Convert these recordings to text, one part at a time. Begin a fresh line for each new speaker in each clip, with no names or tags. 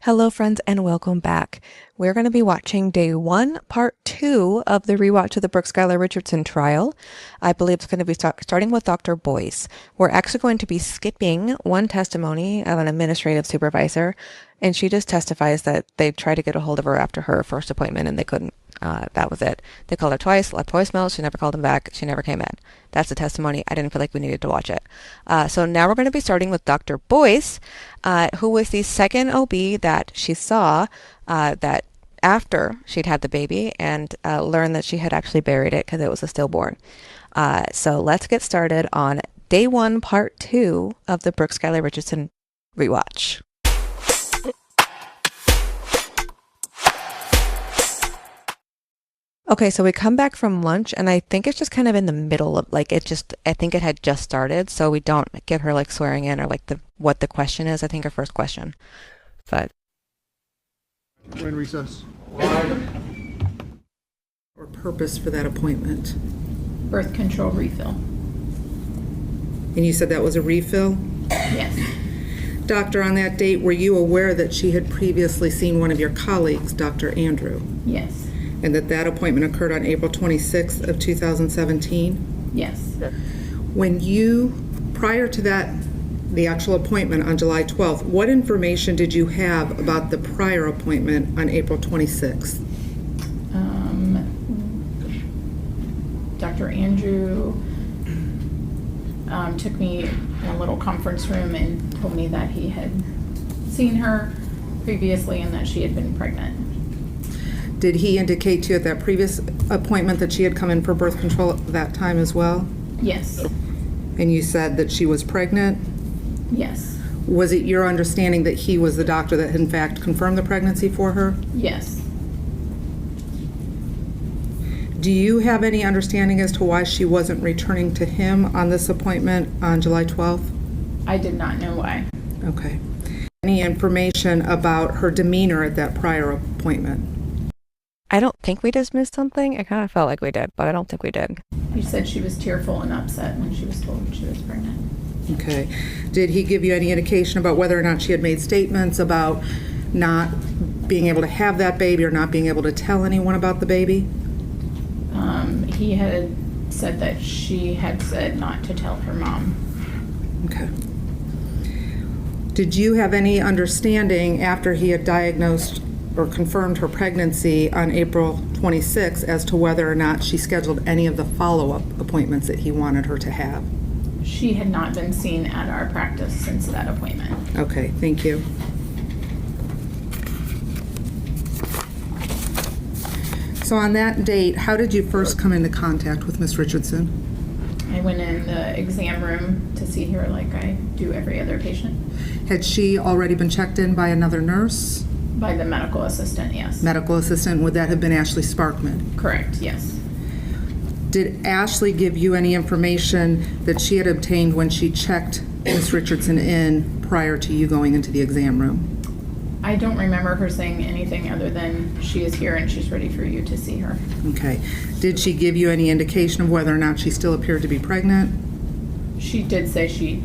Hello, friends, and welcome back. We're going to be watching Day 1, Part 2 of the Rewatch of the Brooke Skylar Richardson trial. I believe it's going to be starting with Dr. Boyce. We're actually going to be skipping one testimony of an administrative supervisor, and she just testifies that they tried to get a hold of her after her first appointment, and they couldn't. That was it. They called her twice, left voicemails, she never called them back, she never came in. That's the testimony. I didn't feel like we needed to watch it. So now we're going to be starting with Dr. Boyce, who was the second OB that she saw that after she'd had the baby and learned that she had actually buried it because it was a stillborn. So let's get started on Day 1, Part 2 of the Brooke Skylar Richardson Rewatch. Okay, so we come back from lunch, and I think it's just kind of in the middle of, I think it had just started, so we don't get her, swearing in or, what the question is. I think her first question. But.
We're in recess.
Or purpose for that appointment?
Birth control refill.
And you said that was a refill?
Yes.
Doctor, on that date, were you aware that she had previously seen one of your colleagues, Dr. Andrew?
Yes.
And that appointment occurred on April 26th of 2017?
Yes.
When you, prior to that, the actual appointment on July 12th, what information did you have about the prior appointment on April 26th?
Dr. Andrew took me in a little conference room and told me that he had seen her previously and that she had been pregnant.
Did he indicate to you at that previous appointment that she had come in for birth control at that time as well?
Yes.
And you said that she was pregnant?
Yes.
Was it your understanding that he was the doctor that in fact confirmed the pregnancy for her?
Yes.
Do you have any understanding as to why she wasn't returning to him on this appointment on July 12th?
I did not know why.
Okay. Any information about her demeanor at that prior appointment?
I don't think we dismissed something. I kind of felt like we did, but I don't think we did.
You said she was tearful and upset when she was told she was pregnant.
Okay. Did he give you any indication about whether or not she had made statements about not being able to have that baby or not being able to tell anyone about the baby?
He had said that she had said not to tell her mom.
Okay. Did you have any understanding after he had diagnosed or confirmed her pregnancy on April 26th as to whether or not she scheduled any of the follow-up appointments that he wanted her to have?
She had not been seen at our practice since that appointment.
Okay, thank you. So on that date, how did you first come into contact with Miss Richardson?
I went in the exam room to see her like I do every other patient.
Had she already been checked in by another nurse?
By the medical assistant, yes.
Medical assistant, would that have been Ashley Sparkman?
Correct, yes.
Did Ashley give you any information that she had obtained when she checked Miss Richardson in prior to you going into the exam room?
I don't remember her saying anything other than she is here and she's ready for you to see her.
Okay. Did she give you any indication of whether or not she still appeared to be pregnant?
She did say she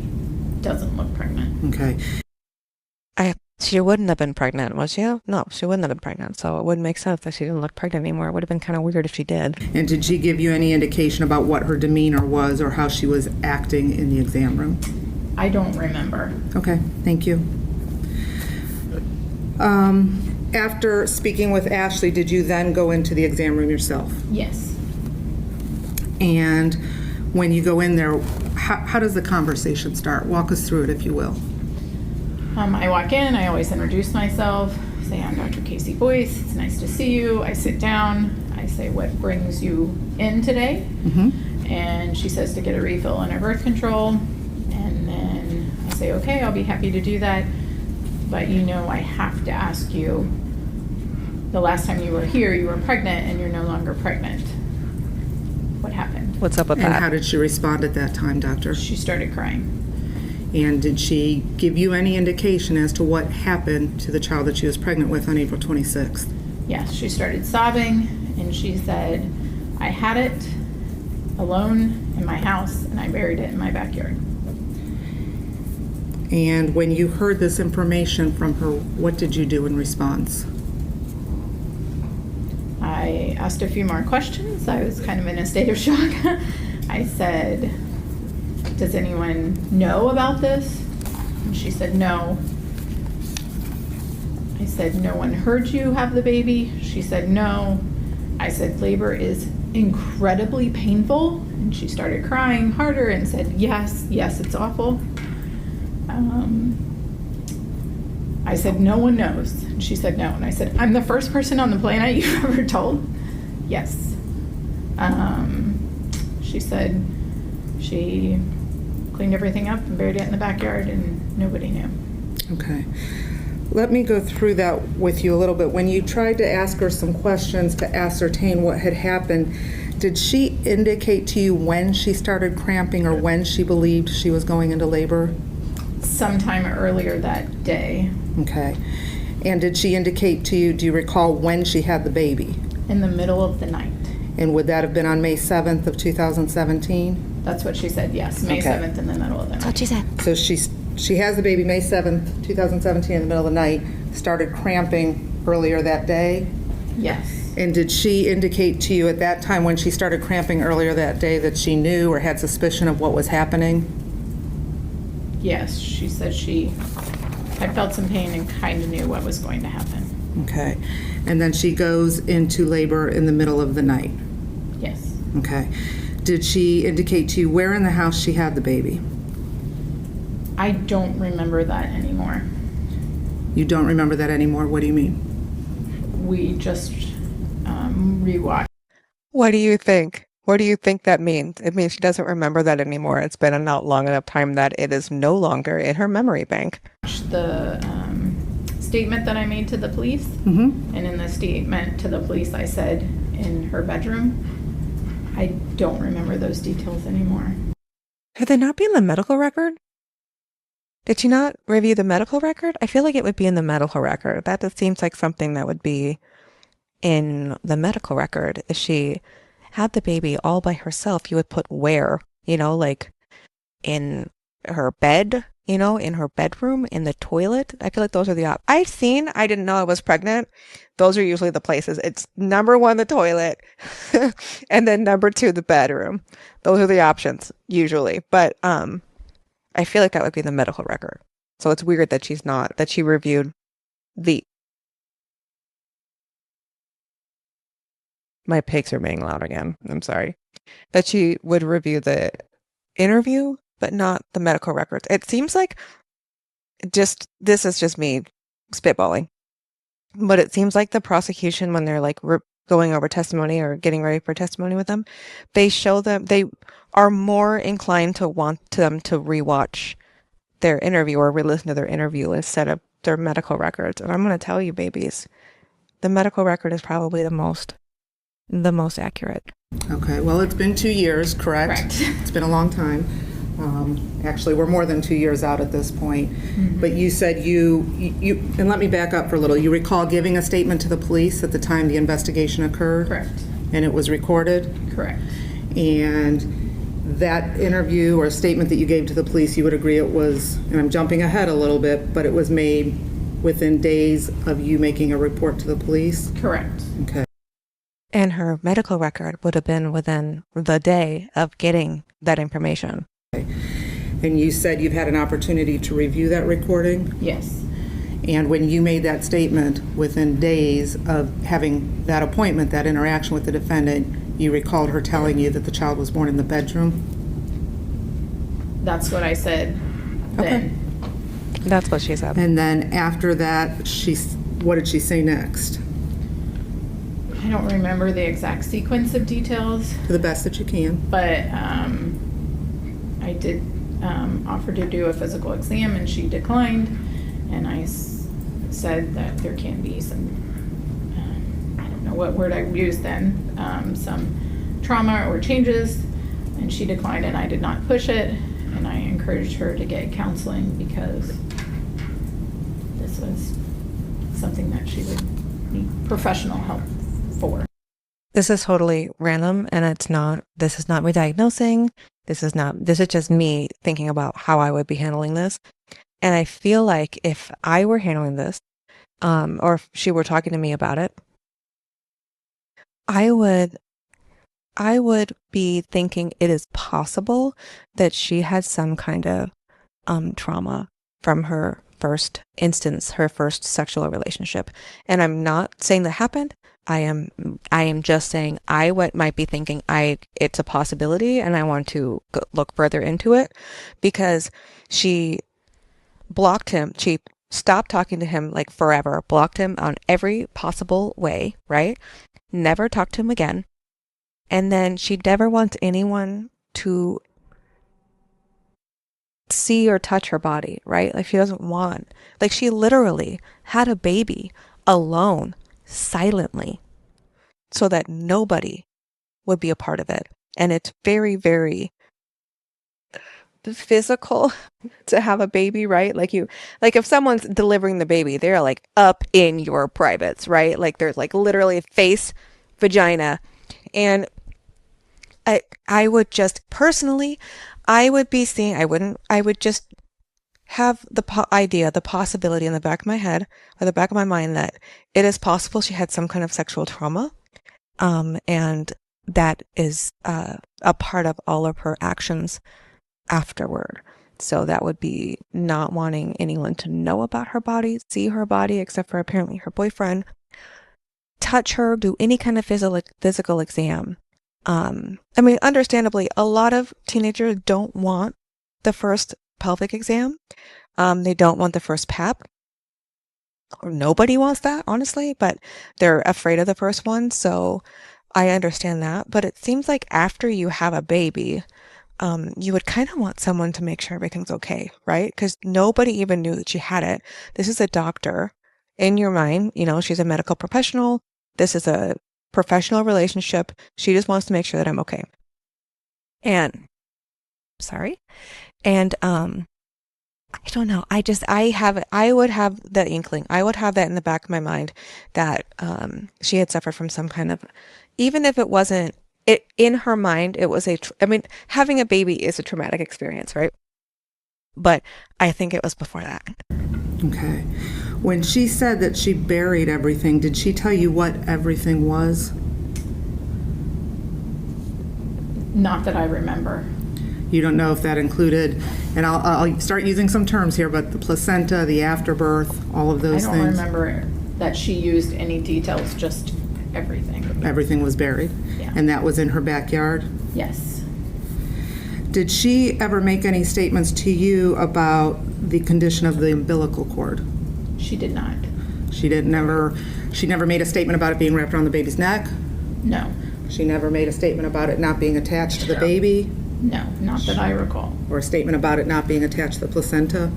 doesn't look pregnant.
Okay.
She wouldn't have been pregnant, was she? No, she wouldn't have been pregnant, so it wouldn't make sense that she didn't look pregnant anymore. It would have been kind of weird if she did.
And did she give you any indication about what her demeanor was or how she was acting in the exam room?
I don't remember.
Okay, thank you. After speaking with Ashley, did you then go into the exam room yourself?
Yes.
And when you go in there, how does the conversation start? Walk us through it, if you will.
I walk in, I always introduce myself, say I'm Dr. Casey Boyce, it's nice to see you. I sit down, I say what brings you in today, and she says to get a refill on her birth control, and then I say okay, I'll be happy to do that, but I have to ask you, the last time you were here you were pregnant and you're no longer pregnant. What happened?
What's up with that?
And how did she respond at that time, doctor?
She started crying.
And did she give you any indication as to what happened to the child that she was pregnant with on April 26th?
Yes, she started sobbing, and she said, I had it alone in my house, and I buried it in my backyard.
And when you heard this information from her, what did you do in response?
I asked a few more questions. I was kind of in a state of shock. I said, does anyone know about this? And she said, no. I said, no one heard you have the baby? She said, no. I said, labor is incredibly painful. And she started crying harder and said, yes, it's awful. I said, no one knows. And she said, no. And I said, I'm the first person on the planet you've ever told? Yes. She said she cleaned everything up and buried it in the backyard and nobody knew.
Okay. Let me go through that with you a little bit. When you tried to ask her some questions to ascertain what had happened, did she indicate to you when she started cramping or when she believed she was going into labor?
Sometime earlier that day.
Okay. And did she indicate to you, do you recall when she had the baby?
In the middle of the night.
And would that have been on May 7th of 2017?
That's what she said, yes. May
Okay.
7th in the middle of the night.
That's what she said.
So she has the baby May 7th, 2017 in the middle of the night, started cramping earlier that day?
Yes.
And did she indicate to you at that time when she started cramping earlier that day that she knew or had suspicion of what was happening?
Yes, she said she had felt some pain and kind of knew what was going to happen.
Okay. And then she goes into labor in the middle of the night?
Yes.
Okay. Did she indicate to you where in the house she had the baby?
I don't remember that anymore.
You don't remember that anymore? What do you mean?
We just rewatched.
What do you think? What do you think that means? It means she doesn't remember that anymore. It's been a long enough time that it is no longer in her memory bank.
The statement that I made to the police.
Mm-hmm.
And in the statement to the police, I said in her bedroom. I don't remember those details anymore.
Could they not be in the medical record? Did she not review the medical record? I feel like it would be in the medical record. That just seems like something that would be in the medical record. If she had the baby all by herself, you would put where? Like in her bed, in her bedroom, in the toilet. I feel like those are the I didn't know I was pregnant. Those are usually the places. It's number 1, the toilet, and then number 2, the bedroom. Those are the options usually. But I feel like that would be the medical record. So it's weird that she reviewed the. My pigs are being loud again. I'm sorry. That she would review the interview, but not the medical records. It seems like this is just me spitballing, but it seems like the prosecution, when they're like going over testimony or getting ready for testimony with them, they are more inclined to want them to rewatch their interview or re-listen to their interview instead of their medical records. And I'm going to tell you, babies, the medical record is probably the most accurate.
Okay, well, it's been 2 years, correct?
Correct.
It's been a long time. Actually, we're more than 2 years out at this point. Mm-hmm. But you said you, and let me back up for a little. You recall giving a statement to the police at the time the investigation occurred?
Correct.
And it was recorded?
Correct.
And that interview or statement that you gave to the police, you would agree it was, and I'm jumping ahead a little bit, but it was made within days of you making a report to the police?
Correct.
Okay.
And her medical record would have been within the day of getting that information.
And you said you've had an opportunity to review that recording?
Yes.
And when you made that statement within days of having that appointment, that interaction with the defendant, you recalled her telling you that the child was born in the bedroom?
That's what I said then.
Okay. That's what she said.
And then after that, what did she say next?
I don't remember the exact sequence of details.
To the best that you can.
But I did offer to do a physical exam, and she declined. And I said that there can be some, I don't know what word I used then, some trauma or changes. And she declined, and I did not push it. And I encouraged her to get counseling because this was something that she would need professional help for.
This is totally random, and this is not me diagnosing. This is just me thinking about how I would be handling this. And I feel like if I were handling this, or if she were talking to me about it, I would be thinking it is possible that she had some kind of trauma from her first instance, her first sexual relationship. And I'm not saying that happened. I am just saying might be thinking it's a possibility, and I want to look further into it, because she blocked him. She stopped talking to him like forever, blocked him on every possible way, right? Never talked to him again. And then she never wants anyone to see or touch her body, right? Like, she doesn't want, like, she literally had a baby alone, silently, so that nobody would be a part of it. And it's very, very physical to have a baby, right? Like, if someone's delivering the baby, they're like up in your privates, right? Like, there's like literally face, vagina. And I would just personally, I would just have the the possibility in the back of my head or the back of my mind that it is possible she had some kind of sexual trauma. And that is a part of all of her actions afterward. So that would be not wanting anyone to know about her body, see her body, except for apparently her boyfriend, touch her, do any kind of physical exam. I mean, understandably, a lot of teenagers don't want the first pelvic exam. They don't want the first pap. Or nobody wants that, honestly, but they're afraid of the first one. So I understand that. But it seems like after you have a baby, you would kind of want someone to make sure everything's okay, right? Because nobody even knew that she had it. This is a doctor. In your mind, she's a medical professional. This is a professional relationship. She just wants to make sure that I'm okay. And I don't know. I would have that inkling. I would have that in the back of my mind that she had suffered from some kind of, even if it wasn't, in her mind, it was having a baby is a traumatic experience, right? But I think it was before that.
Okay. When she said that she buried everything, did she tell you what everything was?
Not that I remember.
You don't know if that included, and I'll start using some terms here, but the placenta, the afterbirth, all of those things?
I don't remember that she used any details, just everything.
Everything was buried?
Yeah.
And that was in her backyard?
Yes.
Did she ever make any statements to you about the condition of the umbilical cord?
She did not.
She never made a statement about it being wrapped around the baby's neck?
No.
She never made a statement about it not being attached to the baby?
No, not that I recall.
Or a statement about it not being attached to the placenta?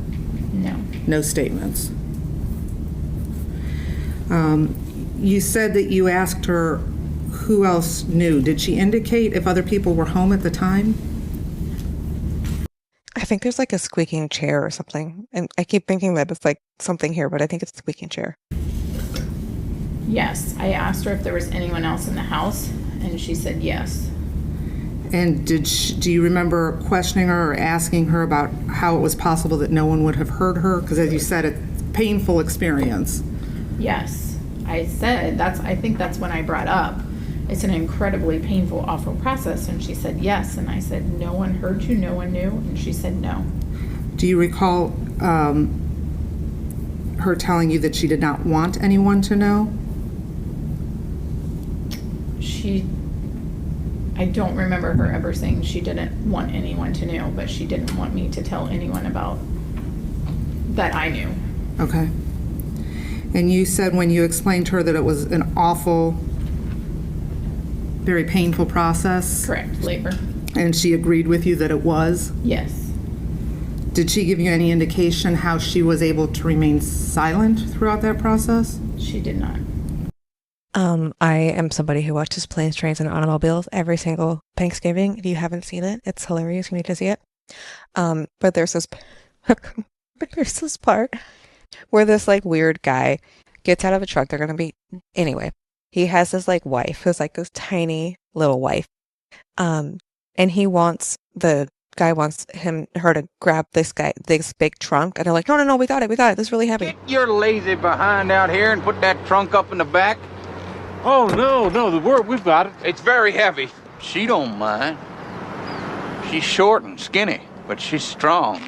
No.
No statements. You said that you asked her who else knew. Did she indicate if other people were home at the time?
I think there's like a squeaking chair or something. And I keep thinking that it's like something here, but I think it's a squeaking chair.
Yes, I asked her if there was anyone else in the house, and she said yes.
And do you remember questioning her or asking her about how it was possible that no one would have heard her? Because as you said, it's a painful experience.
Yes, I said, I think that's when I brought up, it's an incredibly painful, awful process. And she said yes. And I said, no one heard you, no one knew? And she said no.
Do you recall her telling you that she did not want anyone to know?
I don't remember her ever saying she didn't want anyone to know, but she didn't want me to tell anyone about that I knew.
Okay. And you said when you explained to her that it was an awful, very painful process?
Correct, labor.
And she agreed with you that it was?
Yes.
Did she give you any indication how she was able to remain silent throughout that process?
She did not.
I am somebody who watches planes, trains, and automobiles every single Thanksgiving. If you haven't seen it, it's hilarious. You need to see it. But there's this part where this like weird guy gets out of a truck. They're gonna be anyway. He has this like wife who's like this tiny little wife, and he wants the guy wants her to grab this big trunk, and they're like, no, we got it, this is really heavy.
Get your lazy behind out here and put that trunk up in the back.
Oh, no, we've got it.
It's very heavy. She don't mind. She's short and skinny, but she's strong.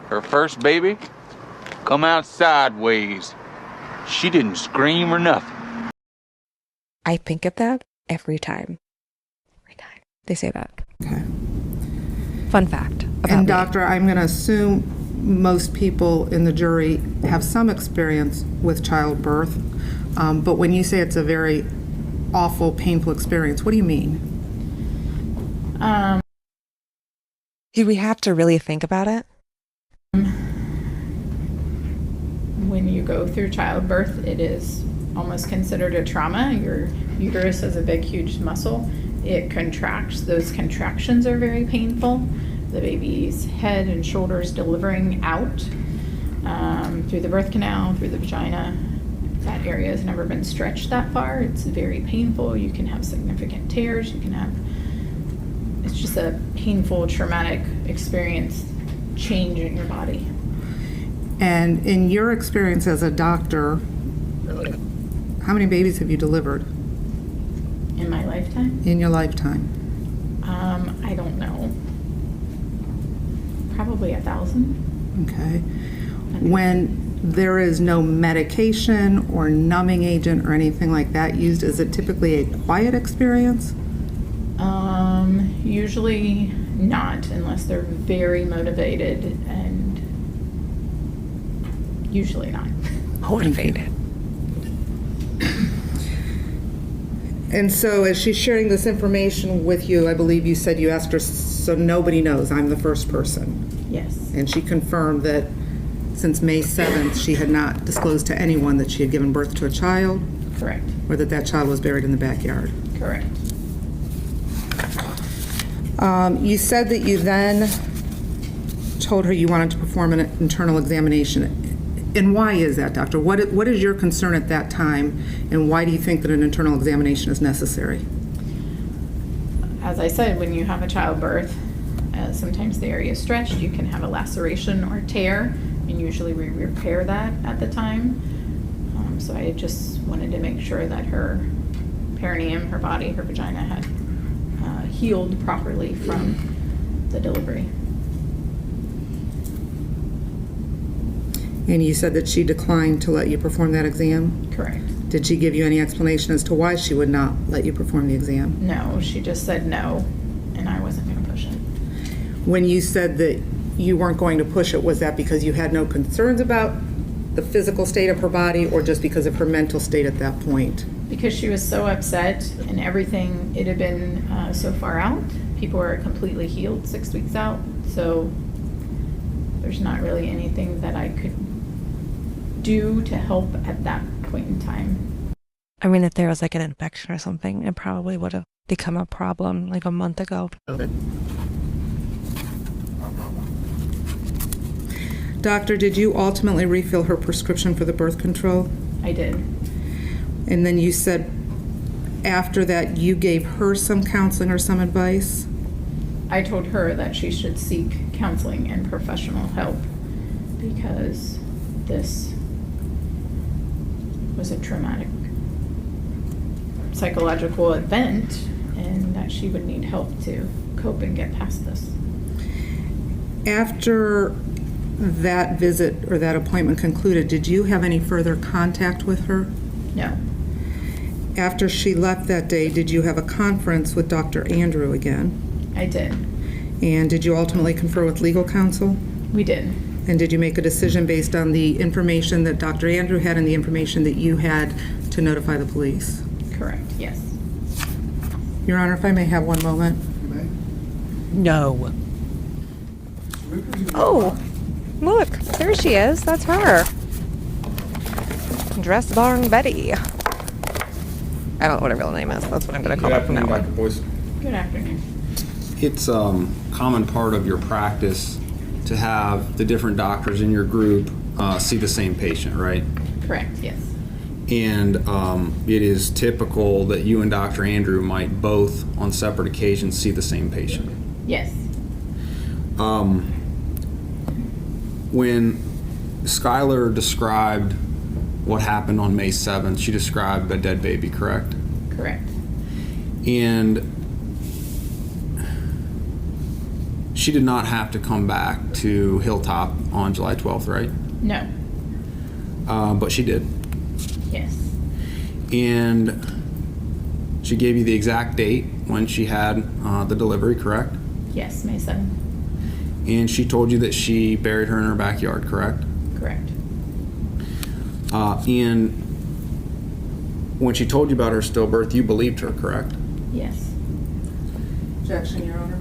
Her first baby come out sideways. She didn't scream or nothing.
I think of that every time. They say that.
Okay.
Fun fact about
And
me.
doctor, I'm going to assume most people in the jury have some experience with childbirth, but when you say it's a very awful, painful experience, what do you mean?
Do we have to really think about it?
When you go through childbirth, it is almost considered a trauma. Your uterus is a big, huge muscle. It contracts. Those contractions are very painful. The baby's head and shoulders delivering out through the birth canal, through the vagina. That area has never been stretched that far. It's very painful. You can have significant tears. It's just a painful, traumatic experience, change in your body.
And in your experience as a doctor, how many babies have you delivered
In my lifetime?
in your lifetime?
I don't know. Probably 1,000.
Okay. When there is no medication or numbing agent or anything like that used, is it typically a quiet experience?
Usually not, unless they're very motivated, and usually not.
Motivated.
And so as she's sharing this information with you, I believe you said you asked her, so nobody knows, I'm the first person.
Yes,
And she confirmed that since May 7th, she had not disclosed to anyone that she had given birth to a child,
correct,
or that that child was buried in the backyard.
correct.
You said that you then told her you wanted to perform an internal examination. And why is that, doctor? What is your concern at that time, and why do you think that an internal examination is necessary?
As I said, when you have a childbirth, sometimes the area is stretched. You can have a laceration or tear, and usually we repair that at the time. So I just wanted to make sure that her perineum, her body, her vagina had healed properly from the delivery.
And you said that she declined to let you perform that exam?
Correct.
Did she give you any explanation as to why she would not let you perform the exam?
No, she just said no, and I wasn't going to push it.
When you said that you weren't going to push it, was that because you had no concerns about the physical state of her body, or just because of her mental state at that point?
Because she was so upset, and everything, it had been so far out. People were completely healed 6 weeks out, so there's not really anything that I could do to help at that point in time.
I mean, if there was like an infection or something, it probably would have become a problem like a month ago.
Doctor, did you ultimately refill her prescription for the birth control?
I did.
And then you said after that you gave her some counseling or some advice?
I told her that she should seek counseling and professional help because this was a traumatic psychological event, and that she would need help to cope and get past this.
After that visit or that appointment concluded, did you have any further contact with her?
No.
After she left that day, did you have a conference with Dr. Andrew again?
I did.
And did you ultimately confer with legal counsel?
We did.
And did you make a decision based on the information that Dr. Andrew had and the information that you had to notify the police?
Correct, yes.
Your Honor, if I may have one moment.
No. Oh, look, there she is. That's her. Dress Barn Betty. I don't know what her real name is. That's what I'm going to call her from now on.
Boyce.
Good afternoon.
It's a common part of your practice to have the different doctors in your group see the same patient, right?
Correct, yes.
And it is typical that you and Dr. Andrew might both, on separate occasions, see the same patient.
Yes.
When Skylar described what happened on May 7th, she described a dead baby, correct?
Correct.
And she did not have to come back to Hilltop on July 12th, right?
No.
But she did.
Yes.
And she gave you the exact date when she had the delivery, correct?
Yes, May 7th.
And she told you that she buried her in her backyard, correct?
Correct.
And when she told you about her stillbirth, you believed her, correct?
Yes.
Objection, Your Honor.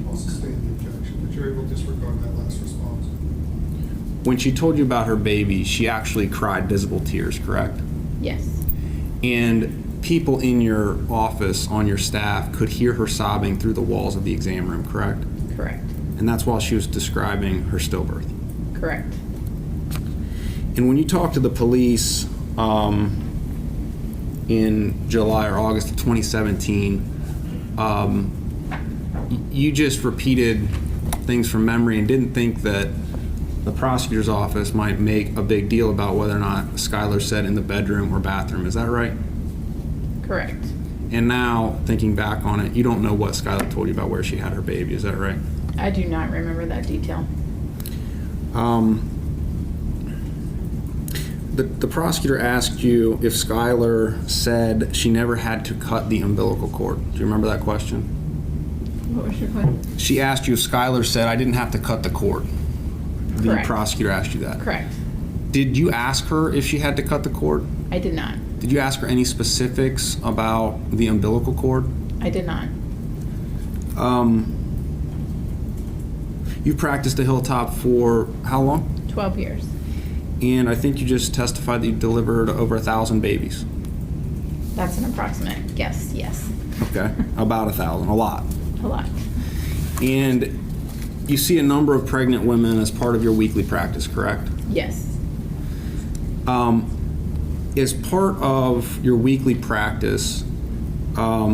I'll sustain the objection, but you're able to disregard that last response.
When she told you about her baby, she actually cried visible tears, correct?
Yes.
And people in your office, on your staff, could hear her sobbing through the walls of the exam room, correct?
Correct.
And that's while she was describing her stillbirth.
Correct.
And when you talked to the police in July or August of 2017, you just repeated things from memory and didn't think that the prosecutor's office might make a big deal about whether or not Skylar said in the bedroom or bathroom. Is that right?
Correct.
And now, thinking back on it, you don't know what Skylar told you about where she had her baby. Is that right?
I do not remember that detail.
The prosecutor asked you if Skylar said she never had to cut the umbilical cord. Do you remember that question?
What was your question?
She asked you if Skylar said, I didn't have to cut the cord. The
Correct.
prosecutor asked you that.
Correct.
Did you ask her if she had to cut the cord?
I did not.
Did you ask her any specifics about the umbilical cord?
I did not.
You practiced at Hilltop for how long?
12 years.
And I think you just testified that you delivered over 1,000 babies.
That's an approximate guess, yes.
Okay, about 1,000, a lot.
A lot.
And you see a number of pregnant women as part of your weekly practice, correct?
Yes.
As part of your weekly practice, I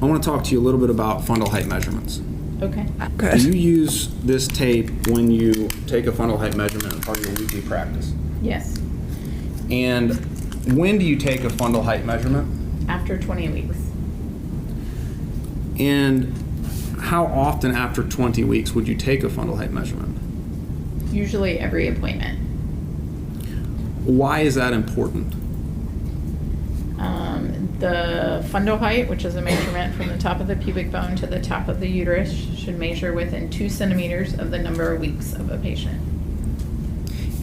want to talk to you a little bit about fundal height measurements.
Okay.
Do you use this tape when you take a fundal height measurement as part of your weekly practice?
Yes.
And when do you take a fundal height measurement?
After 20 weeks.
And how often after 20 weeks would you take a fundal height measurement?
Usually every appointment.
Why is that important?
The fundal height, which is a measurement from the top of the pubic bone to the top of the uterus, should measure within 2 centimeters of the number of weeks of a patient.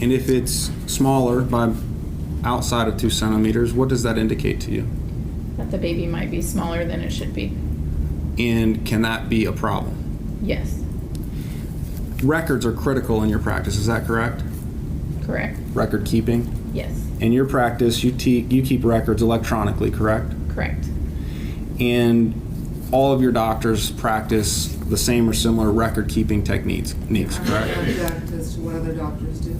And if it's smaller by outside of 2 centimeters, what does that indicate to you?
That the baby might be smaller than it should be.
And can that be a problem?
Yes.
Records are critical in your practice, is that correct?
Correct.
Record keeping?
Yes.
In your practice, you keep records electronically, correct?
Correct.
And all of your doctors practice the same or similar record keeping techniques, correct?
Object as to what other doctors do.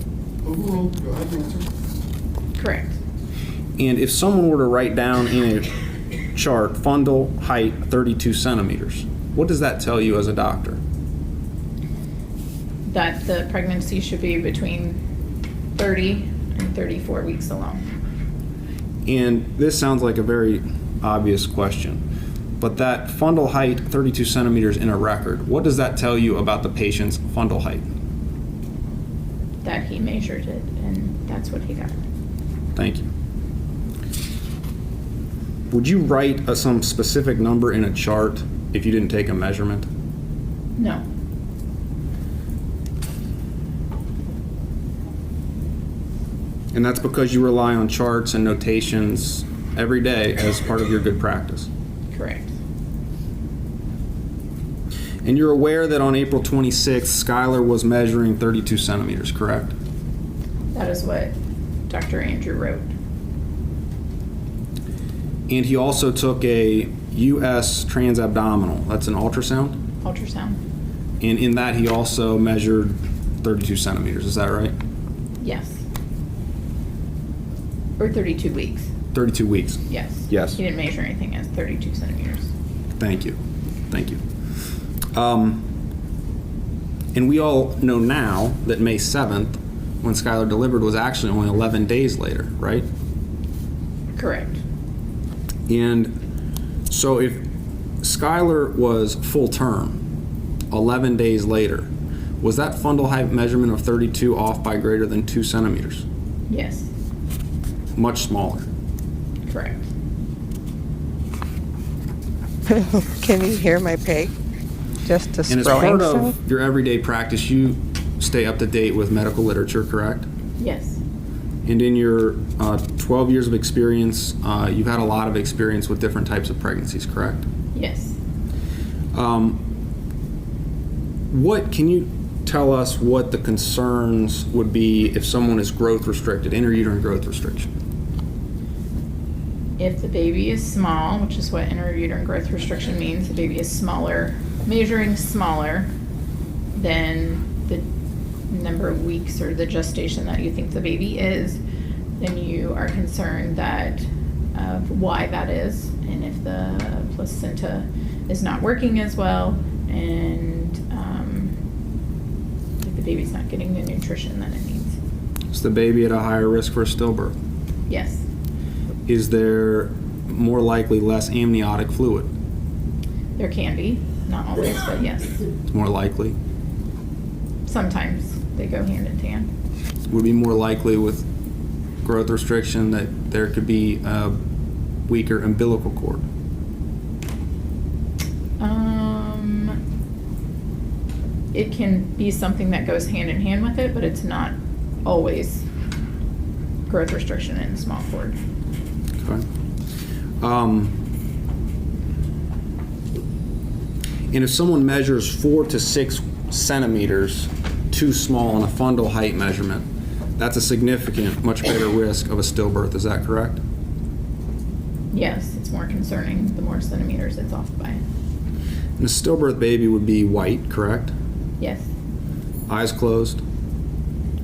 Overall, go ahead and answer.
Correct.
And if someone were to write down in a chart, fundal height 32 centimeters, what does that tell you as a doctor?
That the pregnancy should be between 30 and 34 weeks along.
And this sounds like a very obvious question, but that fundal height 32 centimeters in a record, what does that tell you about the patient's fundal height?
That he measured it, and that's what he got.
Thank you. Would you write some specific number in a chart if you didn't take a measurement?
No.
And that's because you rely on charts and notations every day as part of your good practice.
Correct.
And you're aware that on April 26th, Skylar was measuring 32 centimeters, correct?
That is what Dr. Andrew wrote.
And he also took a US transabdominal, that's an ultrasound?
Ultrasound.
And in that he also measured 32 centimeters, is that right?
Yes. Or 32 weeks.
32 weeks.
Yes.
Yes.
He didn't measure anything as 32 centimeters.
Thank you. Thank you. And we all know now that May 7th, when Skylar delivered, was actually only 11 days later, right?
Correct.
And so if Skylar was full term, 11 days later, was that fundal height measurement of 32 off by greater than 2 centimeters?
Yes.
Much smaller.
Correct.
Can you hear my pig? Just
And as
throwing
part
stuff?
of your everyday practice, you stay up to date with medical literature, correct?
Yes.
And in your 12 years of experience, you've had a lot of experience with different types of pregnancies, correct?
Yes.
What can you tell us what the concerns would be if someone is growth restricted, intrauterine growth restriction?
If the baby is small, which is what intrauterine growth restriction means, the baby is smaller, measuring smaller than the number of weeks or the gestation that you think the baby is, then you are concerned that of why that is, and if the placenta is not working as well, and if the baby's not getting the nutrition that it needs.
Is the baby at a higher risk for a stillbirth?
Yes.
Is there more likely less amniotic fluid?
There can be, not always, but yes.
It's more likely.
Sometimes they go hand in hand.
Would be more likely with growth restriction that there could be a weaker umbilical cord.
It can be something that goes hand in hand with it, but it's not always growth restriction in small cord.
Okay. And if someone measures 4 to 6 centimeters too small on a fundal height measurement, that's a significant, much greater risk of a stillbirth. Is that correct?
Yes, it's more concerning the more centimeters it's off by.
And a stillbirth baby would be white, correct?
Yes,
Eyes closed.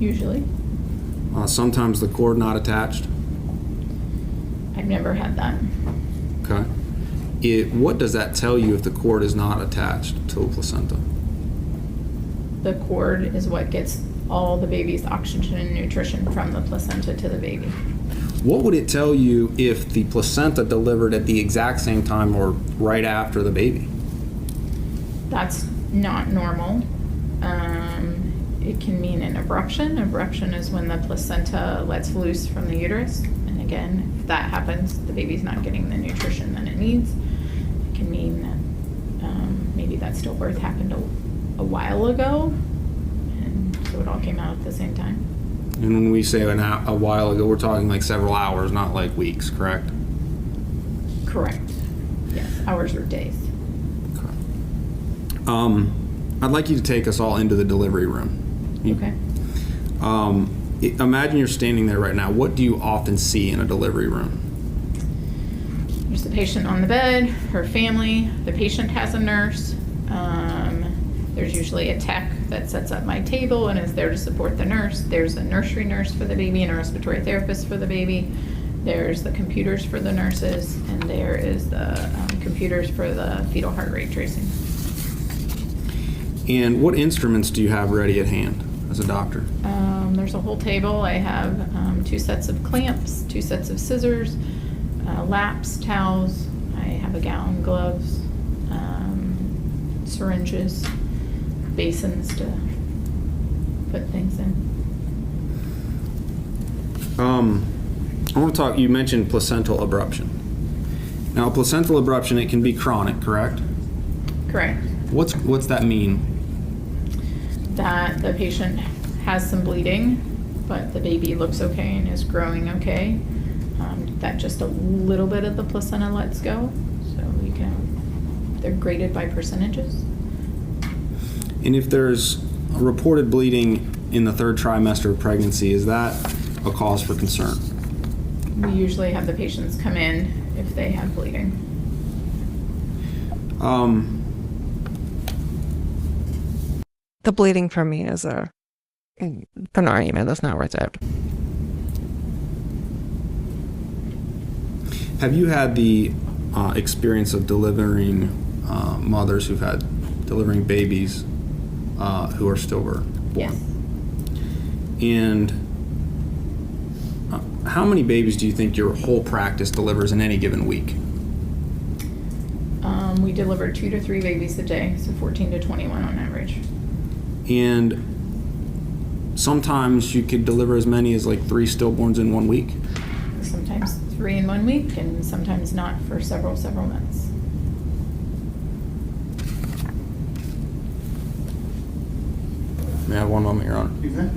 usually.
Sometimes the cord not attached.
I've never had that.
Okay. What does that tell you if the cord is not attached to the placenta?
The cord is what gets all the baby's oxygen and nutrition from the placenta to the baby.
What would it tell you if the placenta delivered at the exact same time or right after the baby?
That's not normal. It can mean an abruption. Abruption is when the placenta lets loose from the uterus. And again, if that happens, the baby's not getting the nutrition that it needs. It can mean that maybe that stillbirth happened a while ago, and so it all came out at the same time.
And when we say a while ago, we're talking like several hours, not like weeks, correct?
Correct. Yes, hours or days.
Okay. I'd like you to take us all into the delivery room.
Okay.
Imagine you're standing there right now. What do you often see in a delivery room?
There's the patient on the bed, her family, the patient has a nurse. There's usually a tech that sets up my table and is there to support the nurse. There's a nursery nurse for the baby and a respiratory therapist for the baby. There's the computers for the nurses, and there is the computers for the fetal heart rate tracing.
And what instruments do you have ready at hand as a doctor?
There's a whole table. I have 2 sets of clamps, 2 sets of scissors, laps, towels. I have a gown, gloves, syringes, basins to put things in.
I want to talk, you mentioned placental abruption. Now, placental abruption, it can be chronic, correct?
Correct.
What's that mean?
That the patient has some bleeding, but the baby looks okay and is growing okay. That just a little bit of the placenta lets go. So they're graded by percentages.
And if there's a reported bleeding in the 3rd trimester of pregnancy, is that a cause for concern?
We usually have the patients come in if they have bleeding.
The bleeding for me is an argument that's not worth it.
Have you had the experience of delivering mothers who've had delivering babies who are stillborn.
Yes.
And how many babies do you think your whole practice delivers in any given week?
We deliver 2 to 3 babies a day, so 14 to 21 on average.
And sometimes you could deliver as many as like 3 stillborns in 1 week.
Sometimes 3 in 1 week, and sometimes not for several months.
May I have one moment, Your Honor?
You think?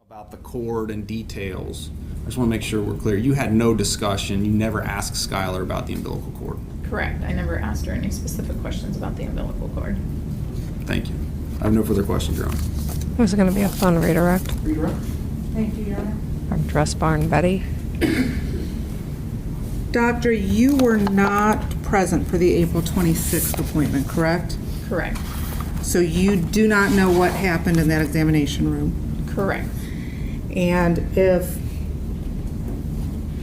About the cord and details. I just want to make sure we're clear. You had no discussion. You never asked Skylar about the umbilical cord.
Correct. I never asked her any specific questions about the umbilical cord.
Thank you. I have no further questions, Your Honor.
This is going to be a fun redirect
Redirect?
Thank you, Your Honor.
from Dress Barn Betty.
Doctor, you were not present for the April 26th appointment, correct?
Correct.
So you do not know what happened in that examination room?
Correct.
And if,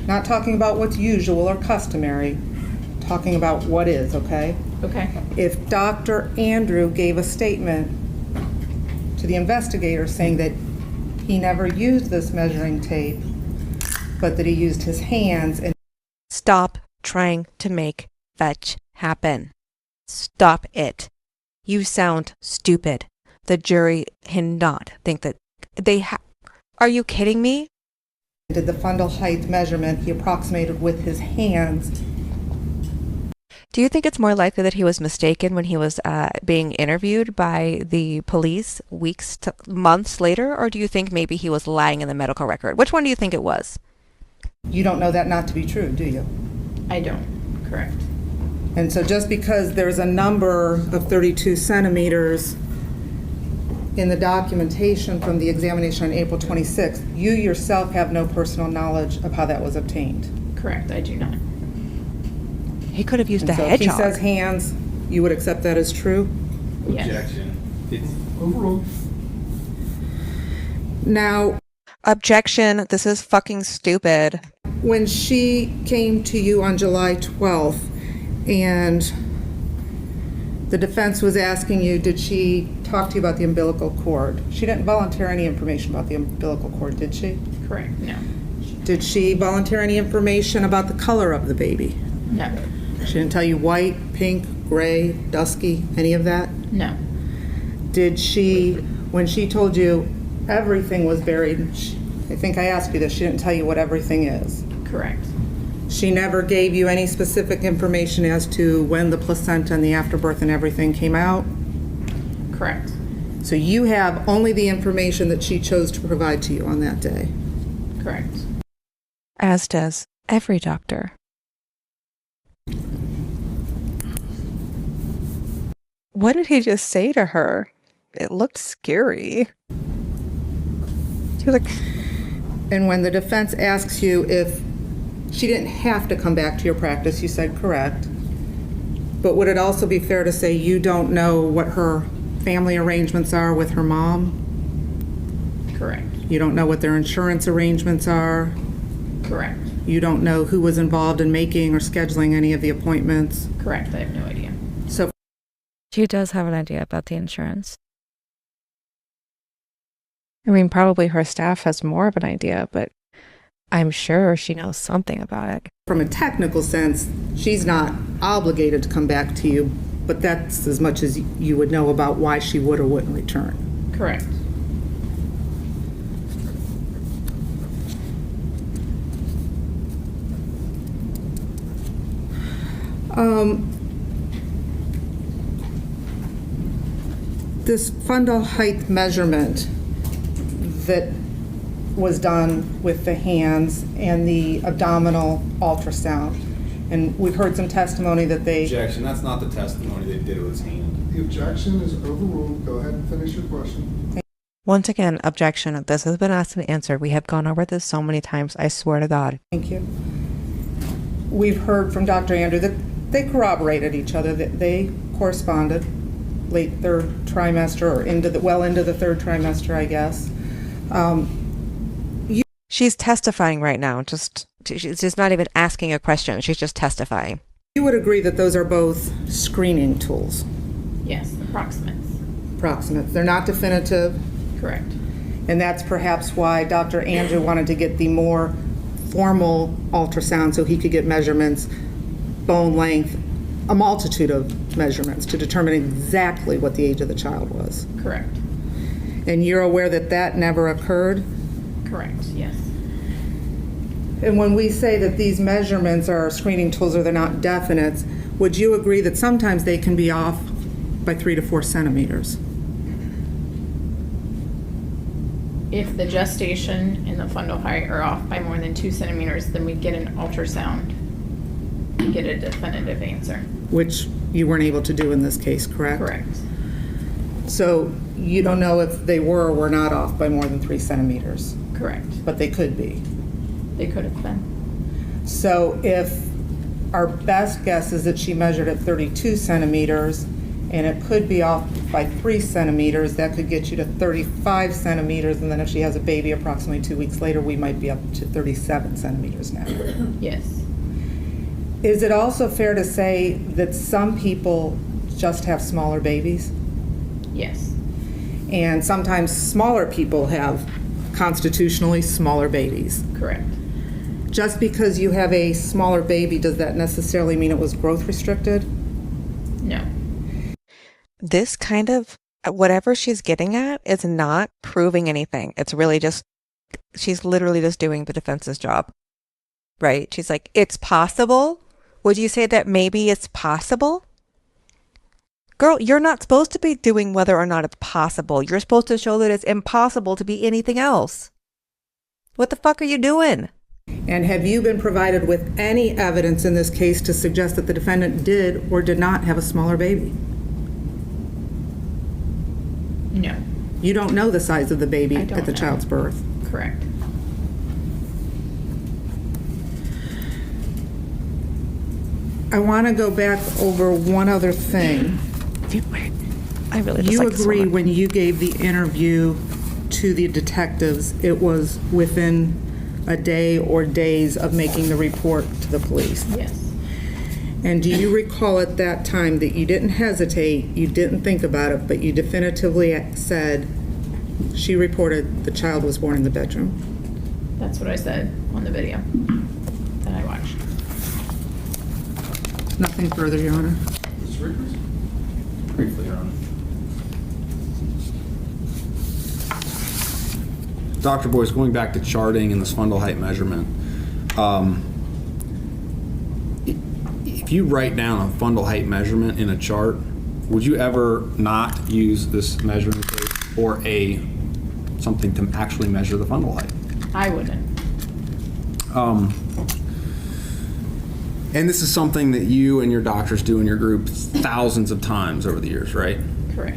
not talking about what's usual or customary, talking about what is, okay?
Okay.
If Dr. Andrew gave a statement to the investigator saying that he never used this measuring tape, but that he used his hands and
Stop trying to make fetch happen. Stop it. You sound stupid. The jury cannot think that they Are you kidding me?
did the fundal height measurement he approximated with his hands.
Do you think it's more likely that he was mistaken when he was being interviewed by the police weeks to months later, or do you think maybe he was lying in the medical record? Which one do you think it was?
You don't know that not to be true, do you?
I don't. Correct.
And so just because there's a number of 32 centimeters in the documentation from the examination on April 26th, you yourself have no personal knowledge of how that was obtained.
Correct. I do not.
He could have used
And
a
so if he
hedgehog.
says hands, you would accept that as true?
Yes.
Overruled.
Now,
Objection. This is fucking stupid.
when she came to you on July 12th and the defense was asking you, did she talk to you about the umbilical cord? She didn't volunteer any information about the umbilical cord, did she?
Correct. No.
Did she volunteer any information about the color of the baby?
No.
She didn't tell you white, pink, gray, dusky, any of that?
No.
Did she, when she told you everything was buried, I think I asked you this, she didn't tell you what everything is?
Correct.
She never gave you any specific information as to when the placenta and the afterbirth and everything came out?
Correct.
So you have only the information that she chose to provide to you on that day?
Correct.
As does every doctor. What did he just say to her? It looked scary. She was like,
And when the defense asks you if she didn't have to come back to your practice, you said correct. But would it also be fair to say you don't know what her family arrangements are with her mom?
Correct.
You don't know what their insurance arrangements are?
Correct.
You don't know who was involved in making or scheduling any of the appointments?
Correct. I have no idea.
So
she does have an idea about the insurance. I mean, probably her staff has more of an idea, but I'm sure she knows something about it.
from a technical sense, she's not obligated to come back to you, but that's as much as you would know about why she would or wouldn't return.
Correct.
This fundal height measurement that was done with the hands and the abdominal ultrasound, and we've heard some testimony that they...
Objection. That's not the testimony. They did it with his hand.
The objection is overruled. Go ahead and finish your question.
Once again, objection. This has been asked and answered. We have gone over this so many times. I swear to God.
Thank you. We've heard from Dr. Andrew that they corroborated each other, that they corresponded late third trimester or into the third trimester, I guess.
She's testifying right now. She's just not even asking a question. She's just testifying.
You would agree that those are both screening tools,
Yes, approximates.
approximate. They're not definitive,
Correct.
and that's perhaps why Dr. Andrew wanted to get the more formal ultrasound so he could get measurements, bone length, a multitude of measurements to determine exactly what the age of the child was.
Correct.
And you're aware that that never occurred?
Correct, yes.
And when we say that these measurements are screening tools or they're not definite, would you agree that sometimes they can be off by 3 to 4 centimeters?
If the gestation and the fundal height are off by more than 2 centimeters, then we get an ultrasound to get a definitive answer.
Which you weren't able to do in this case, correct?
Correct.
So you don't know if they were or were not off by more than 3 centimeters,
Correct.
but they could be.
They could have been.
So if our best guess is that she measured at 32 centimeters and it could be off by 3 centimeters, that could get you to 35 centimeters, and then if she has a baby approximately 2 weeks later, we might be up to 37 centimeters now.
Yes.
Is it also fair to say that some people just have smaller babies?
Yes.
And sometimes smaller people have constitutionally smaller babies.
Correct.
Just because you have a smaller baby, does that necessarily mean it was growth restricted?
No.
This kind of, whatever she's getting at is not proving anything. It's really just, she's literally just doing the defense's job, right? She's like, it's possible. Would you say that maybe it's possible? Girl, you're not supposed to be doing whether or not it's possible. You're supposed to show that it's impossible to be anything else. What the fuck are you doing?
And have you been provided with any evidence in this case to suggest that the defendant did or did not have a smaller baby?
No.
You don't know the size of the baby
I don't
at the
know.
child's birth.
Correct.
I want to go back over one other thing.
I really just
You
like this
agree
woman.
when you gave the interview to the detectives, it was within a day or days of making the report to the police?
Yes.
And do you recall at that time that you didn't hesitate, you didn't think about it, but you definitively said she reported the child was born in the bedroom?
That's what I said on the video that I watched.
Nothing further, Your Honor.
Mr. Rickers?
Briefly, Your Honor. Dr. Boyce, going back to charting and this fundal height measurement, if you write down a fundal height measurement in a chart, would you ever not use this measuring tape or something to actually measure the fundal height?
I wouldn't.
And this is something that you and your doctors do in your group thousands of times over the years, right?
Correct.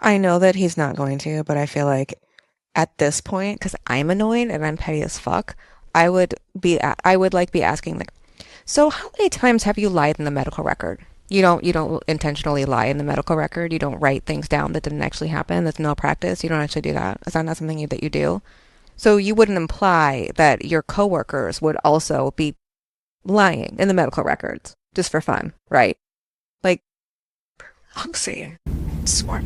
I know that he's not going to, but I feel like at this point, because I'm annoyed and I'm petty as fuck, I would be asking like, so how many times have you lied in the medical record? You don't intentionally lie in the medical record. You don't write things down that didn't actually happen. That's malpractice. You don't actually do that. Is that not something that you do? So you wouldn't imply that your coworkers would also be lying in the medical records just for fun, right? Like, I'm saying, smart.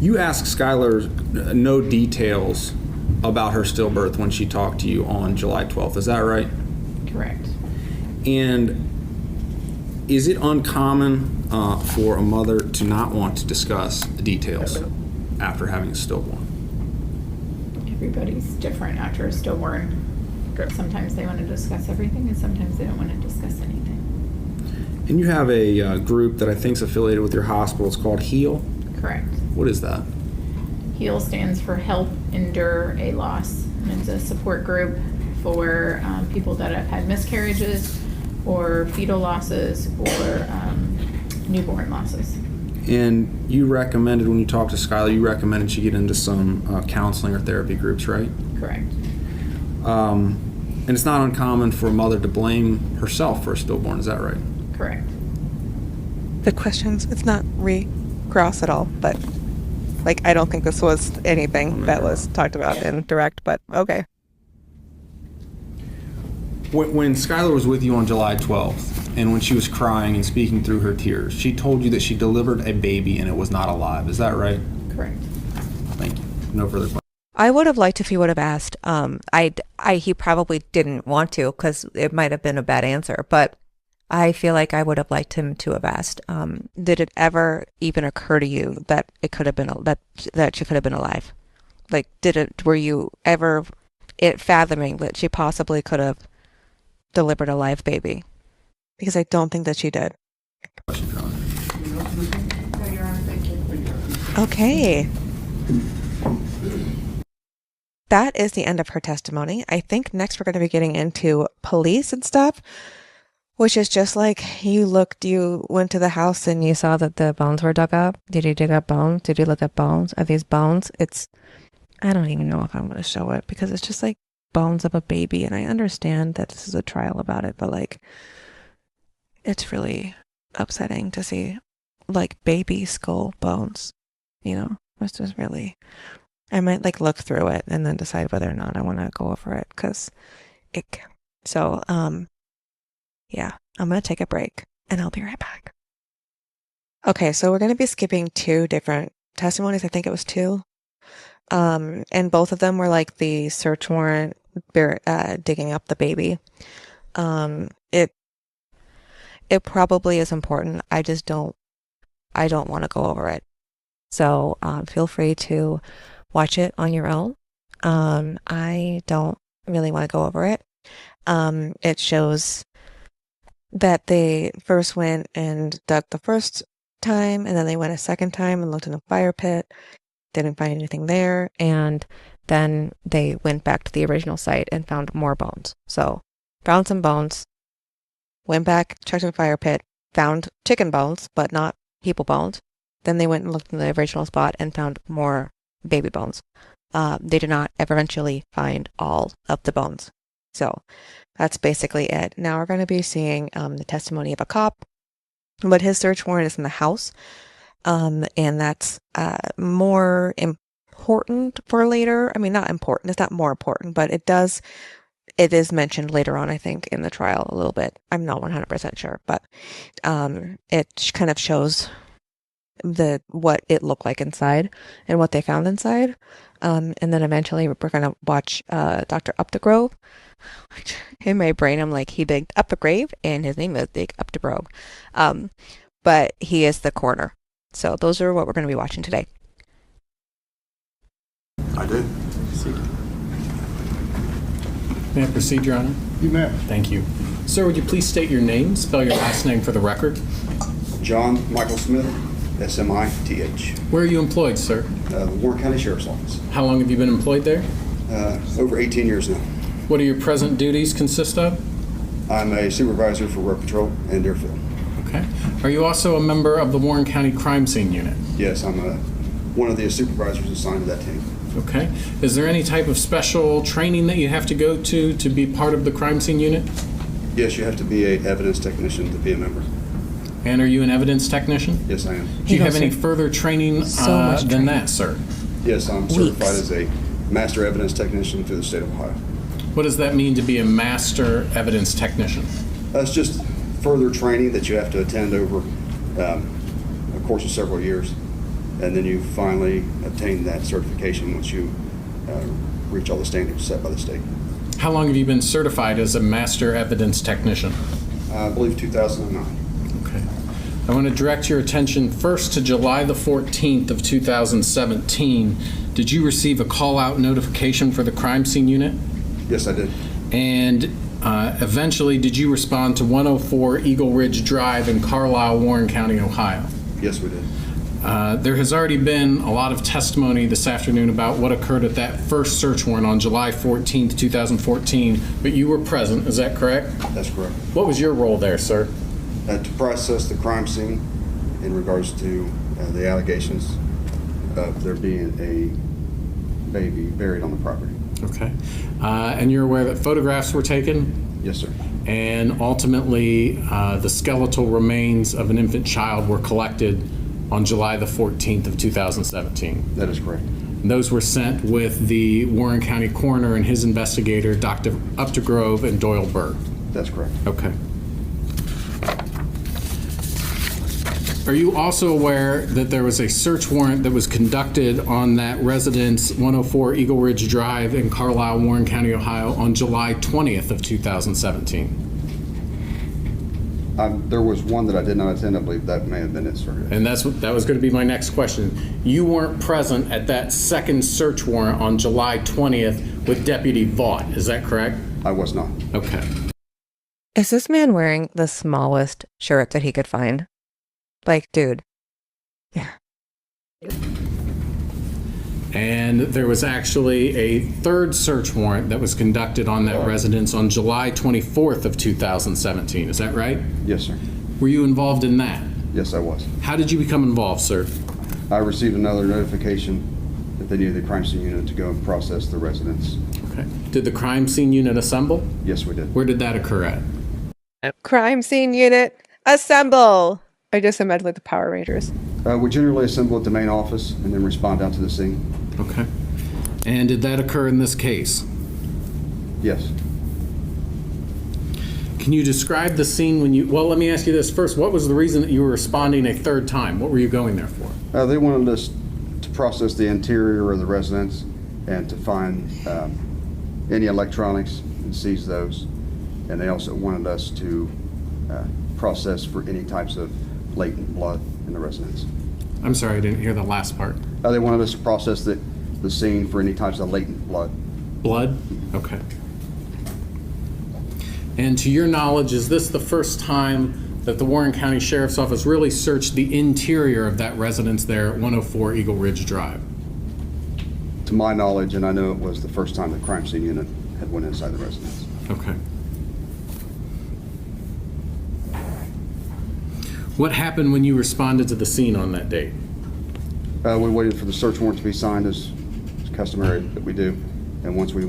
You asked Skylar no details about her stillbirth when she talked to you on July 12th. Is that right?
Correct.
And is it uncommon for a mother to not want to discuss details after having a stillborn?
Everybody's different after a stillborn. Sometimes they want to discuss everything, and sometimes they don't want to discuss anything.
And you have a group that I think is affiliated with your hospital. It's called HEAL.
Correct.
What is that?
HEAL stands for Help Endure a Loss, and it's a support group for people that have had miscarriages or fetal losses or newborn losses.
And you recommended, when you talked to Skylar, you recommended she get into some counseling or therapy groups, right?
Correct.
And it's not uncommon for a mother to blame herself for a stillborn. Is that right?
Correct.
The questions, it's not cross at all, but like, I don't think this was anything that was talked about in direct, but okay.
When Skylar was with you on July 12th, and when she was crying and speaking through her tears, she told you that she delivered a baby and it was not alive. Is that right?
Correct.
Thank you. No further questions.
I would have liked if he would have asked. He probably didn't want to because it might have been a bad answer, but I feel like I would have liked him to have asked. Did it ever even occur to you that it could have been that she could have been alive? Like, were you ever fathoming that she possibly could have delivered a live baby? Because I don't think that she did. Okay. That is the end of her testimony. I think next we're going to be getting into police and stuff, which is just like you went to the house and you saw that the bones were dug up. Did you dig up bones? Did you look at bones? Are these bones? I don't even know if I'm going to show it because it's just like bones of a baby. And I understand that this is a trial about it, but like, it's really upsetting to see like baby skull bones, it's just really, I might like look through it and then decide whether or not I want to go over it yeah, I'm going to take a break and I'll be right back. Okay, so we're going to be skipping 2 different testimonies. I think it was 2. And both of them were like the search warrant digging up the baby. It probably is important. I don't want to go over it. So feel free to watch it on your own. I don't really want to go over it. It shows that they first went and dug the first time, and then they went a second time and looked in a fire pit. Didn't find anything there, and then they went back to the original site and found more bones. So found some bones, went back, checked in the fire pit, found chicken bones, but not people bones. Then they went and looked in the original spot and found more baby bones. They did not eventually find all of the bones. So that's basically it. Now we're going to be seeing the testimony of a cop, but his search warrant is in the house. And that's more important for later. I mean, not important. It's not more important, but it is mentioned later on, I think, in the trial a little bit. I'm not 100% sure, but it kind of shows what it looked like inside and what they found inside. And then eventually we're going to watch Dr. Updegrove. In my brain, I'm like, he digged up a grave, and his name is Dig Updegrove. But he is the coroner. So those are what we're going to be watching today.
I do.
May I proceed, Your Honor?
You may.
Thank you. Sir, would you please state your name, spell your last name for the record?
John Michael Smith, S-M-I-T-H.
Where are you employed, sir?
The Warren County Sheriff's Office.
How long have you been employed there?
Over 18 years now.
What do your present duties consist of?
I'm a supervisor for road patrol and airfield.
Okay. Are you also a member of the Warren County Crime Scene Unit?
Yes, I'm one of the supervisors assigned to that team.
Okay. Is there any type of special training that you have to go to be part of the Crime Scene Unit?
Yes, you have to be an evidence technician to be a member.
And are you an evidence technician?
Yes, I am.
Do you have any further training than that, sir?
Yes, I'm certified as a master evidence technician through the state of Ohio.
What does that mean to be a master evidence technician?
That's just further training that you have to attend over a course of several years, and then you finally obtain that certification once you reach all the standards set by the state.
How long have you been certified as a master evidence technician?
I believe 2009.
Okay. I want to direct your attention first to July the 14th of 2017. Did you receive a call-out notification for the crime scene unit?
Yes, I did.
And eventually, did you respond to 104 Eagle Ridge Drive in Carlisle, Warren County, Ohio?
Yes, we did.
There has already been a lot of testimony this afternoon about what occurred at that first search warrant on July 14th, 2014, but you were present, is that correct?
That's correct.
What was your role there, sir?
To process the crime scene in regards to the allegations of there being a baby buried on the property.
Okay. And you're aware that photographs were taken?
Yes, sir.
And ultimately, the skeletal remains of an infant child were collected on July the 14th of 2017.
That is correct.
Those were sent with the Warren County coroner and his investigator, Dr. Updegrove and Doyle Burr.
That's correct.
Okay. Are you also aware that there was a search warrant that was conducted on that residence, 104 Eagle Ridge Drive in Carlisle, Warren County, Ohio, on July 20th of 2017?
There was one that I did not attend. I believe that may have been it, sir.
And that was going to be my next question. You weren't present at that second search warrant on July 20th with Deputy Vaught, is that correct?
I was not.
Okay.
Is this man wearing the smallest shirt that he could find? Like, dude. Yeah.
And there was actually a third search warrant that was conducted on that residence on July 24th of 2017. Is that right?
Yes, sir.
Were you involved in that?
Yes, I was.
How did you become involved, sir?
I received another notification that they needed the crime scene unit to go and process the residence.
Okay. Did the crime scene unit assemble?
Yes, we did.
Where did that occur at?
Crime scene unit, assemble! I just imagined like the Power Rangers.
We generally assemble at the main office and then respond out to the scene.
Okay. And did that occur in this case?
Yes.
Can you describe the scene when you, well, let me ask you this first. What was the reason that you were responding a third time? What were you going there for?
They wanted us to process the interior of the residence and to find any electronics and seize those. And they also wanted us to process for any types of latent blood in the residence.
I'm sorry, I didn't hear the last part.
They wanted us to process the scene for any types of latent blood.
Blood? Okay. And to your knowledge, is this the first time that the Warren County Sheriff's Office really searched the interior of that residence there at 104 Eagle Ridge Drive?
To my knowledge, and I know it was the first time the crime scene unit had went inside the residence.
Okay. What happened when you responded to the scene on that date?
We waited for the search warrant to be signed as customary that we do. And once we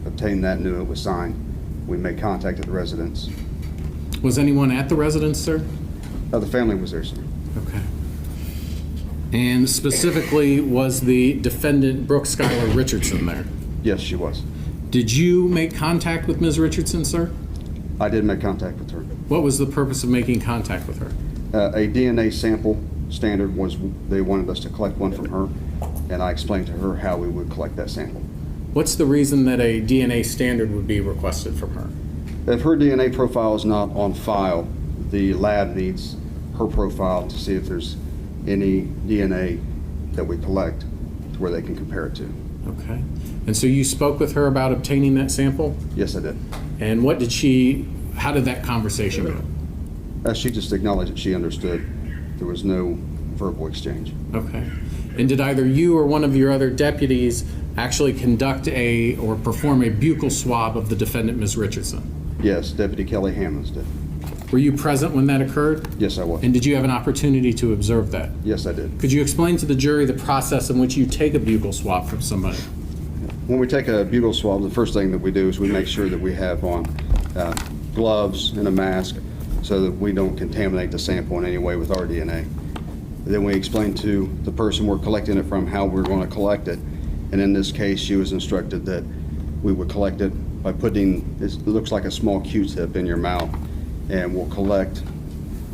obtained that and knew it was signed, we made contact at the residence.
Was anyone at the residence, sir?
The family was there, sir.
Okay. And specifically, was the defendant Brooke Skylar Richardson there?
Yes, she was.
Did you make contact with Ms. Richardson, sir?
I did make contact with her.
What was the purpose of making contact with her?
A DNA sample standard was they wanted us to collect one from her, and I explained to her how we would collect that sample.
What's the reason that a DNA standard would be requested from her?
If her DNA profile is not on file, the lab needs her profile to see if there's any DNA that we collect to where they can compare it to.
Okay. And so you spoke with her about obtaining that sample?
Yes, I did.
And how did that conversation go?
She just acknowledged that she understood. There was no verbal exchange.
Okay. And did either you or one of your other deputies actually conduct or perform a buccal swab of the defendant, Ms. Richardson?
Yes, Deputy Kelly Hammonds did.
Were you present when that occurred?
Yes, I was.
And did you have an opportunity to observe that?
Yes, I did.
Could you explain to the jury the process in which you take a buccal swab from somebody?
When we take a buccal swab, the first thing that we do is we make sure that we have on gloves and a mask so that we don't contaminate the sample in any way with our DNA. Then we explain to the person we're collecting it from how we're going to collect it. And in this case, she was instructed that we would collect it by putting, it looks like a small Q-tip in your mouth, and we'll collect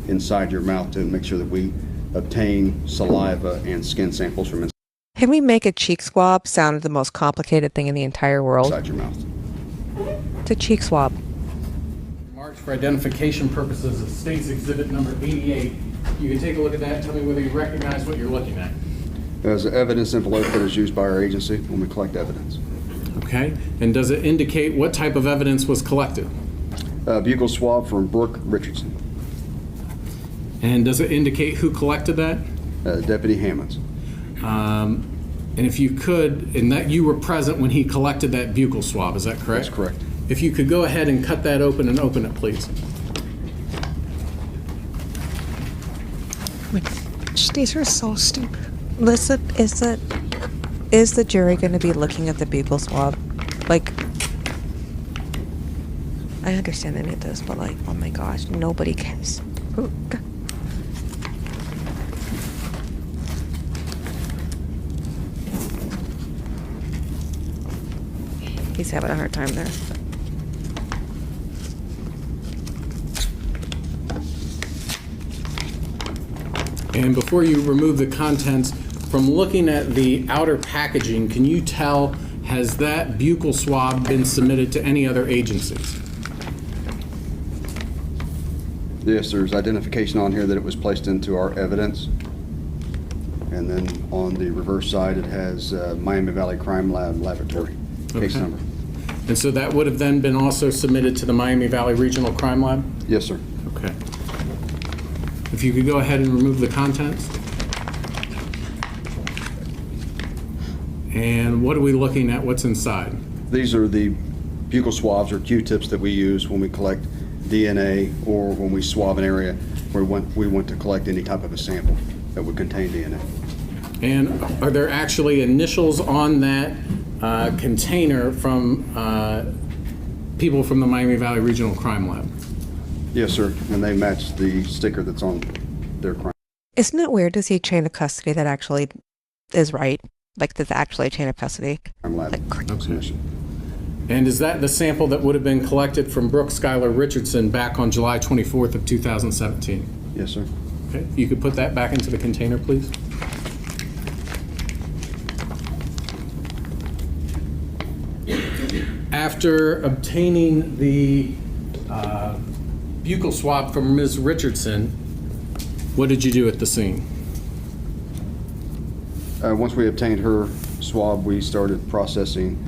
inside your mouth to make sure that we obtain saliva and skin samples from
Can we make a cheek swab sound the most complicated thing in the entire world?
inside your mouth.
It's a cheek swab.
Marked for identification purposes of State's Exhibit number 88. You can take a look at that and tell me whether you recognize what you're looking at.
There's an evidence envelope that is used by our agency when we collect evidence.
Okay. And does it indicate what type of evidence was collected?
Buccal swab from Brooke Richardson.
And does it indicate who collected that?
Deputy Hammonds.
And if you could, and that you were present when he collected that buccal swab, is that correct?
That's correct.
If you could go ahead and cut that open and open it, please.
These are so stupid. Listen, is the jury going to be looking at the buccal swab? Like, I understand they need this, but like, oh my gosh, nobody cares. He's having a hard time there.
And before you remove the contents, from looking at the outer packaging, can you tell, has that buccal swab been submitted to any other agencies?
Yes, there's identification on here that it was placed into our evidence. And then on the reverse side, it has Miami Valley Crime Lab Laboratory case
Okay.
number.
And so that would have then been also submitted to the Miami Valley Regional Crime Lab?
Yes, sir.
Okay. If you could go ahead and remove the contents. And what are we looking at? What's inside?
These are the buccal swabs or Q-tips that we use when we collect DNA or when we swab an area where we want to collect any type of a sample that would contain DNA.
And are there actually initials on that container from people from the Miami Valley Regional Crime Lab?
Yes, sir, and they match the sticker that's on their crime
Isn't it weird to see chain of custody that actually is right? Like, that's actually a chain of custody?
lab submission.
And is that the sample that would have been collected from Brooke Skylar Richardson back on July 24th of 2017?
Yes, sir.
Okay, you could put that back into the container, please. After obtaining the buccal swab from Ms. Richardson, what did you do at the scene?
Once we obtained her swab, we started processing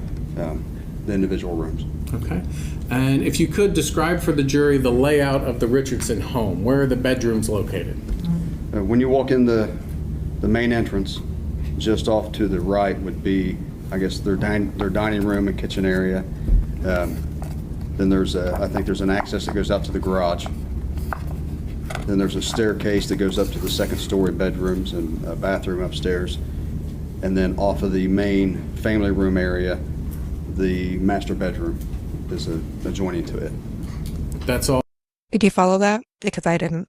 the individual rooms.
Okay. And if you could describe for the jury the layout of the Richardson home, where are the bedrooms located?
When you walk in the main entrance, just off to the right would be, I guess, their dining room and kitchen area. Then there's I think there's an access that goes out to the garage. Then there's a staircase that goes up to the second story bedrooms and a bathroom upstairs. And then off of the main family room area, the master bedroom is adjoining to it.
That's all.
Did you follow that? Because I didn't.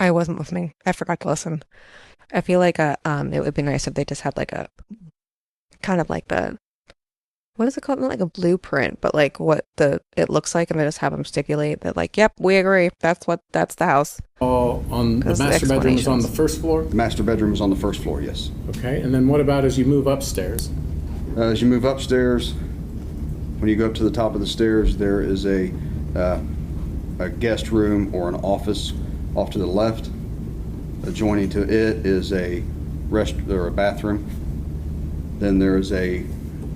I wasn't listening. I forgot to listen. I feel like it would be nice if they just had like a kind of like the, what is it called? Not like a blueprint, but like what it looks like, and they just have them stipulate that, like, yep, we agree. That's the house.
All on the
Those
master bedroom is on the
explanations.
first floor?
The master bedroom is on the first floor, yes.
Okay. And then what about as you move upstairs?
As you move upstairs, when you go up to the top of the stairs, there is a guest room or an office off to the left. Adjoining to it is a bathroom. Then there is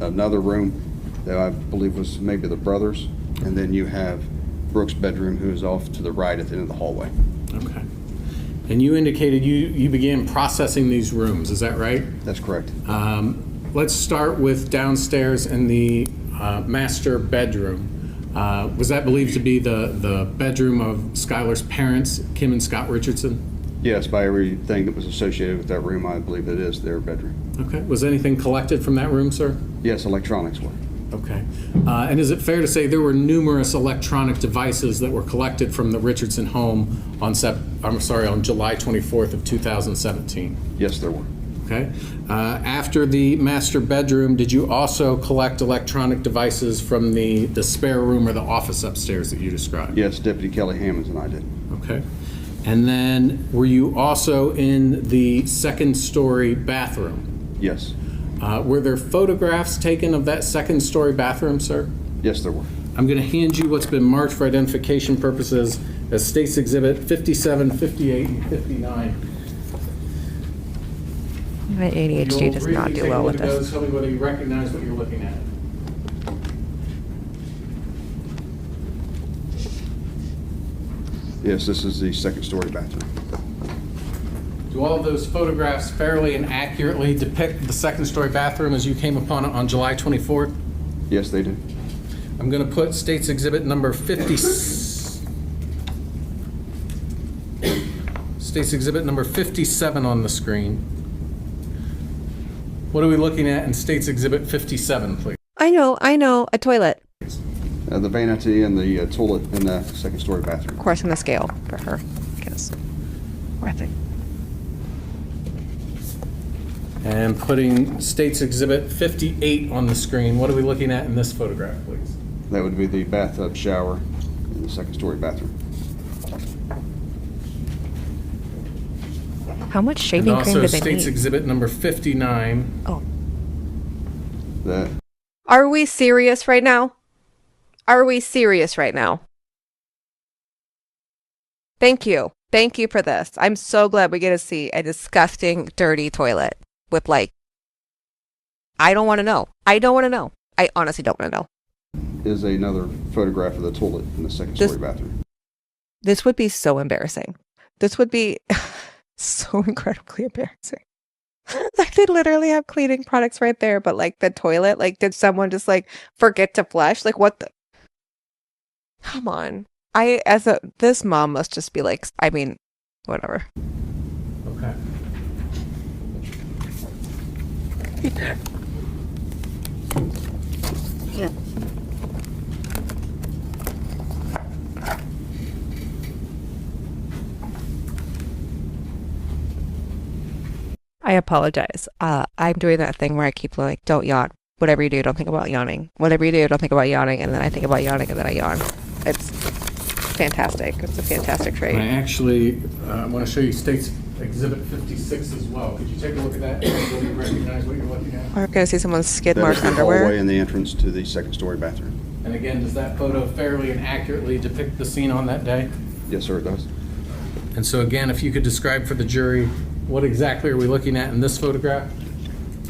another room that I believe was maybe the brothers, and then you have Brooke's bedroom, who is off to the right at the end of the hallway.
Okay. And you indicated you began processing these rooms, is that right?
That's correct.
Let's start with downstairs in the master bedroom. Was that believed to be the bedroom of Skylar's parents, Kim and Scott Richardson?
Yes, by everything that was associated with that room, I believe it is their bedroom.
Okay. Was anything collected from that room, sir?
Yes, electronics were.
Okay. And is it fair to say there were numerous electronic devices that were collected from the Richardson home on July 24th of 2017?
Yes, there were.
Okay. After the master bedroom, did you also collect electronic devices from the spare room or the office upstairs that you described?
Yes, Deputy Kelly Hammonds and I did.
Okay. And then were you also in the second story bathroom?
Yes.
Were there photographs taken of that second story bathroom, sir?
Yes, there were.
I'm going to hand you what's been marked for identification purposes as State's Exhibit 57, 58, and 59.
My ADHD does not do well with this.
Tell me whether you recognize what you're looking at.
Yes, this is the second story bathroom.
Do all of those photographs fairly and accurately depict the second story bathroom as you came upon it on July 24th?
Yes, they do.
I'm going to put State's Exhibit number 50. State's Exhibit number 57 on the screen. What are we looking at in State's Exhibit 57, please?
I know, a toilet.
The vanity and the toilet in the second story bathroom.
Of course, on the scale for her, because worth it.
And putting State's Exhibit 58 on the screen, what are we looking at in this photograph, please?
That would be the bathtub shower in the second-story bathroom.
How much
And
shaving cream
also
do they
State's
need?
Exhibit number 59.
Oh.
That
Are we serious right now? Are we serious right now? Thank you. Thank you for this. I'm so glad we get to see a disgusting, dirty toilet with like, I don't want to know. I don't want to know. I honestly don't want to know.
is another photograph of the toilet in the second-story bathroom.
This would be so embarrassing. This would be so incredibly embarrassing. Like they literally have cleaning products right there, but like the toilet, like did someone just like forget to flush? Like what the? Come on. This mom must just be like, I mean, whatever.
Okay.
I apologize. I'm doing that thing where I keep like, don't yawn. Whatever you do, don't think about yawning. Whatever you do, don't think about yawning. And then I think about yawning and then I yawn. It's fantastic. It's a fantastic trait.
I actually want to show you State's Exhibit 56 as well. Could you take a look at that and will you recognize what you're looking at?
We're going to see someone's skid
That
mark
is the hallway
underwear.
and the entrance to the second-story bathroom.
And again, does that photo fairly and accurately depict the scene on that day?
Yes, sir, it does.
And so again, if you could describe for the jury, what exactly are we looking at in this photograph?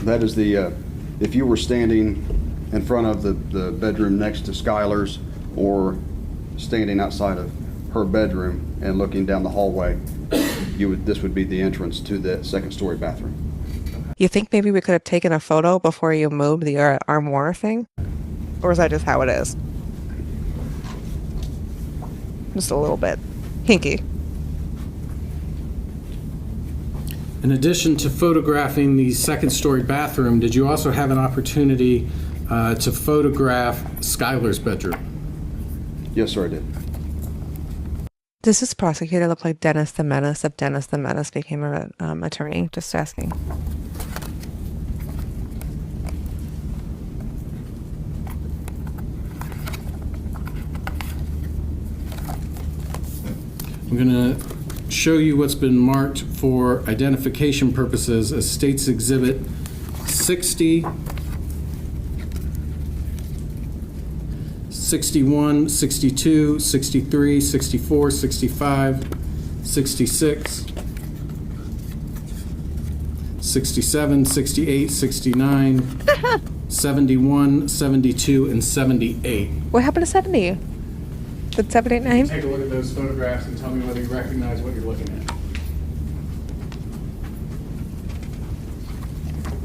That is the, if you were standing in front of the bedroom next to Skylar's or standing outside of her bedroom and looking down the hallway, this would be the entrance to the second-story bathroom.
You think maybe we could have taken a photo before you moved the armoire thing? Or is that just how it is? Just a little bit hinky.
In addition to photographing the second-story bathroom, did you also have an opportunity to photograph Skylar's bedroom?
Yes, sir, I did.
Does this prosecutor look like Dennis the Menace if Dennis the Menace became an attorney? Just asking.
I'm going to show you what's been marked for identification purposes as State's Exhibit 60, 61, 62, 63, 64, 65, 66, 67, 68, 69, 71, 72, and 78.
What happened to 70? Did 789?
Take a look at those photographs and tell me whether you recognize what you're looking at.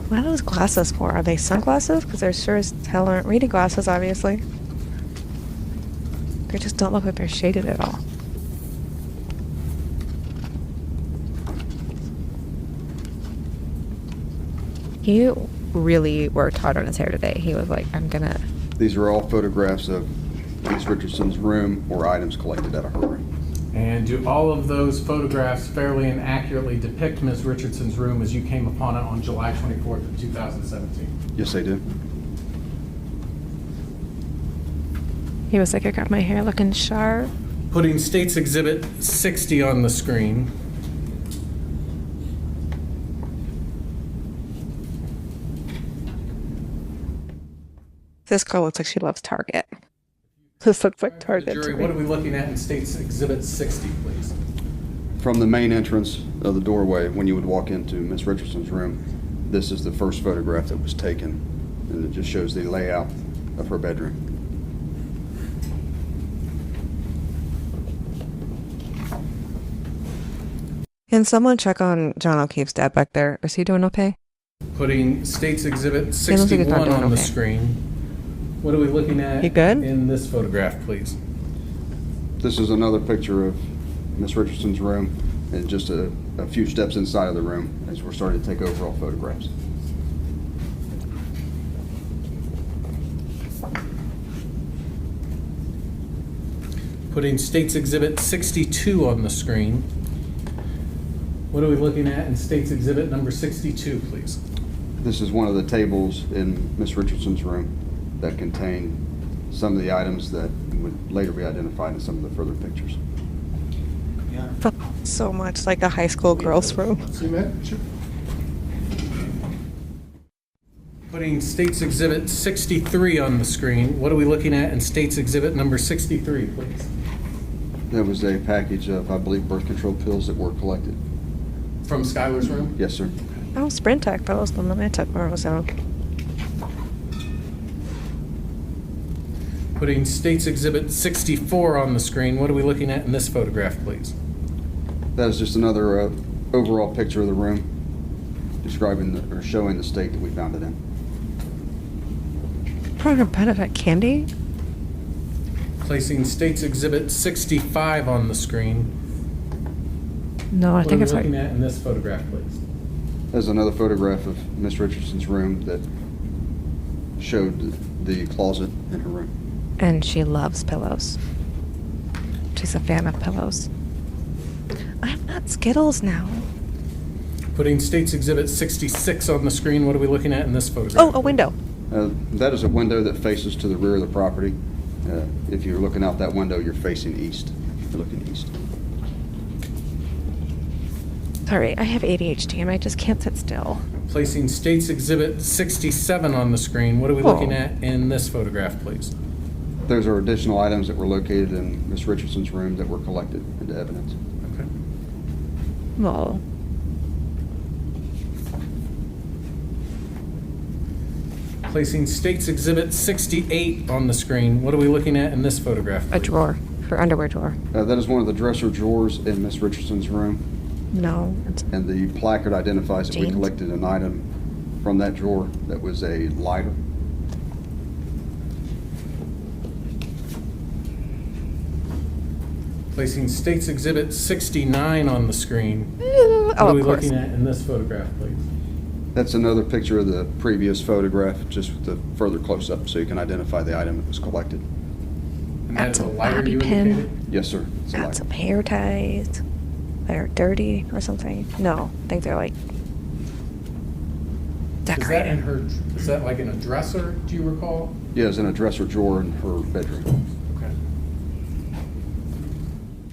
What are those glasses for? Are they sunglasses? Because they're sure as hell aren't reading glasses, obviously. They just don't look like they're shaded at all. He really worked hard on his hair today. He was like, I'm gonna...
These are all photographs of Ms. Richardson's room or items collected at her room.
And do all of those photographs fairly and accurately depict Ms. Richardson's room as you came upon it on July 24th of 2017?
Yes, they do.
He was like, I got my hair looking sharp.
Putting State's Exhibit 60 on the screen.
This girl looks like she loves Target. This looks like
The
Target
jury,
to
what are
me.
we looking at in State's Exhibit 60, please?
From the main entrance of the doorway, when you would walk into Ms. Richardson's room, this is the first photograph that was taken, and it just shows the layout of her bedroom.
Can someone check on John O'Keefe's dad back there? Is he doing okay?
Putting State's Exhibit
looks like he's not
61
doing
on the
okay.
screen. What are we looking at
You good?
in this photograph, please?
This is another picture of Ms. Richardson's room, and just a few steps inside of the room as we're starting to take overall photographs.
Putting State's Exhibit 62 on the screen. What are we looking at in State's Exhibit number 62, please?
This is one of the tables in Miss Richardson's room that contain some of the items that would later be identified in some of the further pictures.
So much like a high school girls' room.
See, Matt? Sure.
Putting State's Exhibit 63 on the screen, what are we looking at in State's Exhibit number 63, please?
There was a package of, I believe, birth control pills that were collected.
From Skylar's room?
Yes, sir.
Oh, Sprint Tech, that was the one I took where I was out.
Putting State's Exhibit 64 on the screen, what are we looking at in this photograph, please?
That is just another overall picture of the room describing or showing the state that we found it in.
Probably Benedict candy.
Placing State's Exhibit 65 on the screen,
No, I
what are
think
we
it's
looking
like
at in this photograph, please?
There's another photograph of Miss Richardson's room that showed the closet in her room.
and she loves pillows. She's a fan of pillows. I'm not Skittles now.
Putting State's Exhibit 66 on the screen, what are we looking at in this photograph?
Oh, a window.
That is a window that faces to the rear of the property. If you're looking out that window, you're facing east. You're looking east.
Sorry, I have ADHD and I just can't sit still.
Placing State's Exhibit 67 on the screen, what are we looking at in this photograph, please?
Those are additional items that were located in Miss Richardson's room that were collected into evidence.
Okay.
Well,
Placing State's Exhibit 68 on the screen, what are we looking at in this photograph,
a
please?
drawer. Her underwear drawer.
That is one of the dresser drawers in Miss Richardson's room,
No, it's
and the placard identifies that we
Jeans.
collected an item from that drawer that was a lighter.
Placing State's Exhibit 69 on the screen, what
oh,
are we
of course.
looking at in this photograph, please?
That's another picture of the previous photograph, just with the further close-up, so you can identify the item that was collected.
And
That's
that is
a
a lighter
bobby
you
pin.
Yes, sir. It's a
Got
lighter.
some hair ties. They're dirty or something. No, I think they're like
Is
decorated.
that in her, is that like in a dresser, do you recall?
Yeah, it's in a dresser drawer in her bedroom.
Okay.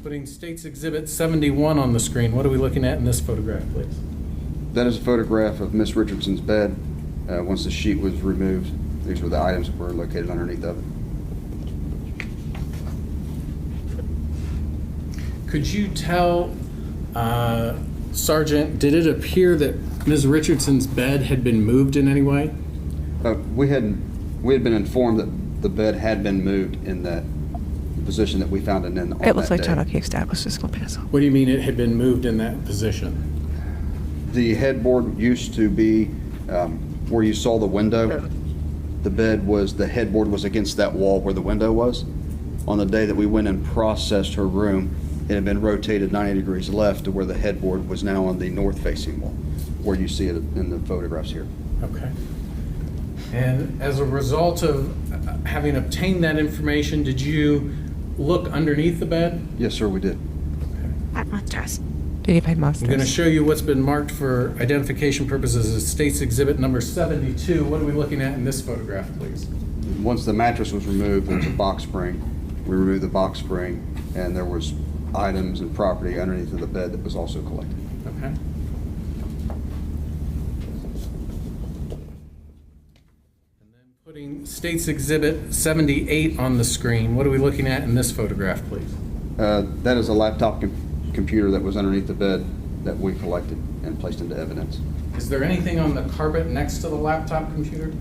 Putting State's Exhibit 71 on the screen, what are we looking at in this photograph, please?
That is a photograph of Miss Richardson's bed. Once the sheet was removed, these were the items that were located underneath of it.
Could you tell, Sergeant, did it appear that Ms. Richardson's bed had been moved in any way?
We had been informed that the bed had been moved in that position that we found it in on
It looks
that
like
day.
Total Case Dad was just gonna pass on.
What do you mean it had been moved in that position?
The headboard used to be where you saw the window. The headboard was against that wall where the window was. On the day that we went and processed her room, it had been rotated 90 degrees left to where the headboard was now on the north-facing wall, where you see it in the photographs here.
Okay. And as a result of having obtained that information, did you look underneath the bed?
Yes, sir, we did.
Monsters. Did you find monsters?
I'm going to show you what's been marked for identification purposes as State's Exhibit number 72. What are we looking at in this photograph, please?
Once the mattress was removed, there was a box spring. We removed the box spring, and there was items and property underneath of the bed that was also collected.
Okay. And then putting State's Exhibit 78 on the screen, what are we looking at in this photograph, please?
That is a laptop computer that was underneath the bed that we collected and placed into evidence.
Is there anything on the carpet next to the laptop computer?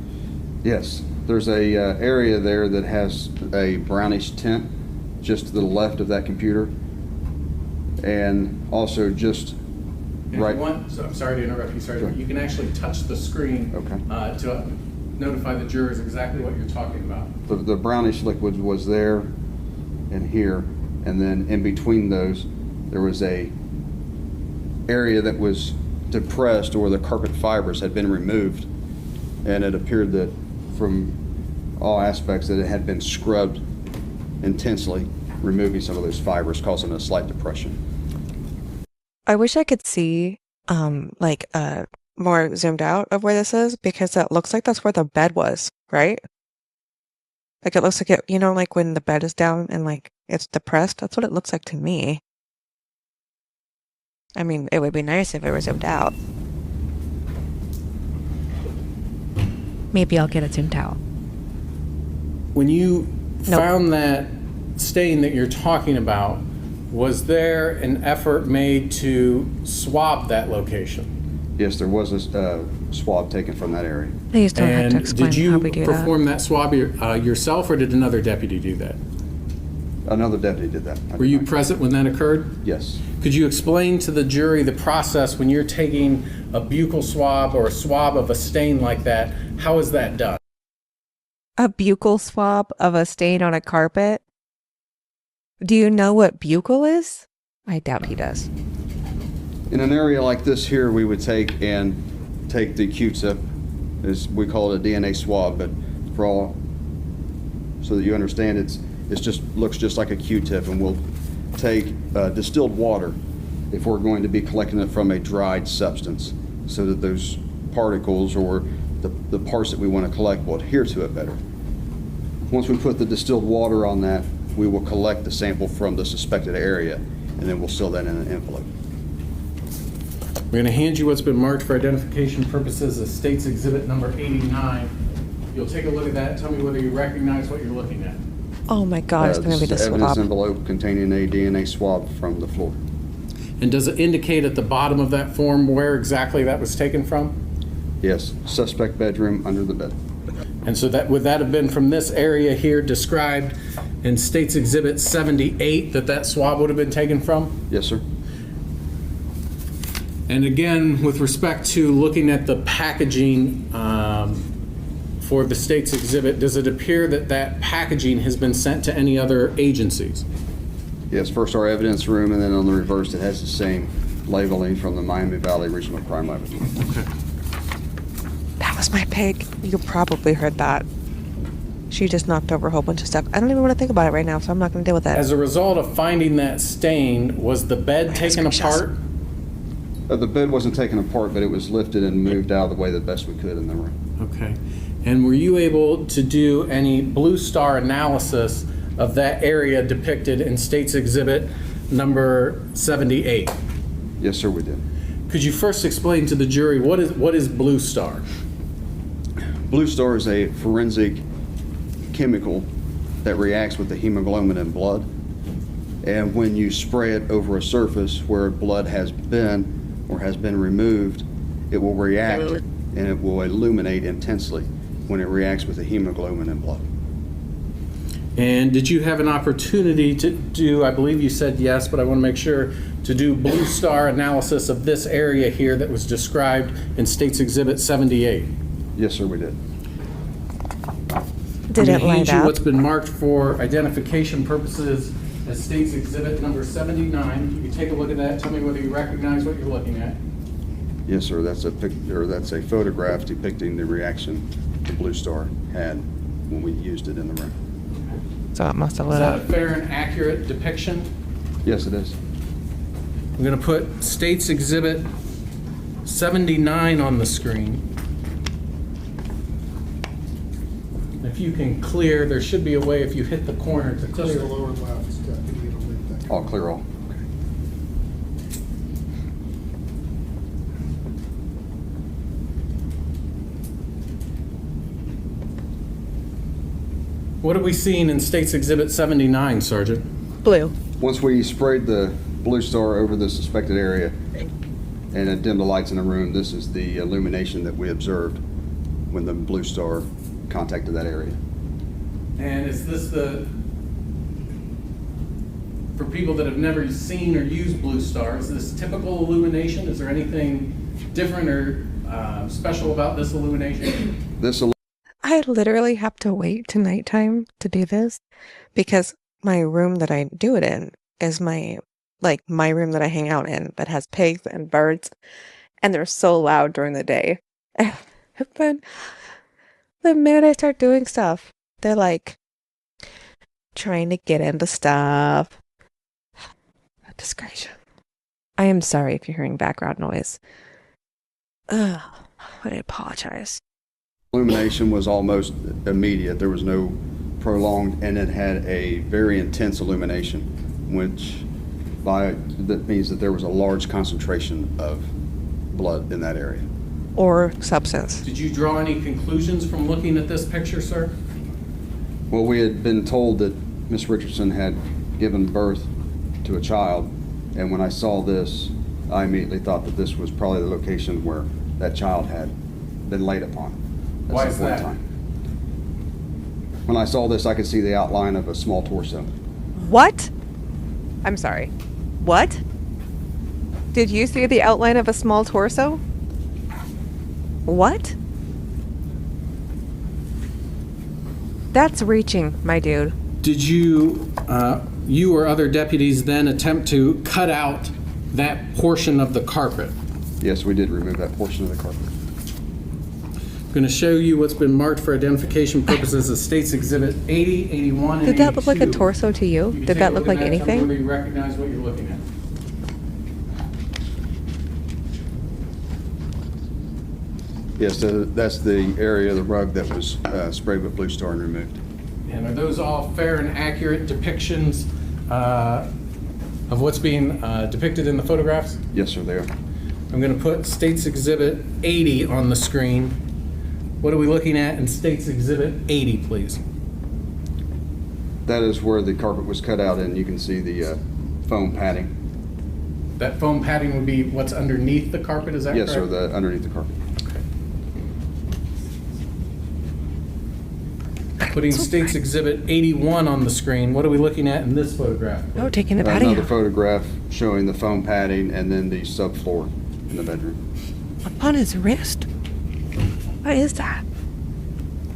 Yes, there's a area there that has a brownish tint just to the left of that computer, and also just
If
right.
you want, so I'm sorry to interrupt you, Sergeant.
Sure.
You can actually touch the screen
Okay.
to notify the jurors exactly what you're talking about.
The brownish liquid was there and here, and then in between those, there was a area that was depressed or the carpet fibers had been removed, and it appeared that from all aspects that it had been scrubbed intensely, removing some of those fibers, causing a slight depression.
I wish I could see like a more zoomed out of where this is? Because it looks like that's where the bed was, right? Like it looks like it, like when the bed is down and like it's depressed. That's what it looks like to me. I mean, it would be nice if it were zoomed out. Maybe I'll get it zoomed out.
When you
Nope.
found that stain that you're talking about, was there an effort made to swab that location?
Yes, there was a swab taken from that area.
Please don't have to
And
explain
did you
how we do that.
perform that swab yourself, or did another deputy do that?
Another deputy did that. I
Were
did
you
not.
present when that occurred?
Yes.
Could you explain to the jury the process when you're taking a buccal swab or a swab of a stain like that? How is that done?
A buccal swab of a stain on a carpet? Do you know what buccal is? I doubt he does.
In an area like this here, we would take the Q-tip, as we call it a DNA swab, but for all, so that you understand, it's just looks just like a Q-tip, and we'll take distilled water if we're going to be collecting it from a dried substance, so that those particles or the parts that we want to collect will adhere to it better. Once we put the distilled water on that, we will collect the sample from the suspected area, and then we'll seal that in an envelope.
We're going to hand you what's been marked for identification purposes as State's Exhibit number 89. You'll take a look at that. Tell me whether you recognize what you're looking at.
Oh my God, it's going to be the
This is evidence
swab.
envelope containing a DNA swab from the floor.
And does it indicate at the bottom of that form where exactly that was taken from?
Yes, suspect bedroom under the bed.
And so that would that have been from this area here described in State's Exhibit 78 that swab would have been taken from?
Yes, sir.
And again, with respect to looking at the packaging for the State's Exhibit, does it appear that packaging has been sent to any other agencies?
Yes, first our evidence room, and then on the reverse, it has the same labeling from the Miami Valley Regional Crime Laboratory.
Okay.
That was my pig. You probably heard that. She just knocked over a whole bunch of stuff. I don't even want to think about it right now, so I'm not going to deal with it.
As a result of finding that stain, was the bed taken
gracious.
apart?
The bed wasn't taken apart, but it was lifted and moved out of the way the best we could in the room.
Okay. And were you able to do any blue star analysis of that area depicted in State's Exhibit number 78?
Yes, sir, we did.
Could you first explain to the jury what is blue star?
Blue star is a forensic chemical that reacts with the hemoglobin in blood. And when you spray it over a surface where blood has been or has been removed, it will react and it will illuminate intensely when it reacts with the hemoglobin in blood.
And did you have an opportunity to do, I believe you said yes, but I want to make sure, to do blue star analysis of this area here that was described in State's Exhibit 78?
Yes, sir, we did.
Did it light
You
up?
what's been marked for identification purposes as State's Exhibit number 79. You can take a look at that. Tell me whether you recognize what you're looking at.
Yes, sir, that's a photograph depicting the reaction the Blue Star had when we used it in the room.
So it must have
Is
lit
that
up.
a fair and accurate depiction?
Yes, it is.
I'm going to put State's Exhibit 79 on the screen. If you can clear, there should be a way if you hit the corner to
Just
clear.
the lower left, deputy, it'll leave that.
All clear all.
What are we seeing in State's Exhibit 79, Sergeant?
Blue.
Once we sprayed the Blue Star over the suspected area and it dimmed the lights in the room, this is the illumination that we observed when the Blue Star contacted that area.
And is this for people that have never seen or used Blue Star, is this typical illumination? Is there anything different or special about this illumination?
I literally have to wait to nighttime to do this because my room that I do it in is my room that I hang out in that has pigs and birds, and they're so loud during the day. But the minute I start doing stuff, they're like trying to get into stuff. Discretion. I am sorry if you're hearing background noise. Ugh, I apologize.
Illumination was almost immediate. There was no prolonged, and it had a very intense illumination, which that means that there was a large concentration of blood in that area.
Or substance.
Did you draw any conclusions from looking at this picture, sir?
Well, we had been told that Miss Richardson had given birth to a child, and when I saw this, I immediately thought that this was probably the location where that child had been laid upon. at
Why
some
is
point in
that?
time. When I saw this, I could see the outline of a small torso.
What? I'm sorry. What? Did you see the outline of a small torso? What? That's reaching, my dude.
Did you, you or other deputies then attempt to cut out that portion of the carpet?
Yes, we did remove that portion of the carpet.
I'm going to show you what's been marked for identification purposes as States Exhibit 80, 81, and 82.
Did that look like a torso to you?
You can
Did
take
that
a
look
at
like
Tell me
anything?
whether you recognize what you're looking at.
Yes, that's the area of the rug that was sprayed with Blue Star and removed.
And are those all fair and accurate depictions of what's being depicted in the photographs?
Yes, sir, they are.
I'm going to put States Exhibit 80 on the screen. What are we looking at in States Exhibit 80, please?
That is where the carpet was cut out, and you can see the foam padding.
That foam padding would be what's underneath the carpet, is that correct?
Yes, sir, underneath the carpet.
Putting States Exhibit 81 on the screen, what are we looking at in this photograph?
Oh, taking the padding
Another
out.
photograph showing the foam padding and then the subfloor in the bedroom.
Upon his wrist? What is that?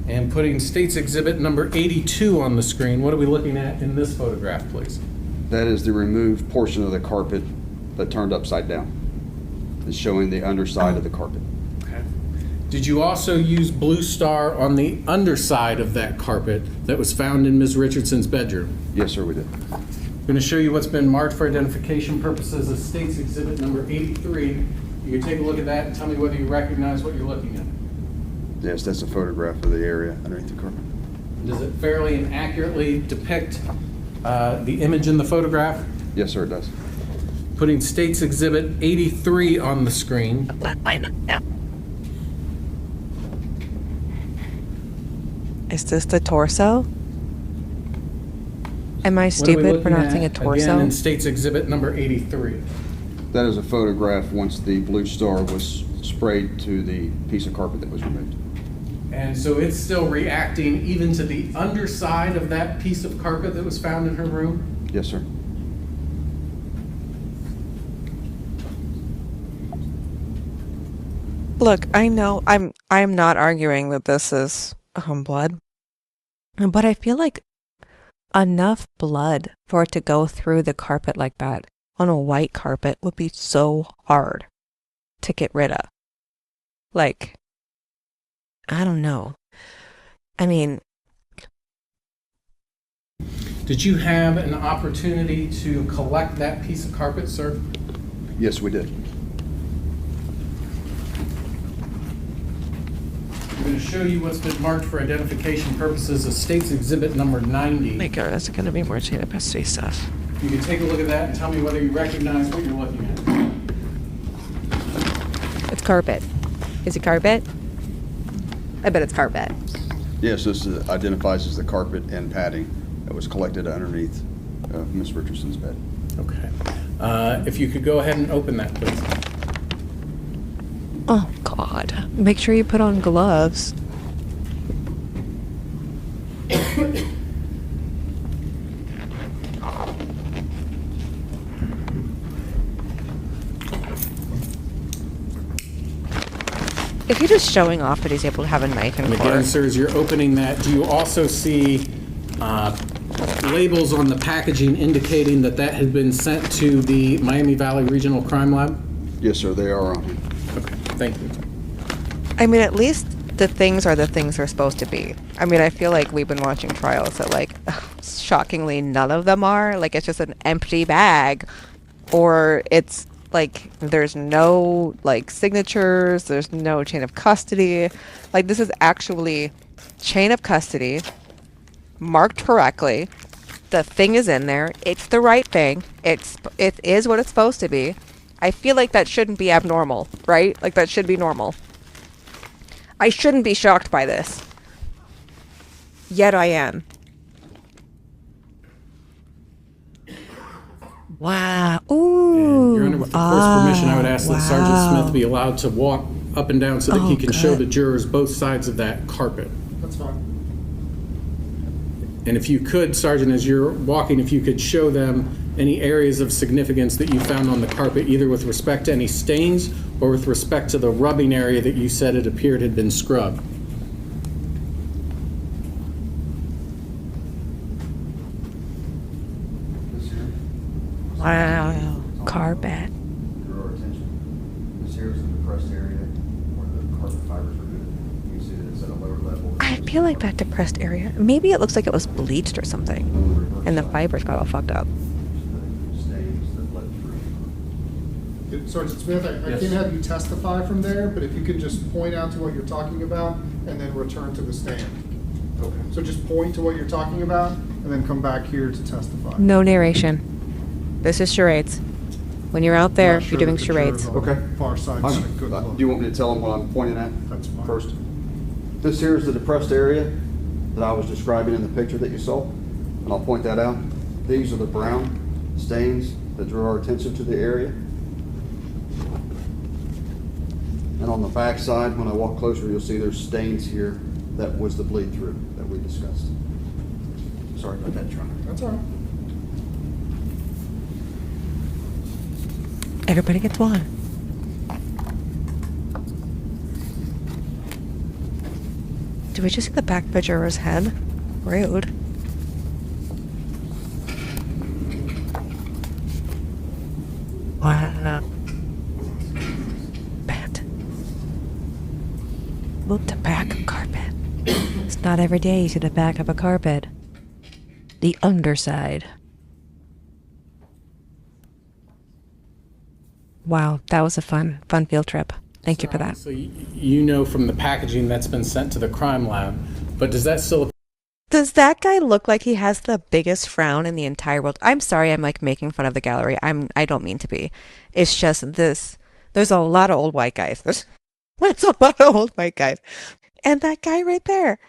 And putting States Exhibit number 82 on the screen, what are we looking at in this photograph, please?
That is the removed portion of the carpet that turned upside down. It's showing the underside of the carpet.
Okay. Did you also use Blue Star on the underside of that carpet that was found in Ms. Richardson's bedroom?
Yes, sir, we did.
I'm going to show you what's been marked for identification purposes as States Exhibit number 83. You can take a look at that and tell me whether you recognize what you're looking at.
Yes, that's a photograph of the area underneath the carpet.
Does it fairly and accurately depict the image in the photograph?
Yes, sir, it does.
Putting States Exhibit 83 on the screen.
Is this the torso? Am I
What are we
stupid
looking
for not
at
seeing a
Again,
torso?
in States Exhibit number 83.
That is a photograph once the Blue Star was sprayed to the piece of carpet that was removed.
And so it's still reacting even to the underside of that piece of carpet that was found in her room?
Yes, sir.
Look, I know I'm not arguing that this is blood, but I feel like enough blood for it to go through the carpet like that on a white carpet would be so hard to get rid of. Like, I don't know. I mean,
Did you have an opportunity to collect that piece of carpet, sir?
Yes, we did.
I'm going to show you what's been marked for identification purposes as States Exhibit number 90.
my God, that's going to be more chain of custody stuff.
You can take a look at that and tell me whether you recognize what you're looking at.
It's carpet. Is it carpet? I bet it's carpet.
Yes, this identifies as the carpet and padding that was collected underneath Miss Richardson's bed.
Okay. If you could go ahead and open that, please.
Oh, God. Make sure you put on gloves. If you're just showing off that he's able to have a knife in
And again,
court.
sir, as you're opening that, do you also see labels on the packaging indicating that that had been sent to the Miami Valley Regional Crime Lab?
Yes, sir, they are on here.
Okay, thank you.
I mean, at least the things are the things they're supposed to be. I mean, I feel like we've been watching trials that, like, shockingly, none of them are. Like, it's just an empty bag. Or it's Like, there's no, like, signatures. There's no chain of custody. Like, this is actually chain of custody, marked correctly. The thing is in there. It's the right thing. It is what it's supposed to be. I feel like that shouldn't be abnormal, right? Like, that should be normal. I shouldn't be shocked by this. Yet I am. Wow. Ooh.
Your Honor, with the court's permission, I would ask that Sergeant Smith be allowed to walk up and down so that he can show the jurors both sides of that carpet.
That's fine.
And if you could, Sergeant, as you're walking, if you could show them any areas of significance that you found on the carpet, either with respect to any stains or with respect to the rubbing area that you said it appeared had been scrubbed.
Wow. Carpet.
Draw our attention. This here is the depressed area where the carpet fibers are good. You can see that it's at a lower level.
I feel like that depressed area. Maybe it looks like it was bleached or something. And the fibers got all fucked up.
Stains that bled through.
Sergeant Smith, I
Yes.
can't have you testify from there, but if you could just point out to what you're talking about and then return to the stand.
Okay.
So just point to what you're talking about and then come back here to testify.
No narration. This is charades. When you're out there,
Not sure
you're doing
that the jurors
charades.
on the
Okay.
Far side got a good
Do
look.
you want me to tell them what I'm pointing at?
That's fine.
First. This here is the depressed area that I was describing in the picture that you saw, and I'll point that out. These are the brown stains that drew our attention to the area. And on the back side, when I walk closer, you'll see there's stains here. That was the bleed through that we discussed. Sorry about that, Your Honor.
That's all right.
Everybody gets one. Did we just see the back of a juror's head? Rude. Wow. Bad. Look, the back of carpet. It's not every day you see the back of a carpet. The underside. Wow, that was a fun field trip. Thank you for that.
So you know from the packaging that's been sent to the crime lab, but does that still
Does that guy look like he has the biggest frown in the entire world? I'm sorry, I'm like making fun of the gallery. I don't mean to be. It's just this. There's a lot of old white guys. There's a lot of old white guys. And that guy right there.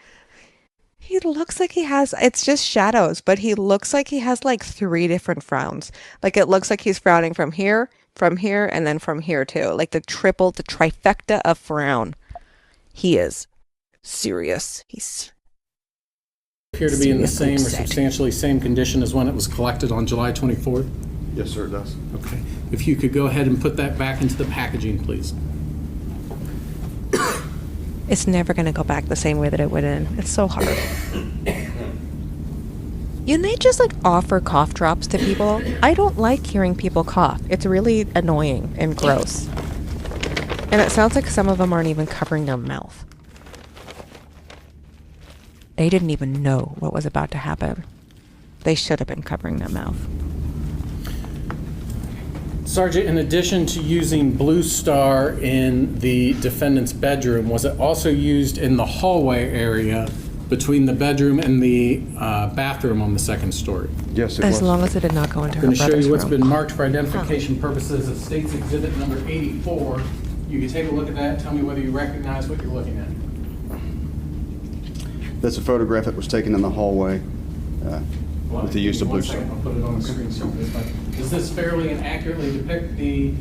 He looks like he has, it's just shadows, but he looks like he has like 3 different frowns. Like it looks like he's frowning from here, and then from here too. Like the trifecta of frown. He is serious. He's
appear to be in the same or
Seriously upset.
substantially same condition as when it was collected on July 24th?
Yes, sir, it does.
Okay. If you could go ahead and put that back into the packaging, please.
It's never going to go back the same way that it went in. It's so hard. You may just like offer cough drops to people. I don't like hearing people cough. It's really annoying and gross. And it sounds like some of them aren't even covering their mouth. They didn't even know what was about to happen. They should have been covering their mouth.
Sergeant, in addition to using Blue Star in the defendant's bedroom, was it also used in the hallway area between the bedroom and the bathroom on the second story?
Yes, it was.
As long as it did not go into
I'm
her
going to show
brother's
you what's
room.
been marked for identification purposes as State's Exhibit number 84. You can take a look at that, tell me whether you recognize what you're looking at.
That's a photograph that was taken in the hallway with the use of Blue Star.
I'll put it on the screen. So does this fairly and accurately depict the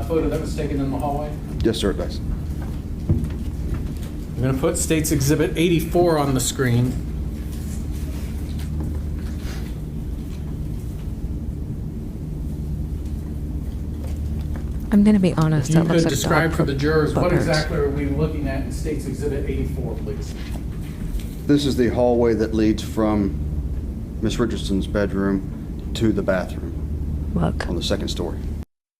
photo that was taken in the hallway?
Yes, sir, it does.
I'm going to put State's Exhibit 84 on the screen.
I'm going to be honest.
If you
that looks
could
like
describe
dog
for the jurors what
footprints.
exactly are we looking at in State's Exhibit 84, please?
This is the hallway that leads from Miss Richardson's bedroom to the bathroom
Look,
on the second story.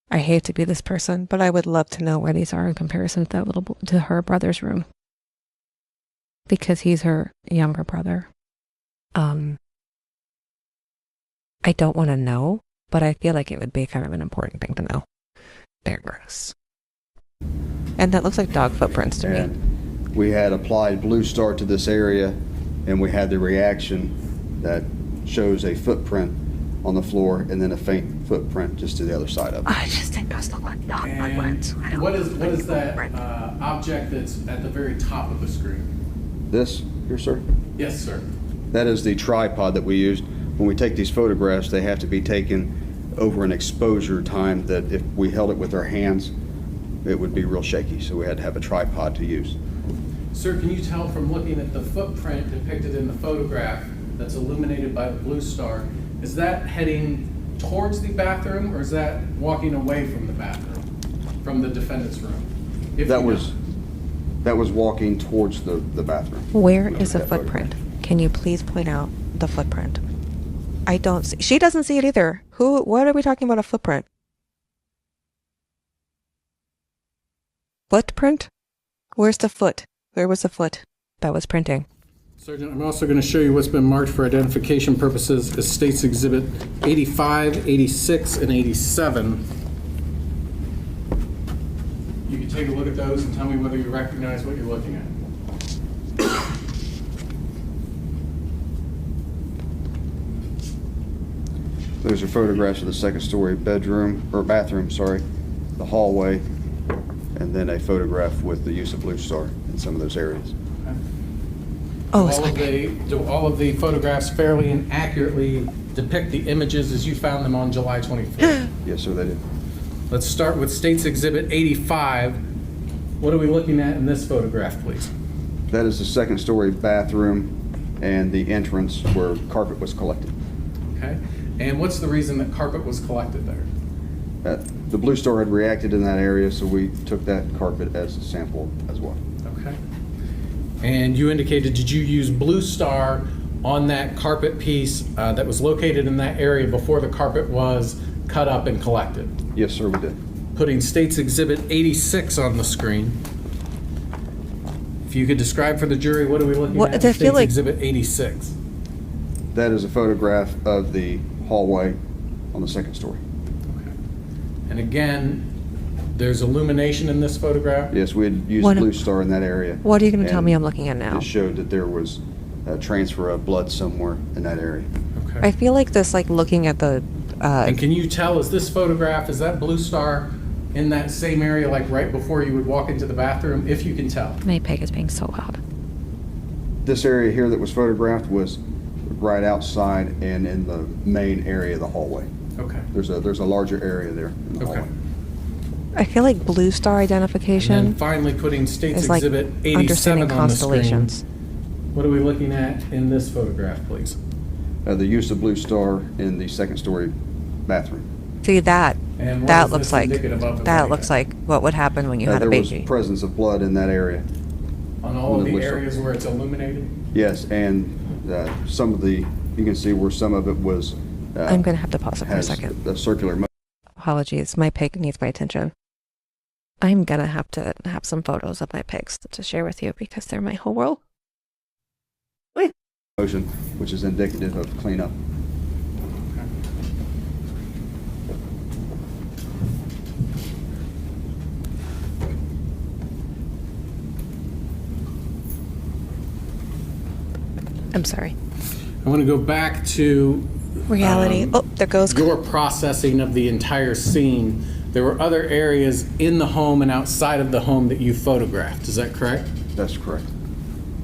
I hate to be this person, but I would love to know where these are in comparison to that to her brother's room. Because he's her younger brother. I don't want to know, but I feel like it would be kind of an important thing to know. They're gross. And that looks like dog footprints to me.
And we had applied Blue Star to this area, and we had the reaction that shows a footprint on the floor and then a faint footprint just to the other side of it.
I just think those look like dog
And
footprints. I don't
what is that
footprint.
object that's at the very top of the screen?
This here, sir?
Yes, sir.
That is the tripod that we used. When we take these photographs, they have to be taken over an exposure time that if we held it with our hands, it would be real shaky. So we had to have a tripod to use.
Sir, can you tell from looking at the footprint depicted in the photograph that's illuminated by the blue star, is that heading towards the bathroom or is that walking away from the bathroom, from the defendant's room? If
That
you
was
know.
that was walking towards the bathroom.
Where is the
That
footprint? Can you please point out the footprint? I don't see. She doesn't see it either. What are we talking about a footprint? Footprint? Where's the foot? Where was the foot that was printing?
Sergeant, I'm also going to show you what's been marked for identification purposes as State's Exhibit 85, 86, and 87. You can take a look at those and tell me whether you recognize what you're looking at.
Those are photographs of the second story bedroom, or bathroom, sorry, the hallway, and then a photograph with the use of Blue Star in some of those areas.
Oh, it's my bad.
Do all of the photographs fairly and accurately depict the images as you found them on July 24th?
Yes, sir, they did.
Let's start with State's Exhibit 85. What are we looking at in this photograph, please?
That is the second story bathroom and the entrance where carpet was collected.
Okay. And what's the reason that carpet was collected there?
The Blue Star had reacted in that area, so we took that carpet as a sample as well.
Okay. And you indicated, did you use Blue Star on that carpet piece that was located in that area before the carpet was cut up and collected?
Yes, sir, we did.
Putting State's Exhibit 86 on the screen. If you could describe for the jury, what are we looking
What-
at
I
in
feel
State's
like-
Exhibit 86?
That is a photograph of the hallway on the second story.
Okay. And again, there's illumination in this photograph?
Yes, we had used
What-
Blue Star in that area.
What are you going to tell
and
me I'm looking at now?
It showed that there was a transfer of blood somewhere in that area.
Okay.
I feel like this, like looking at the.
And can you tell, is this photograph, is that Blue Star in that same area, like right before you would walk into the bathroom, if you can tell?
My pig is being so loud.
This area here that was photographed was right outside and in the main area of the hallway.
Okay.
There's a larger area there in the
Okay.
hallway.
I feel like Blue Star
And then
identification
finally putting State's
is like
Exhibit 87
understanding
on the screen.
constellations.
What are we looking at in this photograph, please?
The use of Blue Star in the second story bathroom.
See that?
And what
That
is
looks
this
like
indicative of, if
that
anything?
looks like what would happen when you had a
There was
baby.
presence of blood in that area.
On all
on
of
the
the
Blue Star.
areas where it's illuminated?
Yes, and some of the, you can see where some of it was.
I'm going to have to pause it for a
has
second.
the circular.
Apologies, my pig needs my attention. I'm going to have some photos of my pigs to share with you because they're my whole world.
Motion, which is indicative of cleanup.
I'm sorry.
I want to go back to
Reality. Oh, there goes.
your processing of the entire scene. There were other areas in the home and outside of the home that you photographed. Is that correct?
That's correct.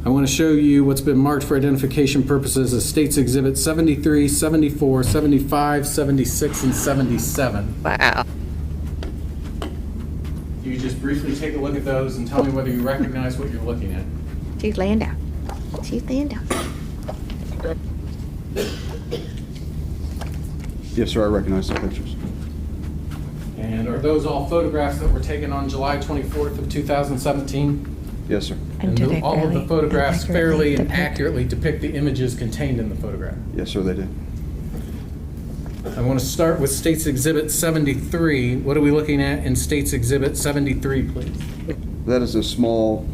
I want to show you what's been marked for identification purposes as State's Exhibit 73, 74, 75, 76, and 77.
Wow.
You just briefly take a look at those and tell me whether you recognize what you're looking at.
She's laying down. She's laying down.
Yes, sir, I recognize the pictures.
And are those all photographs that were taken on July 24th of 2017?
Yes, sir.
And do they
all of the
fairly
photographs
and
fairly and
depict-
accurately depict the images contained in the photograph?
Yes, sir, they did.
I want to start with State's Exhibit 73. What are we looking at in State's Exhibit 73, please?
That is a small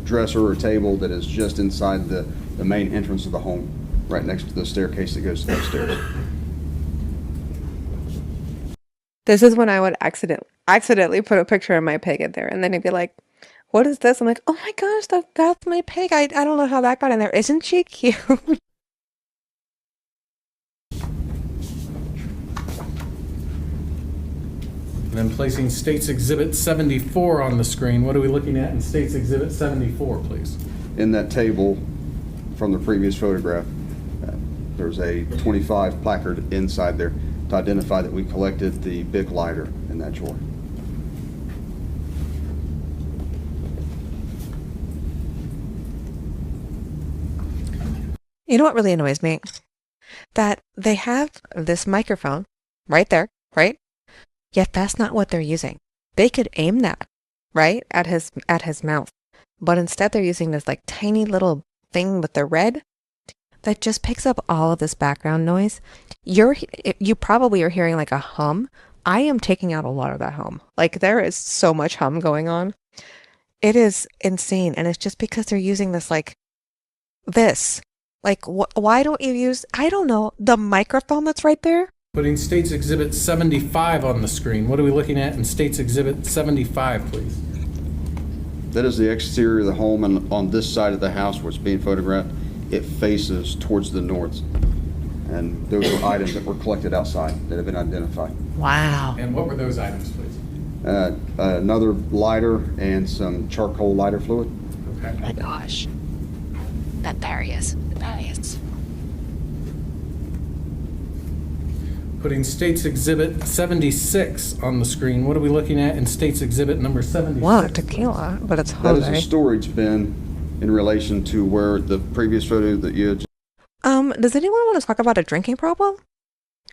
dresser or table that is just inside the main entrance of the home, right next to the staircase that goes to the upstairs.
This is when I would accidentally put a picture of my pig in there, and then he'd be like, "What is this?" I'm like, "Oh my gosh, that's my pig. I don't know how that got in there. Isn't she cute?"
And then placing State's Exhibit 74 on the screen. What are we looking at in State's Exhibit 74, please?
In that table from the previous photograph, there's a 25 placard inside there to identify that we collected the big lighter in that drawer.
You know what really annoys me? That they have this microphone right there, right? Yet that's not what they're using. They could aim that, right, at his mouth. But instead they're using this like tiny little thing with the red that just picks up all of this background noise. You probably are hearing like a hum. I am taking out a lot of that hum. Like there is so much hum going on. It is insane. And it's just because they're using this like this. Like why don't you use, I don't know, the microphone that's right there?
Putting State's Exhibit 75 on the screen. What are we looking at in State's Exhibit 75, please?
That is the exterior of the home, and on this side of the house where it's being photographed, it faces towards the north. And those are items that were collected outside that have been identified.
Wow.
And what were those items, please?
Another lighter and some charcoal lighter fluid.
Okay.
My gosh. That Darius.
Putting State's Exhibit 76 on the screen. What are we looking at in State's Exhibit number 76?
Wow, tequila, but it's
That is a
Jose.
storage bin in relation to where the previous photo that you had.
Does anyone want to talk about a drinking problem?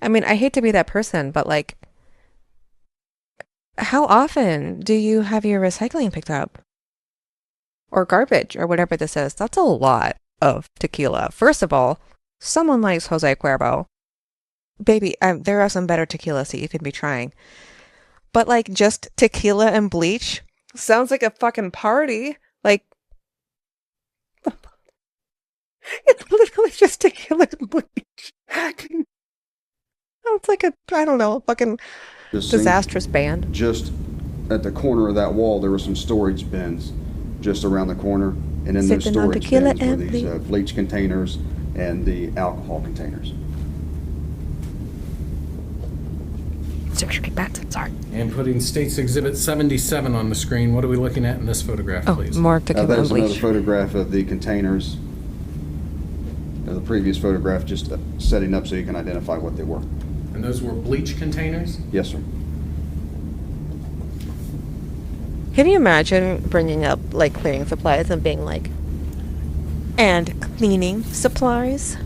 I mean, I hate to be that person, but like, how often do you have your recycling picked up? Or garbage, or whatever this is? That's a lot of tequila. First of all, someone likes Jose Cuervo. Baby, there are some better tequilas that you could be trying. But like, just tequila and bleach sounds like a fucking party. Like, it's literally just tequila and bleach. Sounds like a, I don't know, a fucking disastrous band.
Just at the corner of that wall, there were some storage bins just around the corner. And in those
Sipping on
storage
tequila
bins were
and
these bleach containers and the alcohol containers.
Sorry.
And putting State's Exhibit 77 on the screen. What are we looking at in this photograph,
Oh,
please?
more tequila
That
and
is another
bleach.
photograph of the containers. The previous photograph, just setting up so you can identify what they were.
And those were bleach containers?
Yes, sir.
Can you imagine bringing up like cleaning supplies and being like, and cleaning supplies?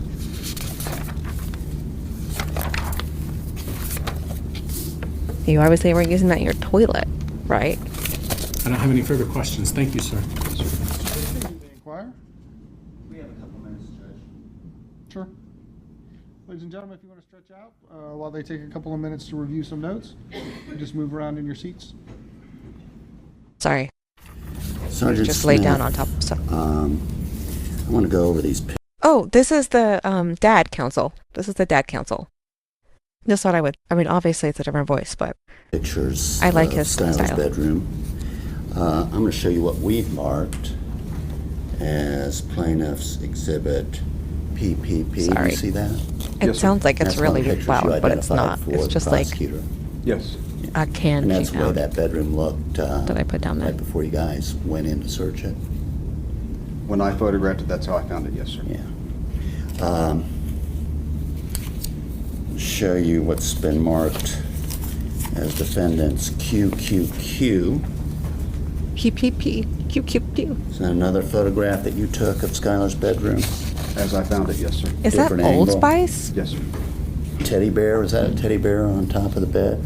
You obviously were using that in your toilet, right?
I don't have any further questions. Thank you, sir.
Inquire?
We have a couple minutes, Judge.
Sure. Ladies and gentlemen, if you want to stretch out while they take a couple of minutes to review some notes, you just move around in your seats.
Sorry.
Sergeant
Just lay down
Smith,
on top of stuff.
I want to go over these
Oh, this is the dad council. This is the dad council. Just thought I would. I mean, obviously it's a different voice, but
pictures
I like
of
his
Skylar's
style.
bedroom. I'm going to show you what we've marked as plaintiff's exhibit PPP.
Sorry.
You see that?
it
Yes, sir.
sounds like it's
That's one of
really
the pictures you
loud, but it's
identified
not.
for
It's
the
just like
prosecutor.
Yes.
a can
And that's the way
down.
that bedroom looked
That I put down there.
right before you guys went in to search it.
When I photographed it, that's how I found it. Yes, sir.
Yeah. Show you what's been marked as defendant's QQQ.
PPP. QQQ.
Is that another photograph that you took of Skylar's bedroom?
As I found it. Yes, sir.
Is that
Different
Old
angle.
Spice?
Yes, sir.
Teddy bear, was that a teddy bear on top of the bed?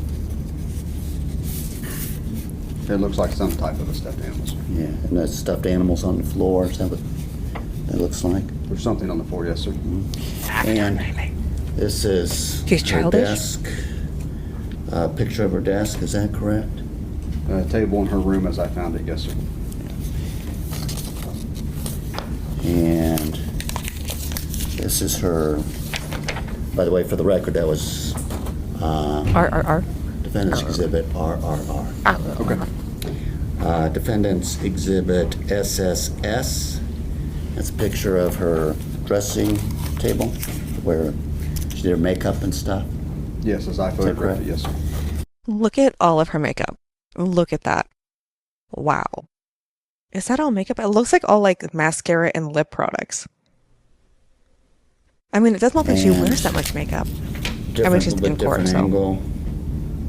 It looks like some type of a stuffed animal, sir.
Yeah, and the stuffed animals on the floor, is that what that looks like?
There's something on the floor. Yes, sir.
And this is
She's
her
childish?
desk. Picture of her desk, is that correct?
Table in her room as I found it. Yes, sir.
And this is her, by the way, for the record, that was
R.
defendant's Defendant's Exhibit RRR.
Okay.
Defendant's Exhibit SSS. That's a picture of her dressing table where she did her makeup and stuff.
Yes, as I photographed it, yes, sir.
Look at all of her makeup. Look at that. Wow. Is that all makeup? It looks like all like mascara and lip products. I mean, it doesn't look like she wears that much makeup. I mean, she's in court, so.
Angle.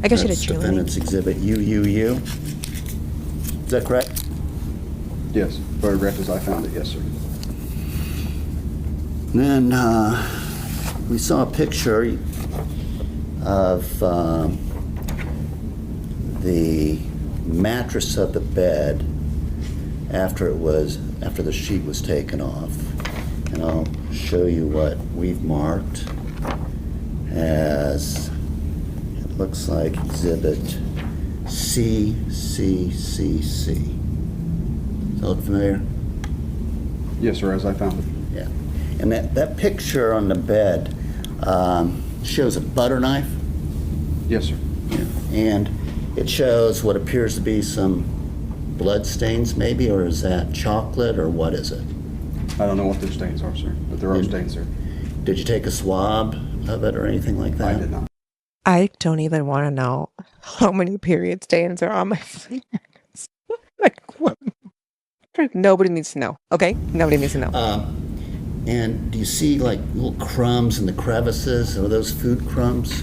I guess she did
That's
Julie.
Defendant's Exhibit UUU. Is that correct?
Yes, photographed as I found it, yes, sir.
And then we saw a picture of the mattress of the bed after the sheet was taken off. And I'll show you what we've marked as, it looks like Exhibit CCCC. Does that look familiar?
Yes, sir, as I found it.
Yeah. And that picture on the bed shows a butter knife.
Yes, sir.
Yeah. And it shows what appears to be some blood stains maybe, or is that chocolate, or what is it?
I don't know what those stains are, sir, but there are stains there.
Did you take a swab of it or anything like that?
I did not.
I don't even want to know how many period stains are on my fingers. Like, what? Nobody needs to know. Okay? Nobody needs to know.
And do you see like little crumbs in the crevices? Are those food crumbs?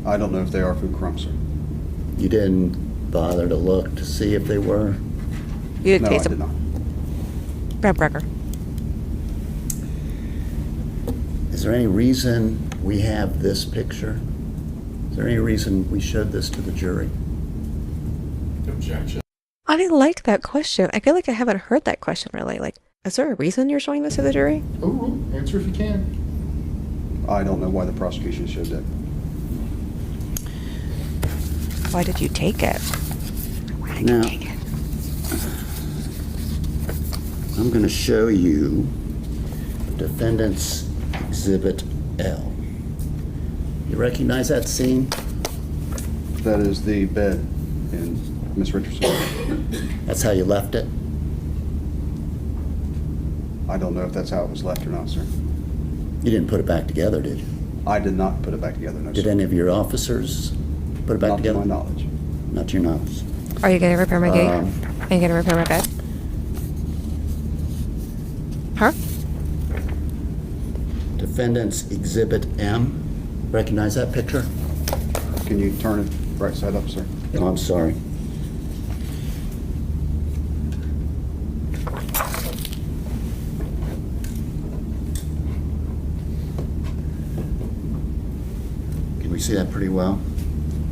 I don't know if they are food crumbs, sir.
You didn't bother to look to see if they were?
You didn't
No, I
taste
did
them.
not.
Grab Brecker.
Is there any reason we have this picture? Is there any reason we showed this to the jury?
Objection.
I like that question. I feel like I haven't heard that question really. Like, is there a reason you're showing this to the jury?
Oh, answer if you can.
I don't know why the prosecution showed that.
Why did you take it? Why did
Now,
you take it?
I'm going to show you Defendant's Exhibit L. You recognize that scene?
That is the bed in Miss Richardson.
That's how you left it?
I don't know if that's how it was left or not, sir.
You didn't put it back together, did you?
I did not put it back together, no,
Did
sir.
any of your officers put it back
Not to
together?
my knowledge.
Not to your knowledge.
Are you going to repair my gate?
Um,
Are you going to repair my bed? Huh?
Defendant's Exhibit M. Recognize that picture?
Can you turn it right side up, sir?
Oh, I'm sorry. Can we see that pretty well?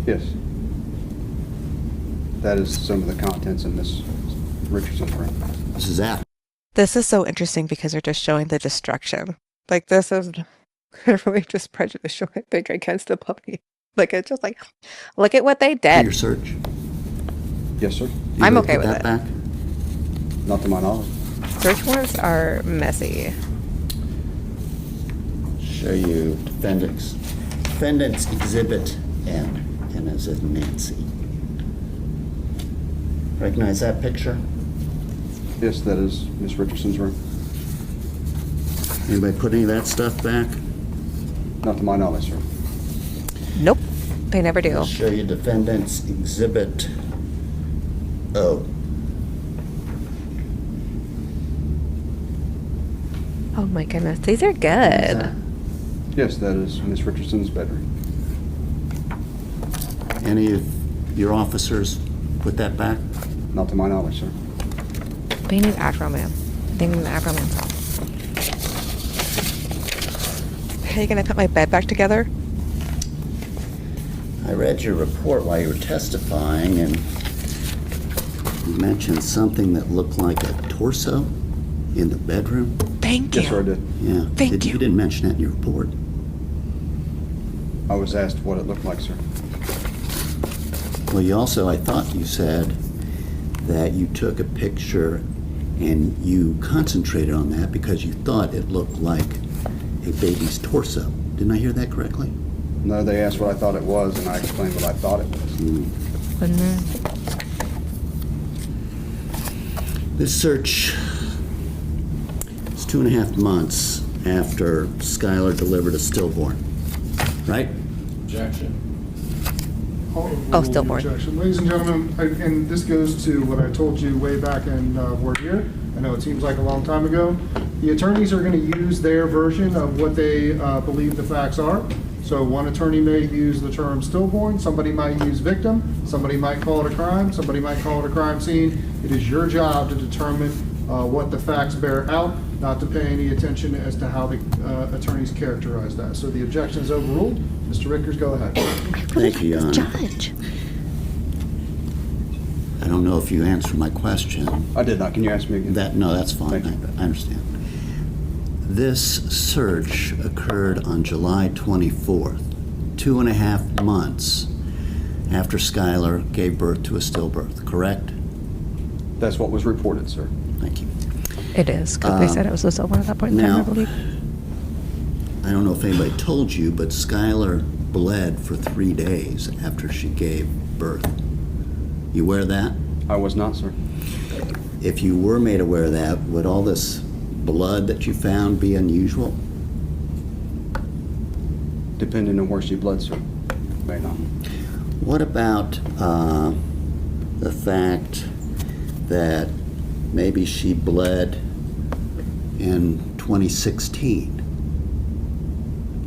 Yes. That is some of the contents in Miss Richardson's room.
This is after.
This is so interesting because they're just showing the destruction. Like, this is really just prejudicial, I think, against the puppy. Like, it's just like, look at what they
Your
did.
search.
Yes, sir.
You
I'm
would
okay
put
with
that
it.
back?
Not to my knowledge.
Search warrants are messy.
Show you Defendant's Exhibit N. N as in Nancy. Recognize that picture?
Yes, that is Miss Richardson's room.
Anybody put any of that stuff back?
Not to my knowledge, sir.
Nope. They never do.
I'll show you Defendant's Exhibit O.
Oh my goodness. These are good.
Yes, that is Miss Richardson's bedroom.
Any of your officers put that back?
Not to my knowledge, sir.
They need Afro Man. They need an Afro Man. How are you going to put my bed back together?
I read your report while you were testifying, and you mentioned something that looked like a torso in the bedroom.
Thank you.
Yes, sir, I did.
Yeah.
Thank
You
you.
didn't mention that in your report.
I was asked what it looked like, sir.
Well, you also, I thought you said that you took a picture and you concentrated on that because you thought it looked like a baby's torso. Didn't I hear that correctly?
No, they asked what I thought it was, and I explained what I thought it was.
And then,
This search is 2.5 months after Skylar delivered a stillborn, right?
Objection.
stillborn.
Objection. Ladies and gentlemen, and this goes to what I told you way back in Word Here. I know it seems like a long time ago. The attorneys are going to use their version of what they believe the facts are. So one attorney may use the term stillborn, somebody might use victim, somebody might call it a crime, somebody might call it a crime scene. It is your job to determine what the facts bear out, not to pay any attention as to how the attorneys characterize that. So the objection is overruled. Mr. Rickers, go ahead.
Thank you, Your Honor.
Judge.
I don't know if you answered my question.
I did not. Can you ask me again?
No, that's fine.
Thank you.
I understand. This search occurred on July 24th, 2.5 months after Skylar gave birth to a stillbirth, correct?
That's what was reported, sir.
Thank you.
It is, because they said it was a stillborn at that point in time, I
Now,
believe.
I don't know if anybody told you, but Skylar bled for 3 days after she gave birth. You aware of that?
I was not, sir.
If you were made aware of that, would all this blood that you found be unusual?
Depending on where she bled, sir. May not.
What about the fact that maybe she bled in 2016?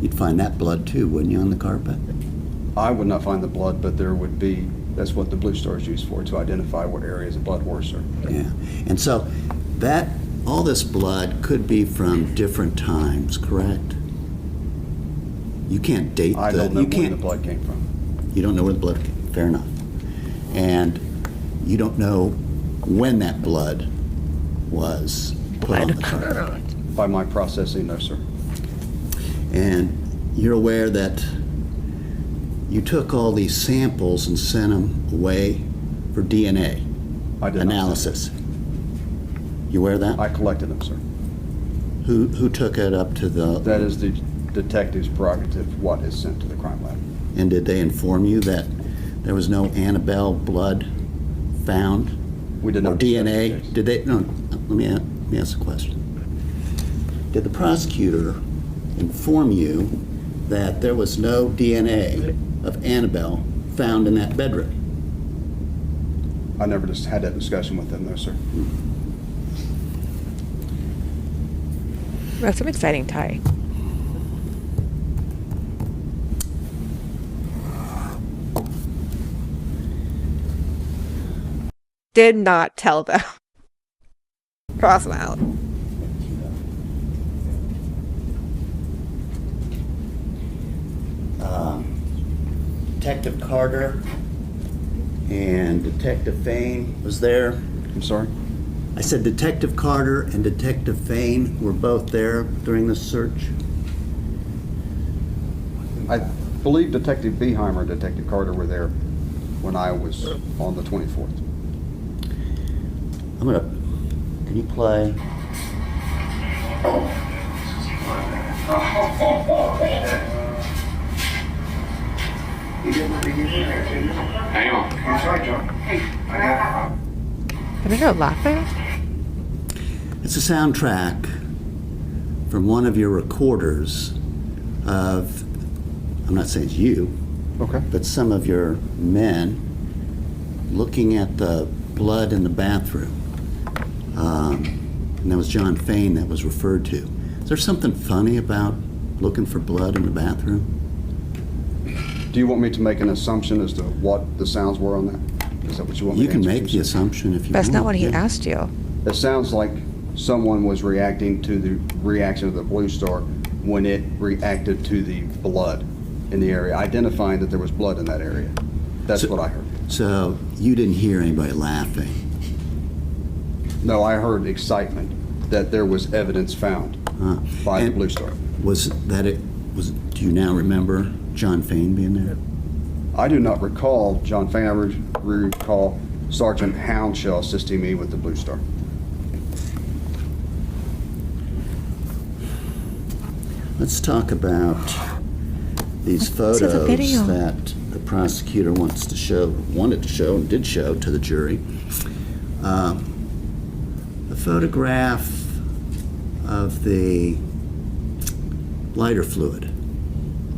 You'd find that blood too, wouldn't you, on the carpet?
I would not find the blood, but there would be, that's what the blue star is used for, to identify what areas of blood were, sir.
Yeah. And so that, all this blood could be from different times, correct? You can't date
I don't know where the blood came from.
You don't know where the blood came, fair enough. And you don't know when that blood was put on the carpet.
By my processing, no, sir.
And you're aware that you took all these samples and sent them away for DNA
I did
analysis. You aware of that?
I collected them, sir.
Who took it up to the...
That is the detective's prerogative, what is sent to the crime lab.
And did they inform you that there was no Annabelle blood found?
We did not.
Or DNA? Did they... No, let me ask a question. Did the prosecutor inform you that there was no DNA of Annabelle found in that bedroom?
I never just had that discussion with them, no, sir.
That's an exciting tie. Did not tell them. Cross them out.
Detective Carter and Detective Fain was there.
I'm sorry?
I said Detective Carter and Detective Fain were both there during the search.
I believe Detective Beheimer and Detective Carter were there when I was on the 24th.
Can you play?
Hang on.
I'm sorry, John. Can I go laughing?
It's a soundtrack from one of your recorders of, I'm not saying it's you,
Okay.
but some of your men looking at the blood in the bathroom. And that was John Fain that was referred to. Is there something funny about looking for blood in the bathroom?
Do you want me to make an assumption as to what the sounds were on that? Is that what you want me
You
to
can
answer
make
you,
the
sir?
assumption if you want.
That's not what he
yeah.
asked you.
It sounds like someone was reacting to the reaction of the blue star when it reacted to the blood in the area, identifying that there was blood in that area. That's what I heard.
So you didn't hear anybody laughing?
No, I heard excitement that there was evidence found by the
And
blue star.
Was that it? Do you now remember John Fain being there?
I do not recall John Fain. I recall Sergeant Houndshell assisting me with the blue star.
Let's talk about these
This is a video.
photos that the prosecutor wanted to show, and did show to the jury. The photograph of the lighter fluid.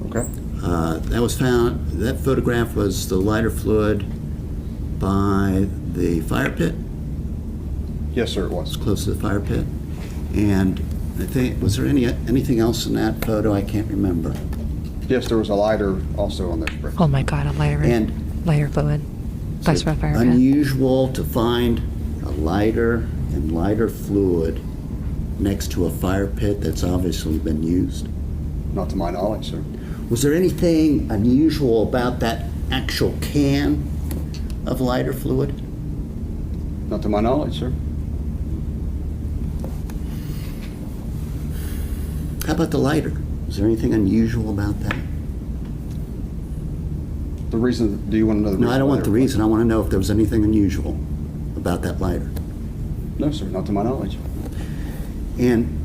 Okay.
That photograph was the lighter fluid by the fire pit,
Yes, sir, it was.
close to the fire pit. And I think, was there anything else in that photo? I can't remember.
Yes, there was a lighter also on those bricks.
Oh my God, a lighter fluid. That's from fire pit.
Unusual to find a lighter and lighter fluid next to a fire pit that's obviously been used.
Not to my knowledge, sir.
Was there anything unusual about that actual can of lighter fluid?
Not to my knowledge, sir.
How about the lighter? Was there anything unusual about that?
The reason, do you want to know the reason?
No, I don't
why
want the
they were
reason. I want to know if there was anything unusual about that lighter.
collected? No, sir, not to my knowledge.
And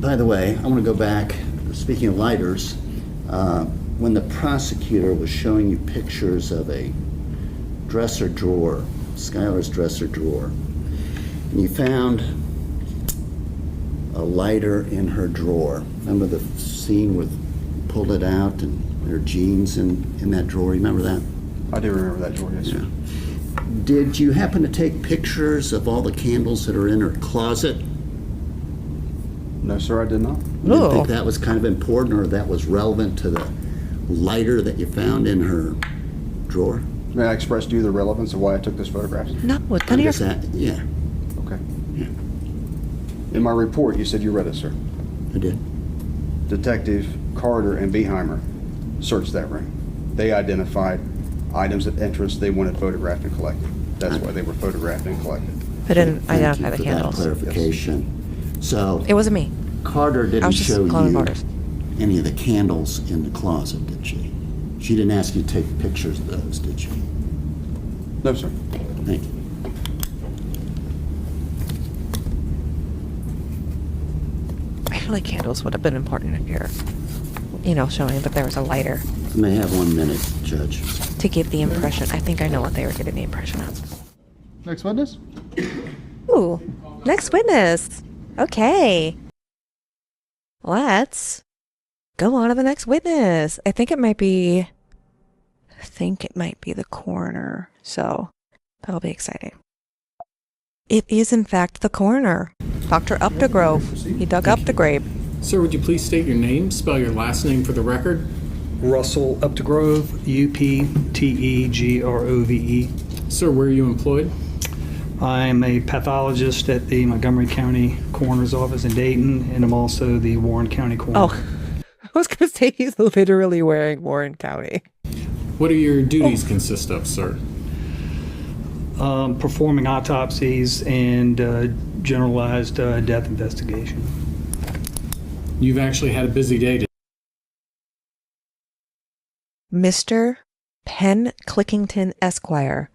by the way, I want to go back, speaking of lighters, when the prosecutor was showing you pictures of a dresser drawer, Skylar's dresser drawer, and you found a lighter in her drawer. Remember the scene with pulled it out and her jeans in that drawer? Remember that?
I do remember that drawer, yes, sir.
Did you happen to take pictures of all the candles that are in her closet?
No, sir, I did not.
You didn't think that was kind of important, or that was relevant to the lighter that you found in her drawer?
May I express to you the relevance of why I took this photograph?
No,
I'm
none of your...
just yeah,
Okay.
yeah,
In my report, you said you read it, sir.
I did.
Detective Carter and Beheimer searched that room. They identified items of interest they wanted photographed and collected. That's why they were photographed and collected.
They didn't
Thank
identify
you
the
for
candles.
that clarification. So
It wasn't me.
Carter
I
didn't
was just
show
calling
you
orders.
any of the candles in the closet, did she? She didn't ask you to take pictures of those, did she?
No, sir.
Thank you.
I feel like candles would have been important if you're, showing that there was a lighter
You may have 1 minute, Judge.
to give the impression. I think I know what they were giving the impression of.
Next witness?
Ooh, next witness. Okay. Let's go on to the next witness. I think it might be the coroner. So that'll be exciting. It is in fact the coroner, Dr. Updegrove. He dug up the grave.
Sir, would you please state your name, spell your last name for the record?
Russell Updegrove, Uptegrove.
Sir, where are you employed?
I'm a pathologist at the Montgomery County Coroner's Office in Dayton, and I'm also the Warren County Coroner.
Oh, I was going to say he's literally wearing Warren County.
What do your duties consist of, sir?
Performing autopsies and generalized death investigation.
You've actually had a busy day today.
Mr. Penn Clickington Esquire,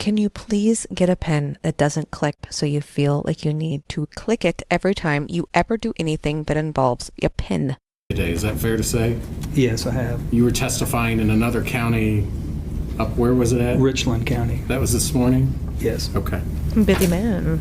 can you please get a pen that doesn't click so you feel like you need to click it every time you ever do anything that involves a pen?
Today, is that fair to say?
Yes, I have.
You were testifying in another county. Up where was it at?
Richland County.
That was this morning?
Yes.
Okay.
Busy man.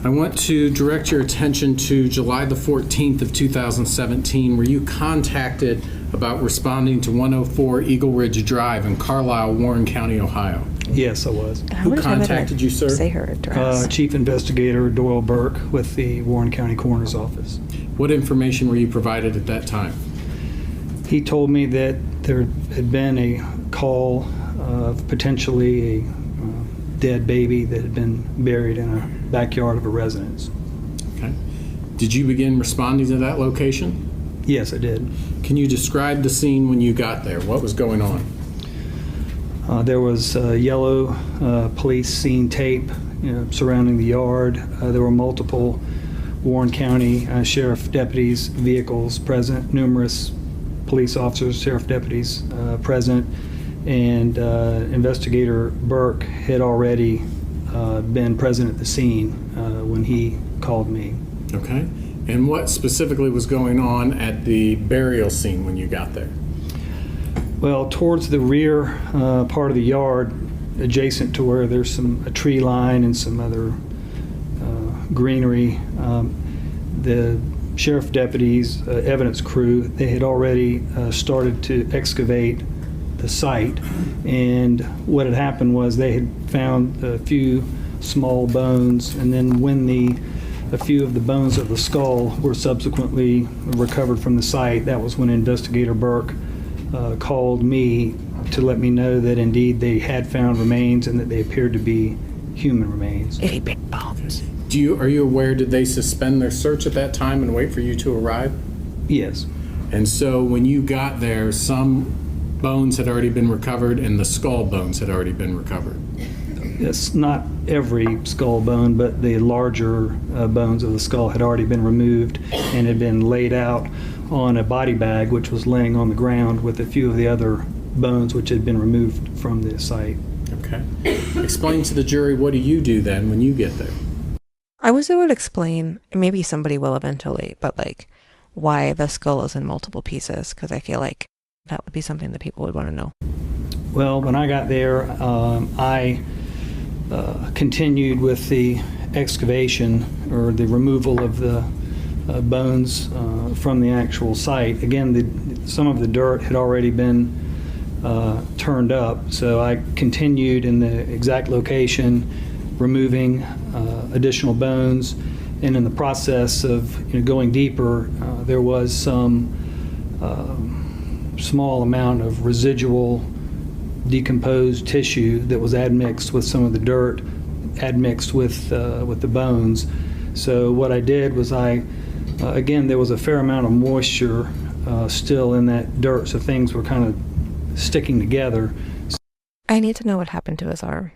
I want to direct your attention to July the 14th of 2017, where you contacted about responding to 104 Eagle Ridge Drive in Carlisle, Warren County, Ohio.
Yes, I was.
How many times did I
contacted you, sir?
Say her address.
Chief Investigator Doyle Burke with the Warren County Coroner's Office.
What information were you provided at that time?
He told me that there had been a call of potentially a dead baby that had been buried in a backyard of a residence.
Okay. Did you begin responding to that location?
Yes, I did.
Can you describe the scene when you got there? What was going on?
There was yellow police scene tape surrounding the yard. There were multiple Warren County Sheriff deputies' vehicles present, numerous police officers, sheriff deputies present, and Investigator Burke had already been present at the scene when he called me.
Okay. And what specifically was going on at the burial scene when you got there?
Well, towards the rear part of the yard, adjacent to where there's a tree line and some other greenery, the sheriff deputies, evidence crew, they had already started to excavate the site. And what had happened was they had found a few small bones, and then when a few of the bones of the skull were subsequently recovered from the site, that was when Investigator Burke called me to let me know that indeed they had found remains and that they appeared to be human remains.
Itty big bones.
Are you aware, did they suspend their search at that time and wait for you to arrive?
Yes.
And so when you got there, some bones had already been recovered and the skull bones had already been recovered.
It's not every skull bone, but the larger bones of the skull had already been removed and had been laid out on a body bag, which was laying on the ground with a few of the other bones which had been removed from the site.
Okay. Explain to the jury, what do you do then when you get there?
I wish it would explain, maybe somebody will eventually, but like why the skull is in multiple pieces, because I feel like that would be something that people would want to know.
Well, when I got there, I continued with the excavation or the removal of the bones from the actual site. Again, some of the dirt had already been turned up, so I continued in the exact location, removing additional bones, and in the process of going deeper, there was some small amount of residual decomposed tissue that was admixed with some of the dirt, admixed with the bones. So what I did was again, there was a fair amount of moisture still in that dirt, so things were kind of sticking together.
I need to know what happened to his arm.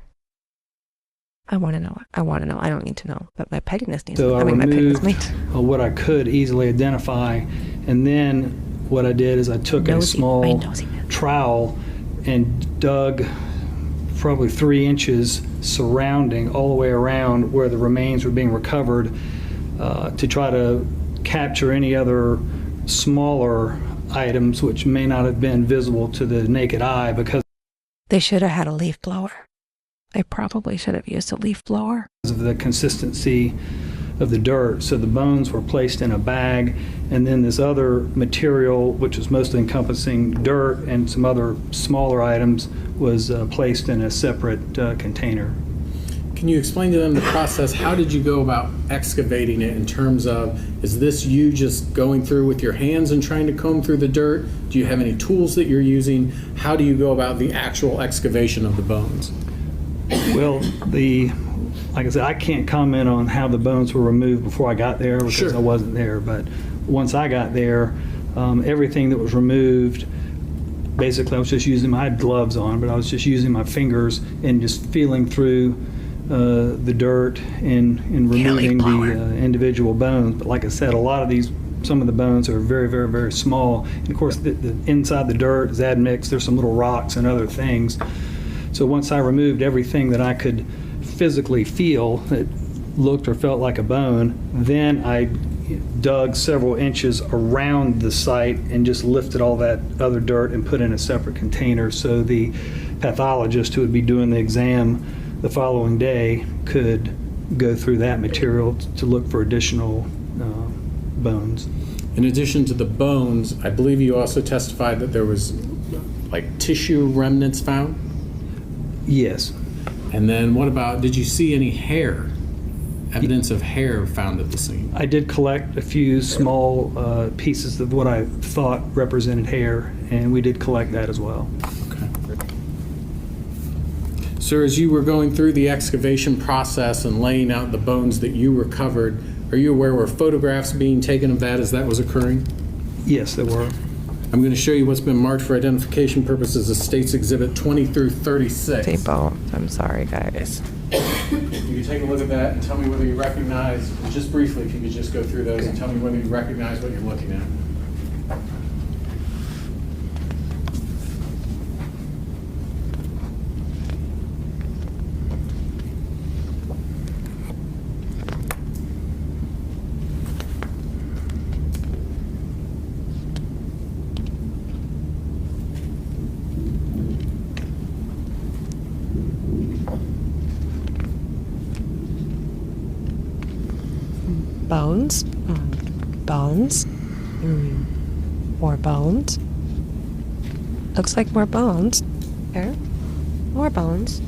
I want to know. I don't need to know, but my pettiness needs.
So I
my pettiness
removed
needs.
what I could easily identify, and then what I did is I took a small trowel and dug probably 3 inches surrounding all the way around where the remains were being recovered to try to capture any other smaller items which may not have been visible to the naked eye, because
They should have had a leaf blower. They probably should have used a leaf blower.
of the consistency of the dirt. So the bones were placed in a bag, and then this other material, which was mostly encompassing dirt and some other smaller items, was placed in a separate container.
Can you explain to them the process? How did you go about excavating it in terms of, is this you just going through with your hands and trying to comb through the dirt? Do you have any tools that you're using? How do you go about the actual excavation of the bones?
Well, like I said, I can't comment on how the bones were removed before I got there because
Sure.
I wasn't there. But once I got there, everything that was removed, basically I was just using, I had gloves on, but I was just using my fingers and just feeling through the dirt and removing the individual bones. But like I said, some of the bones are very, very, very small. And of course, the inside the dirt is admixed. There's some little rocks and other things. So once I removed everything that I could physically feel that looked or felt like a bone, then I dug several inches around the site and just lifted all that other dirt and put in a separate container so the pathologist who would be doing the exam the following day could go through that material to look for additional bones.
In addition to the bones, I believe you also testified that there was like tissue remnants found?
Yes.
And then what about, did you see any hair? Evidence of hair found at the scene?
I did collect a few small pieces of what I thought represented hair, and we did collect that as well.
Okay. Sir, as you were going through the excavation process and laying out the bones that you recovered, are you aware were photographs being taken of that as that was occurring?
Yes, there were.
I'm going to show you what's been marked for identification purposes as State's Exhibit 20 through 36.
Say bones. I'm sorry, guys.
You can take a look at that and tell me whether you recognize, just briefly, if you could just go through those and tell me whether you recognize what you're looking at.
Bones. Bones. More bones. Looks like more bones. There. More bones.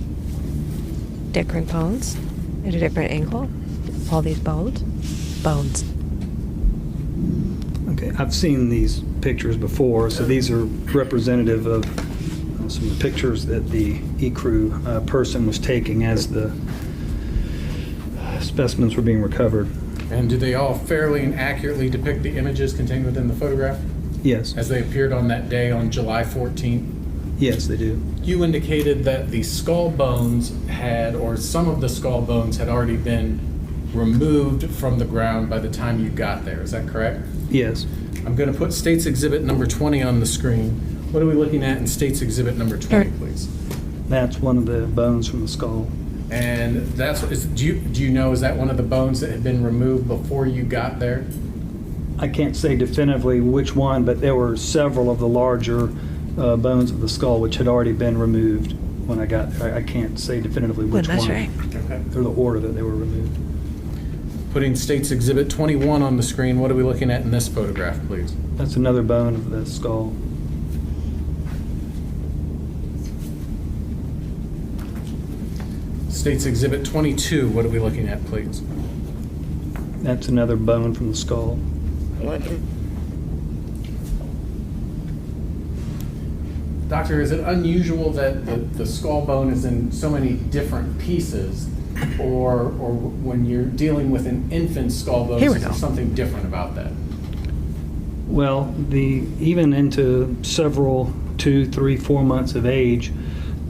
Different bones. At a different angle. All these bones. Bones.
Okay, I've seen these pictures before, so these are representative of some of the pictures that the E-Crew person was taking as the specimens were being recovered.
And do they all fairly and accurately depict the images contained within the photograph
Yes,
as they appeared on that day on July 14th?
yes, they do.
You indicated that the skull bones had, or some of the skull bones had already been removed from the ground by the time you got there. Is that correct?
Yes,
I'm going to put State's Exhibit number 20 on the screen. What are we looking at in State's Exhibit number 20, please?
that's one of the bones from the skull.
And do you know, is that one of the bones that had been removed before you got there?
I can't say definitively which one, but there were several of the larger bones of the skull which had already been removed when I got there. I can't say definitively which
That's
one,
right.
Okay.
or the order that they were removed.
Putting State's Exhibit 21 on the screen, what are we looking at in this photograph, please?
That's another bone of the skull.
State's Exhibit 22, what are we looking at, please?
That's another bone from the skull.
Doctor, is it unusual that the skull bone is in so many different pieces, or when you're dealing with an infant skull bone,
Here we
is there
go.
something different about that?
Well, even into several 2, 3, 4 months of age,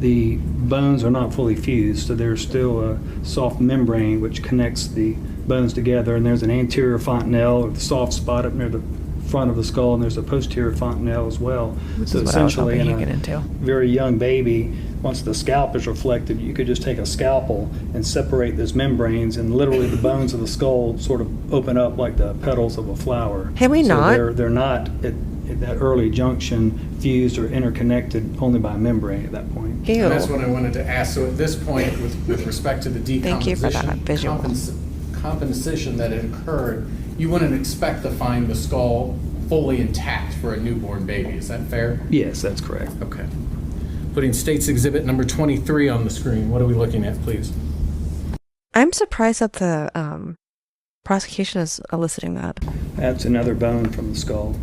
the bones are not fully fused, so there's still a soft membrane which connects the bones together, and there's an anterior fontanelle, or the soft spot up near the front of the skull, and there's a posterior fontanelle as well.
This
So
is what I was
essentially,
hoping
in
you'd
a
get into.
very young baby, once the scalp is reflected, you could just take a scalpel and separate those membranes, and literally the bones of the skull sort of open up like the petals of a flower.
Have we
So
not?
They're not at that early junction fused or interconnected only by membrane at that point.
Ew.
And that's what I wanted to ask. So at this point, with respect to the
Thank you for that visual.
composition that had occurred, you wouldn't expect to find the skull fully intact for a newborn baby. Is that fair?
Yes, that's correct.
Okay. Putting State's Exhibit number 23 on the screen, what are we looking at, please?
I'm surprised that the prosecution is eliciting that.
That's another bone from the skull.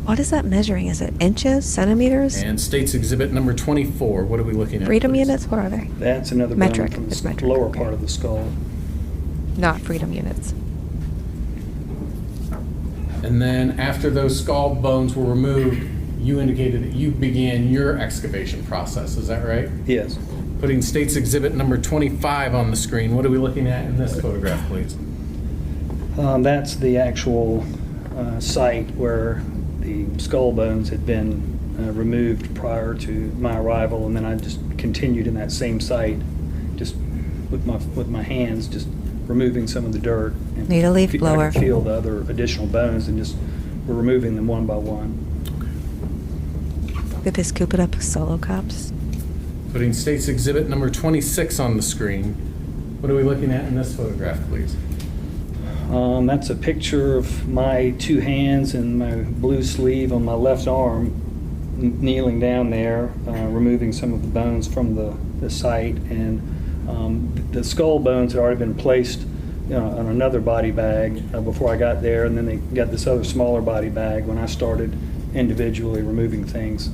What is that measuring? Is it inches, centimeters,
And State's Exhibit number 24, what are we looking at?
freedom
please?
units? What are they?
That's another
Metric.
bone from
It's
the
metric,
lower
okay.
part of the skull.
Not freedom units.
And then after those skull bones were removed, you indicated that you began your excavation process. Is that right?
Yes.
Putting State's Exhibit number 25 on the screen, what are we looking at in this photograph, please?
That's the actual site where the skull bones had been removed prior to my arrival, and then I just continued in that same site, just with my hands, just removing some of the dirt. And
Need a leaf blower.
I could feel the other additional bones, and just we're removing them one by one.
Did they scoop it up with solo cups?
Putting State's Exhibit number 26 on the screen, what are we looking at in this photograph, please?
That's a picture of my two hands and my blue sleeve on my left arm, kneeling down there, removing some of the bones from the site. And the skull bones had already been placed on another body bag before I got there, and then they got this other smaller body bag when I started individually removing things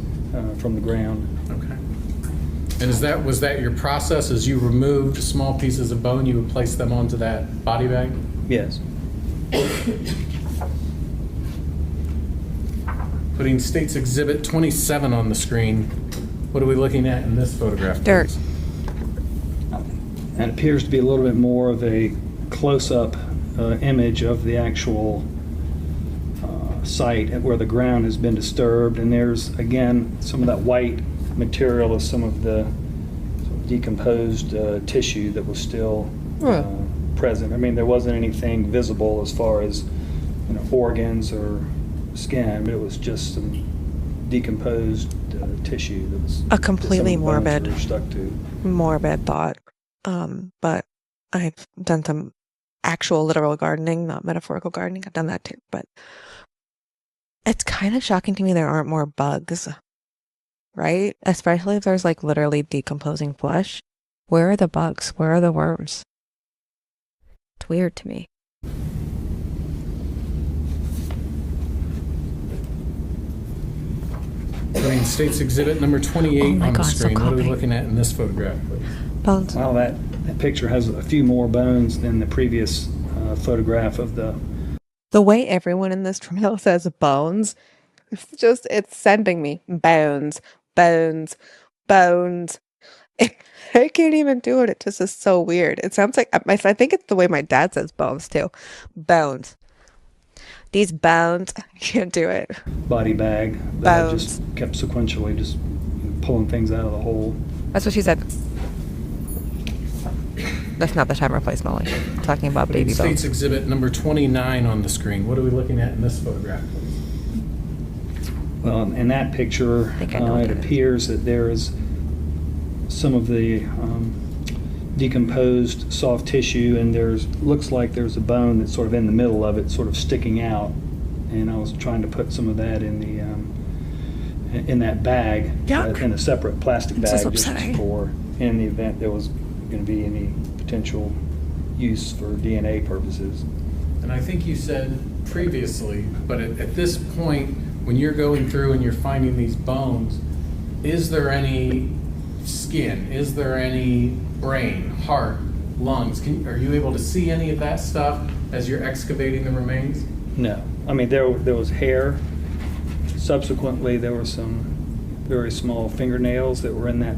from the ground.
Okay. And was that your process? As you removed small pieces of bone, you would place them onto that body bag?
Yes.
Putting State's Exhibit 27 on the screen, what are we looking at in this photograph?
Dirt.
please?
And it appears to be a little bit more of a close-up image of the actual site where the ground has been disturbed. And there's, again, some of that white material of some of the sort of decomposed tissue that was still present. I mean, there wasn't anything visible as far as organs or skin, but it was just some decomposed tissue that was
A completely
that some of the bones
morbid-
were stuck to.
Morbid thought. But I've done some actual literal gardening, not metaphorical gardening. I've done that too, but it's kind of shocking to me there aren't more bugs, right? Especially if there's like literally decomposing flesh. Where are the bugs? Where are the worms? It's weird to me.
Putting State's Exhibit number 28
Oh my
on the
God, so
screen. What are we
copy.
looking at in this photograph, please?
Bones.
Well, that picture has a few more bones than the previous photograph of the.
The way everyone in this trial says bones, it's sending me bones, bones, bones. I can't even do it. It just is so weird. It sounds like, I think it's the way my dad says bones too. Bones. These bones, I can't do it.
Body bag that I
Bones.
just kept sequentially just pulling things out of the hole.
That's what she said. That's not the timer place, Molly. I'm talking about
Putting
baby
State's
bones.
Exhibit number 29 on the screen. What are we looking at in this photograph, please?
Well, in that picture,
think I know what
it
that is.
appears that there is some of the decomposed soft tissue, and looks like there's a bone that's sort of in the middle of it, sort of sticking out. And I was trying to put some of that in the in that bag,
Yuck.
in a separate plastic
This is
bag, just
upsetting.
for in the event there was going to be any potential use for DNA purposes.
And I think you said previously, but at this point, when you're going through and you're finding these bones, is there any skin? Is there any brain, heart, lungs? Are you able to see any of that stuff as you're excavating the remains?
No. I mean, there was hair. Subsequently, there were some very small fingernails that were in that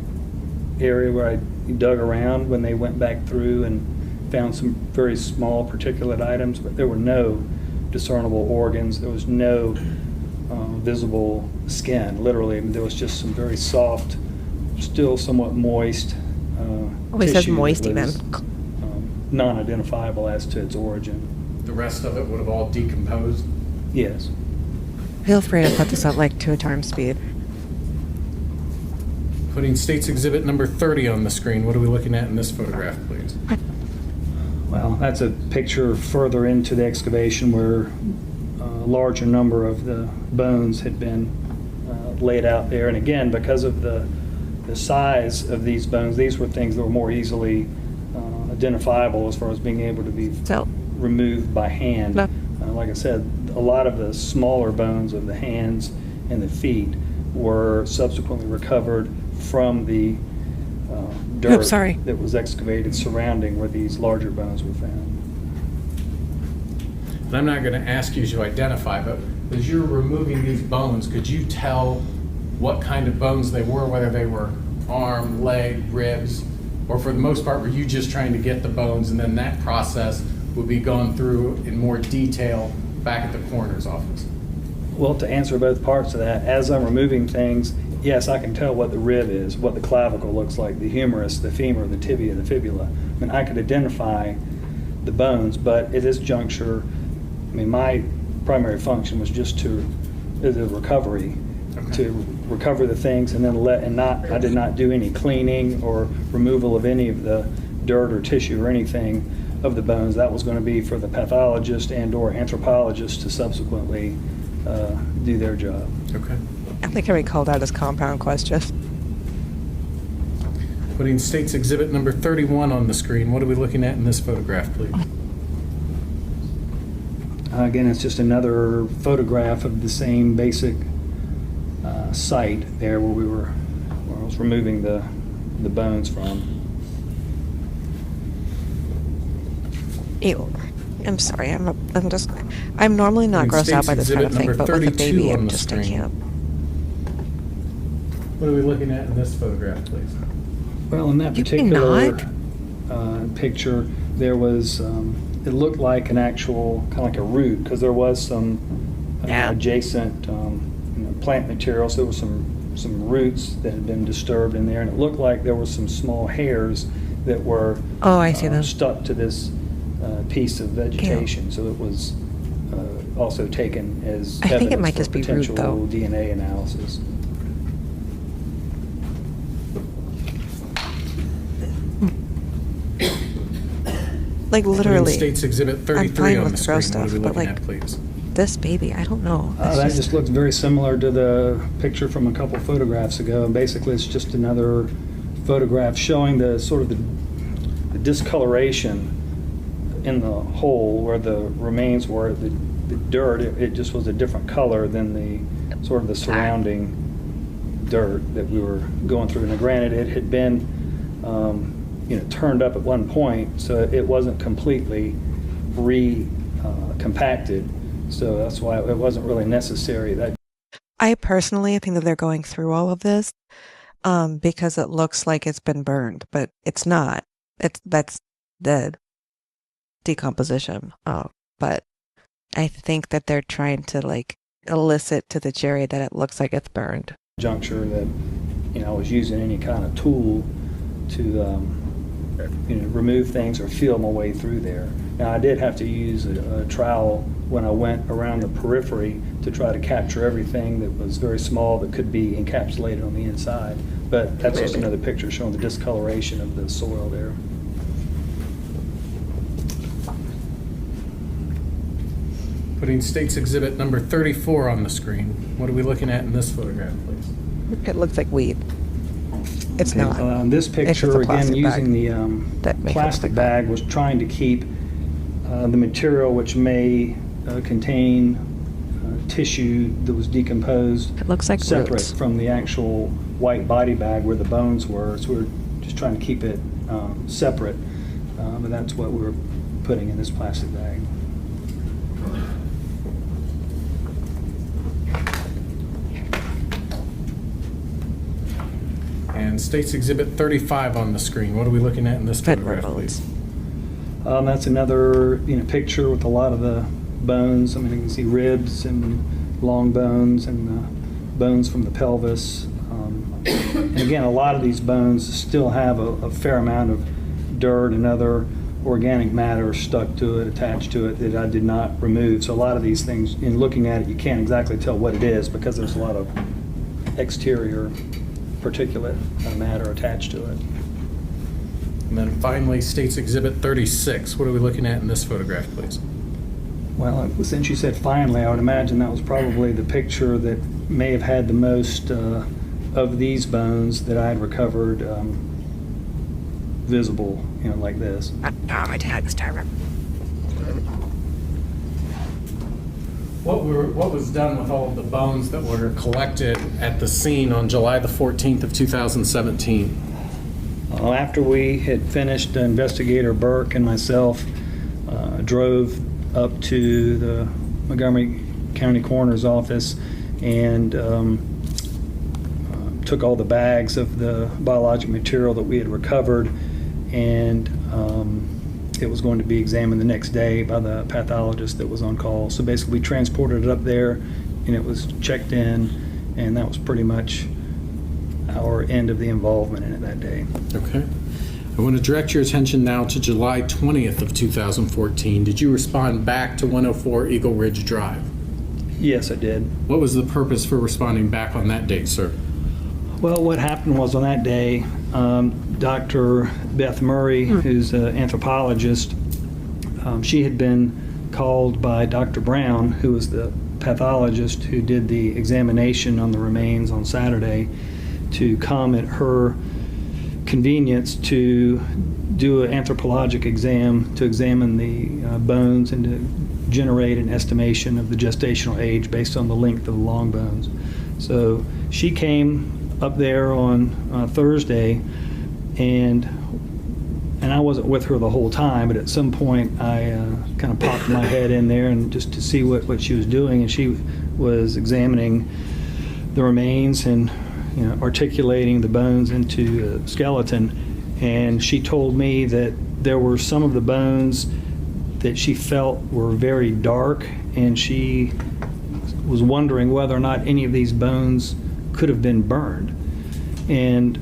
area where I dug around when they went back through and found some very small particulate items, but there were no discernible organs. There was no visible skin, literally. I mean, there was just some very soft, still somewhat moist
Oh, he says
tissue that
moist even.
was, non-identifiable as to its origin.
The rest of it would have all decomposed?
Yes.
Feel free to put this at like 2x speed.
Putting State's Exhibit number 30 on the screen. What are we looking at in this photograph, please?
Well, that's a picture further into the excavation where a larger number of the bones had been laid out there. And again, because of the size of these bones, these were things that were more easily identifiable as far as being able to be
So,
removed by hand.
No.
Like I said, a lot of the smaller bones of the hands and the feet were subsequently recovered from the dirt
sorry.
that was excavated surrounding where these larger bones were found.
And I'm not going to ask you to identify, but as you're removing these bones, could you tell what kind of bones they were, whether they were arm, leg, ribs, or for the most part, were you just trying to get the bones and then that process would be gone through in more detail back at the coroner's office?
Well, to answer both parts of that, as I'm removing things, yes, I can tell what the rib is, what the clavicle looks like, the humerus, the femur, the tibia, the fibula. I mean, I could identify the bones, but at this juncture, I mean, my primary function was just the recovery, to recover the things and then I did not do any cleaning or removal of any of the dirt or tissue or anything of the bones. That was going to be for the pathologist and or anthropologist to subsequently do their job.
Okay.
I think I recalled that as compound question.
Putting State's Exhibit number 31 on the screen. What are we looking at in this photograph, please?
Again, it's just another photograph of the same basic site there where I was removing the bones from.
Ew. I'm sorry. I'm normally not
And
grossed out by
State's
this kind of
Exhibit
thing,
number
but with a
32
baby,
on
I'm
the
I
screen.
can't.
What are we looking at in this photograph, please?
Well, in that
You
particular
cannot.
picture, there was, it looked like an actual, kind of like a root, because there was some
Yeah.
adjacent plant material, so there was some roots that had been disturbed in there, and it looked like there were some small hairs that were
Oh, I see those.
stuck to this piece of vegetation, so it was also taken as
I think it
evidence
might
for
just be root,
potential
though.
DNA analysis.
Like
Putting
literally.
States Exhibit
I'm
33
fine
on
with
the
gross
screen. What are
stuff,
we
but
looking
like
at, please?
this baby, I don't know.
That just looks very similar to the picture from a couple photographs ago. And basically, it's just another photograph showing the sort of the discoloration in the hole where the remains were. The dirt, it just was a different color than the sort of the surrounding dirt that we were going through. Now, granted, it had been turned up at one point, so it wasn't completely compacted. So that's why it wasn't really necessary.
I personally think that they're going through all of this because it looks like it's been burned, but it's not. That's dead decomposition. But I think that they're trying to like elicit to the jury that it looks like it's burned.
Juncture that I was using any kind of tool to remove things or feel my way through there. Now, I did have to use a trowel when I went around the periphery to try to capture everything that was very small that could be encapsulated on the inside. But that's just another picture showing the discoloration of the soil there.
Putting States Exhibit number 34 on the screen. What are we looking at in this photograph, please?
It looks like weed. It's not.
This
It's just
picture,
a
again,
plastic
using
bag that
the
makes it
plastic
look like
bag, was trying to keep the material which may contain tissue that was decomposed.
It looks like
separate
roots.
from the actual white body bag where the bones were. So we're just trying to keep it separate. But that's what we're putting in this plastic bag.
And States Exhibit 35 on the screen. What are we looking at in this photograph, please?
That's another picture with a lot of the bones. I mean, you can see ribs and long bones and bones from the pelvis. And again, a lot of these bones still have a fair amount of dirt and other organic matter stuck to it, attached to it, that I did not remove. So a lot of these things, in looking at it, you can't exactly tell what it is because there's a lot of exterior particulate matter attached to it.
And then finally, States Exhibit 36. What are we looking at in this photograph, please?
Well, since you said finally, I would imagine that was probably the picture that may have had the most of these bones that I had recovered visible, like this.
My tag's timer.
What was done with all of the bones that were collected at the scene on July the 14th of 2017?
After we had finished, Investigator Burke and myself drove up to the Montgomery County Coroner's office and took all the bags of the biologic material that we had recovered, and it was going to be examined the next day by the pathologist that was on call. So basically we transported it up there and it was checked in, and that was pretty much our end of the involvement in it that day.
Okay. I want to direct your attention now to July 20th of 2014. Did you respond back to 104 Eagle Ridge Drive?
Yes, I did.
What was the purpose for responding back on that date, sir?
Well, what happened was on that day, Dr. Beth Murray, who's an anthropologist, she had been called by Dr. Brown, who was the pathologist who did the examination on the remains on Saturday, to come at her convenience to do an anthropologic exam to examine the bones and to generate an estimation of the gestational age based on the length of the long bones. So she came up there on Thursday, and I wasn't with her the whole time, but at some point I kind of popped my head in there and just to see what she was doing, and she was examining the remains and articulating the bones into a skeleton. And she told me that there were some of the bones that she felt were very dark, and she was wondering whether or not any of these bones could have been burned. And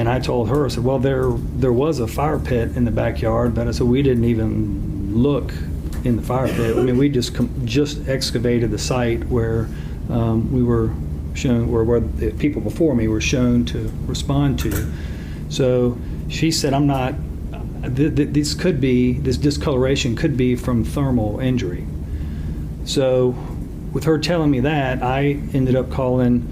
I told her, I said, well, there was a fire pit in the backyard, but I said we didn't even look in the fire pit. I mean, we just excavated the site where we were shown, where the people before me were shown to respond to. So she said, I'm not this discoloration could be from thermal injury. So with her telling me that, I ended up calling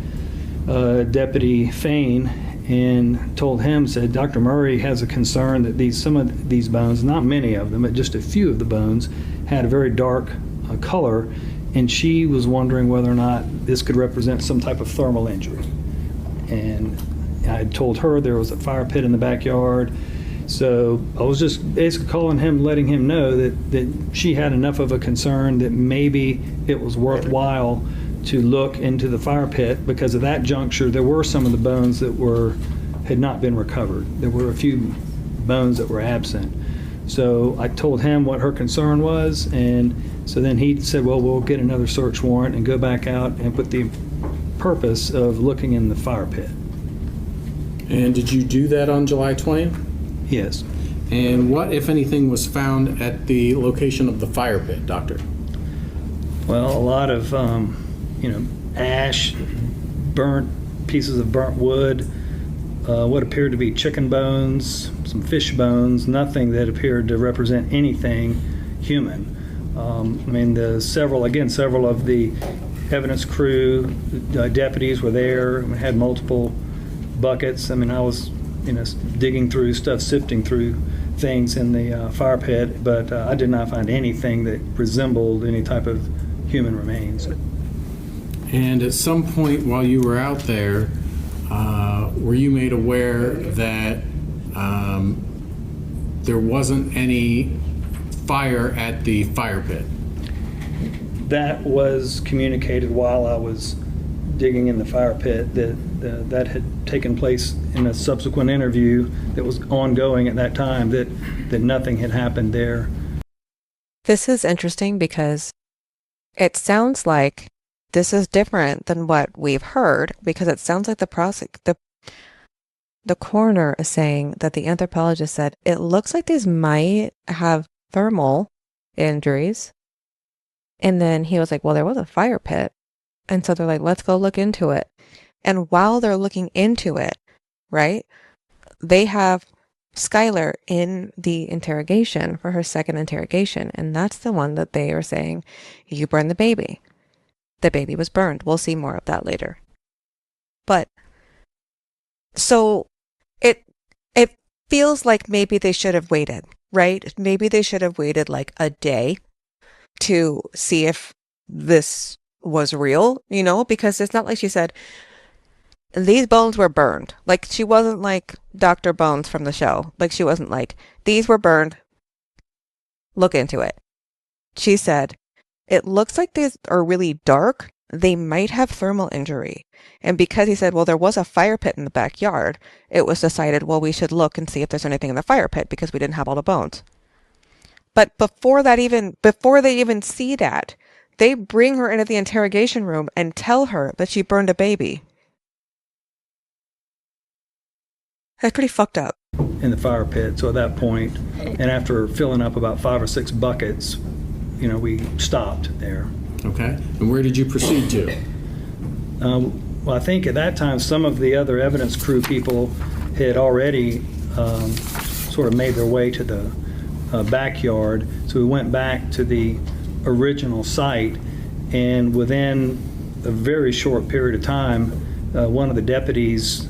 Deputy Fain and told him, said, Dr. Murray has a concern that some of these bones, not many of them, but just a few of the bones, had a very dark color, and she was wondering whether or not this could represent some type of thermal injury. And I had told her there was a fire pit in the backyard, so I was just basically calling him, letting him know that she had enough of a concern that maybe it was worthwhile to look into the fire pit, because at that juncture there were some of the bones that had not been recovered. There were a few bones that were absent. So I told him what her concern was, and so then he said, well, we'll get another search warrant and go back out and put the purpose of looking in the fire pit.
And did you do that on July 20th?
Yes.
And what, if anything, was found at the location of the fire pit, Doctor?
Well, a lot of ash, burnt pieces of burnt wood, what appeared to be chicken bones, some fish bones, nothing that appeared to represent anything human. Several of the evidence crew, deputies were there, and had multiple buckets. I was, digging through stuff, sifting through things in the fire pit, but I did not find anything that resembled any type of human remains.
And at some point while you were out there, were you made aware that there wasn't any fire at the fire pit?
That was communicated while I was digging in the fire pit, that had taken place in a subsequent interview that was ongoing at that time, that nothing had happened there.
This is interesting because it sounds like this is different than what we've heard, because it sounds like the coroner is saying that the anthropologist said it looks like these might have thermal injuries. And then he was like, well, there was a fire pit. And so they're like, let's go look into it. And while they're looking into it, right, they have Skylar in the interrogation for her second interrogation. And that's the one that they are saying, you burned the baby. The baby was burned. We'll see more of that later. But so it feels like maybe they should have waited, right? Maybe they should have waited like a day to see if this was real, because it's not like she said, these bones were burned. Like, she wasn't like Dr. Bones from the show. Like, she wasn't like, these were burned. Look into it. She said, it looks like these are really dark. They might have thermal injury. And because he said, well, there was a fire pit in the backyard, it was decided, well, we should look and see if there's anything in the fire pit because we didn't have all the bones. But before they even see that, they bring her into the interrogation room and tell her that she burned a baby. That's pretty fucked up.
In the fire pit. So at that point, and after filling up about 5 or 6 buckets, we stopped there.
Okay. And where did you proceed to?
Well, I think at that time, some of the other evidence crew people had already sort of made their way to the backyard. So we went back to the original site, and within a very short period of time, one of the deputies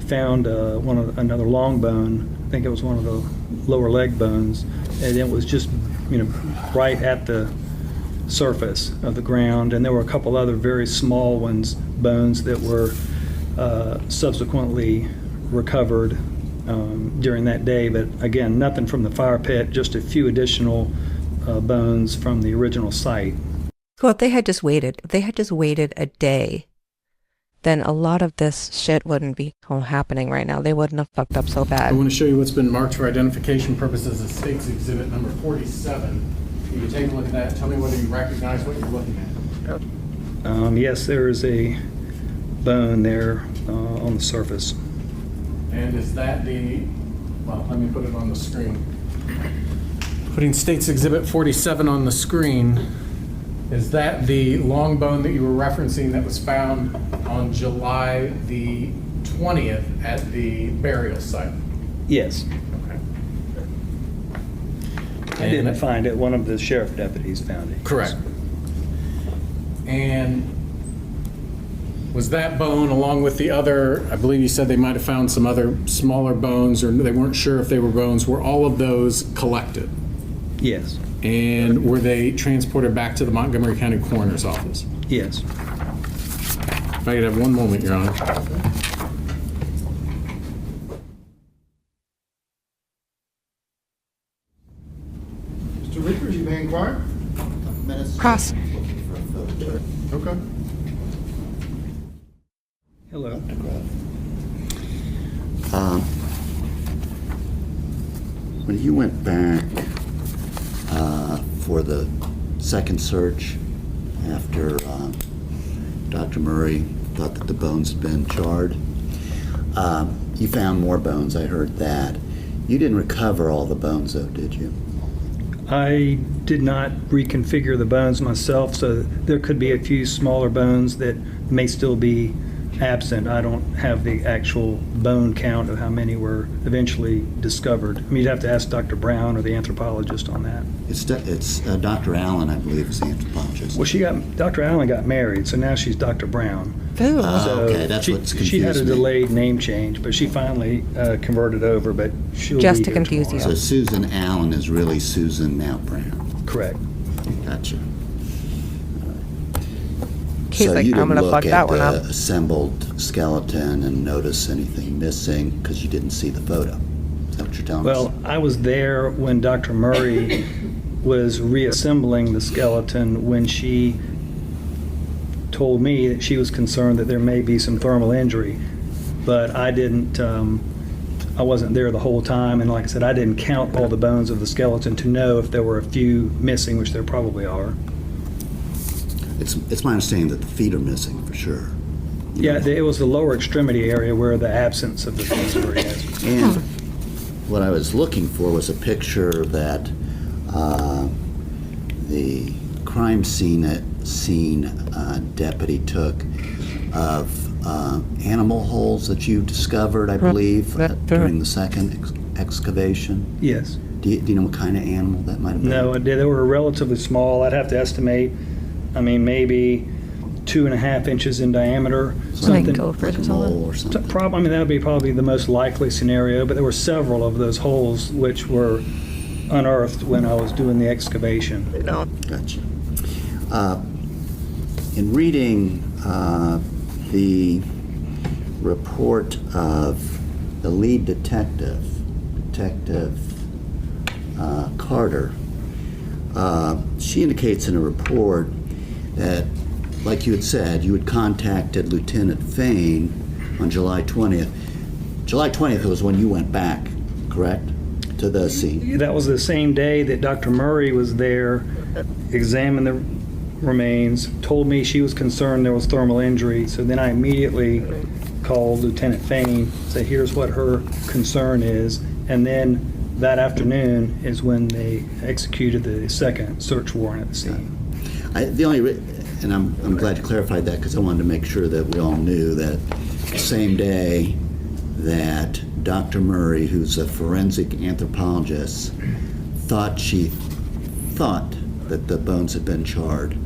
found another long bone. I think it was one of the lower leg bones, and it was just right at the surface of the ground. And there were a couple other very small bones that were subsequently recovered during that day. But again, nothing from the fire pit, just a few additional bones from the original site.
Well, if they had just waited a day, then a lot of this shit wouldn't be happening right now. They wouldn't have fucked up so bad.
I want to show you what's been marked for identification purposes as State's Exhibit number 47. You can take a look at that and tell me whether you recognize what you're looking at.
Yes, there is a bone there on the surface.
And is that well, let me put it on the screen. Putting State's Exhibit 47 on the screen, is that the long bone that you were referencing that was found on July the 20th at the burial site?
Yes.
Okay.
I didn't find it. One of the sheriff deputies found it.
Correct. And was that bone, along with the other, I believe you said they might have found some other smaller bones, or they weren't sure if they were bones, were all of those collected?
Yes.
And were they transported back to the Montgomery County Coroner's Office?
Yes.
If I could have one moment, Your Honor.
Mr. Richards, you may inquire.
Cross.
Okay.
Hello.
When you went back for the second search after Dr. Murray thought that the bones had been charred, you found more bones, I heard that. You didn't recover all the bones though, did you?
I did not reconfigure the bones myself, so there could be a few smaller bones that may still be absent. I don't have the actual bone count of how many were eventually discovered. I mean, you'd have to ask Dr. Brown or the anthropologist on that.
It's Dr. Allen, I believe, is the anthropologist.
Well, Dr. Allen got married, so now she's Dr. Brown.
Ooh.
Okay, that's what's confused
She had a
me.
delayed name change, but she finally converted over, but she'll
Just
be
to
here
confuse you.
tomorrow.
So Susan Allen is really Susan now Brown.
Correct.
Gotcha.
He's
So
like,
you
I'm
didn't
gonna
look
fuck that
at
one
the
up.
assembled skeleton and notice anything missing because you didn't see the photo. Is that what you're telling us?
Well, I was there when Dr. Murray was reassembling the skeleton when she told me that she was concerned that there may be some thermal injury. But I didn't, I wasn't there the whole time, and like I said, I didn't count all the bones of the skeleton to know if there were a few missing, which there probably are.
It's my understanding that the feet are missing for sure.
Yeah, it was the lower extremity area where the absence of the feet were. Yes.
And what I was looking for was a picture that the crime scene deputy took of animal holes that you discovered, I believe, during the second excavation.
Yes.
Do you know what kind of animal that might have been?
No, they were relatively small. I'd have to estimate, I mean, maybe 2.5 inches in diameter.
Like gophers or
Like a mole or something.
I mean, that would be probably the most likely scenario, but there were several of those holes which were unearthed when I was doing the excavation.
Gotcha. In reading the report of the lead detective, Detective Carter, she indicates in a report that, like you had said, you had contacted Lieutenant Fain on July 20th. July 20th was when you went back, correct, to the scene?
That was the same day that Dr. Murray was there, examined the remains, told me she was concerned there was thermal injury, so then I immediately called Lieutenant Fain, said here's what her concern is, and then that afternoon is when they executed the second search warrant at the scene.
And I'm glad you clarified that because I wanted to make sure that we all knew that the same day that Dr. Murray, who's a forensic anthropologist, thought that the bones had been charred.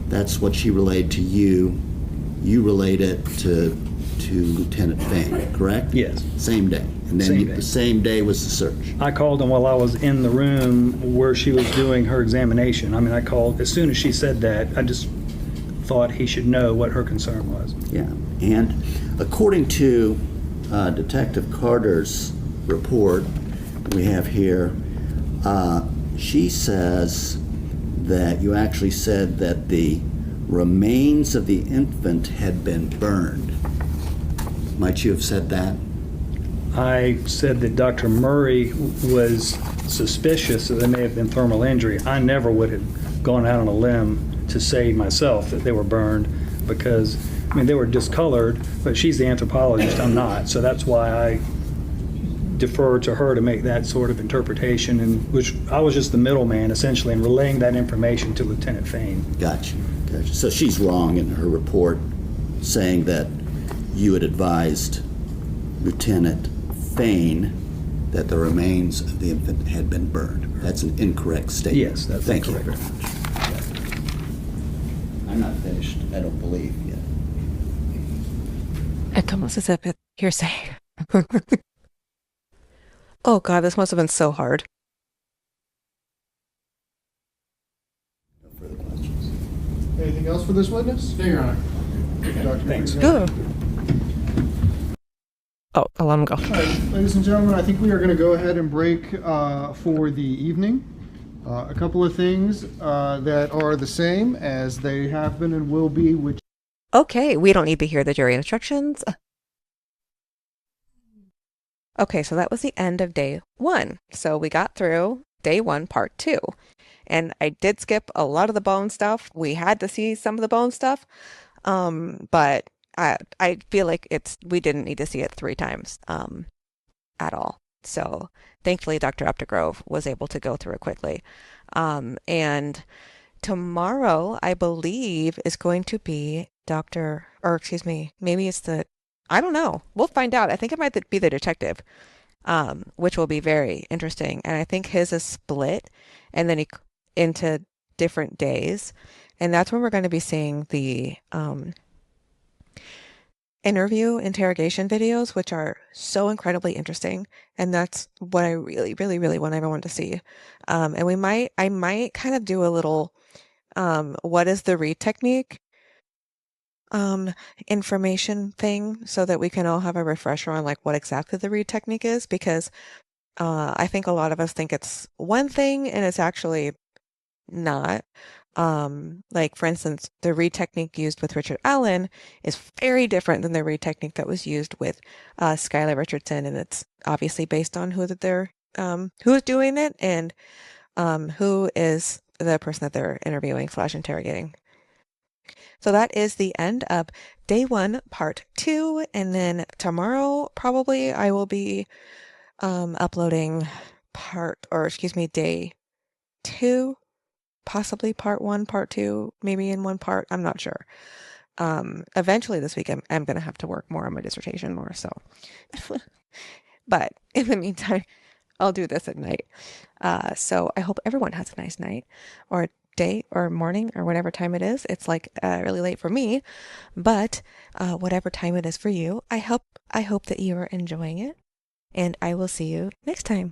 That's what she relayed to you. You relayed it to Lieutenant Fain, correct?
Yes.
Same day. And then
Same day.
the same day was the search.
I called him while I was in the room where she was doing her examination. I mean, I called, as soon as she said that, I just thought he should know what her concern was.
Yeah. And according to Detective Carter's report we have here, she says that you actually said that the remains of the infant had been burned. Might you have said that?
I said that Dr. Murray was suspicious that there may have been thermal injury. I never would have gone out on a limb to say myself that they were burned because, I mean, they were discolored, but she's the anthropologist, I'm not. So that's why I defer to her to make that sort of interpretation, and which I was just the middleman, essentially, in relaying that information to Lieutenant Fain.
Gotcha. So she's wrong in her report saying that you had advised Lieutenant Fain that the remains of the infant had been burned. That's an incorrect statement.
Yes, that's
Thank you
incorrect.
very much. I'm not finished, I don't believe yet.
It's almost as if it's hearsay. Oh God, this must have been so hard.
No further questions.
Anything else for this witness?
Your Honor.
Dr.
Thanks.
Friedman?
Oh, I'll let him go.
All right, ladies and gentlemen, I think we are going to go ahead and break for the evening. A couple of things that are the same as they have been and will be, which
Okay, we don't need to hear the jury instructions. Okay, so that was the end of day 1. So we got through day 1, part 2. And I did skip a lot of the bone stuff. We had to see some of the bone stuff. But I feel like we didn't need to see it 3 times at all. So thankfully, Dr. Updegrove was able to go through it quickly. And tomorrow, I believe, is going to be maybe it's I don't know. We'll find out. I think it might be the detective, which will be very interesting. And I think his is split and then into different days. And that's when we're going to be seeing the interrogation videos, which are so incredibly interesting. And that's what I really, really, really want everyone to see. And I might kind of do a little, what is the read technique? Information thing so that we can all have a refresher on like what exactly the read technique is, because I think a lot of us think it's one thing and it's actually not. Like for instance, the read technique used with Richard Allen is very different than the read technique that was used with Skylar Richardson, and it's obviously based on who's doing it and who is the person that they're interviewing / interrogating. So that is the end of day 1, part 2. And then tomorrow, probably I will be uploading day 2, possibly part 1, part 2, maybe in one part. I'm not sure. Eventually this week, I'm going to have to work more on my dissertation more. So, but in the meantime, I'll do this at night. So I hope everyone has a nice night or day or morning or whatever time it is. It's like really late for me, but whatever time it is for you, I hope that you are enjoying it, and I will see you next time.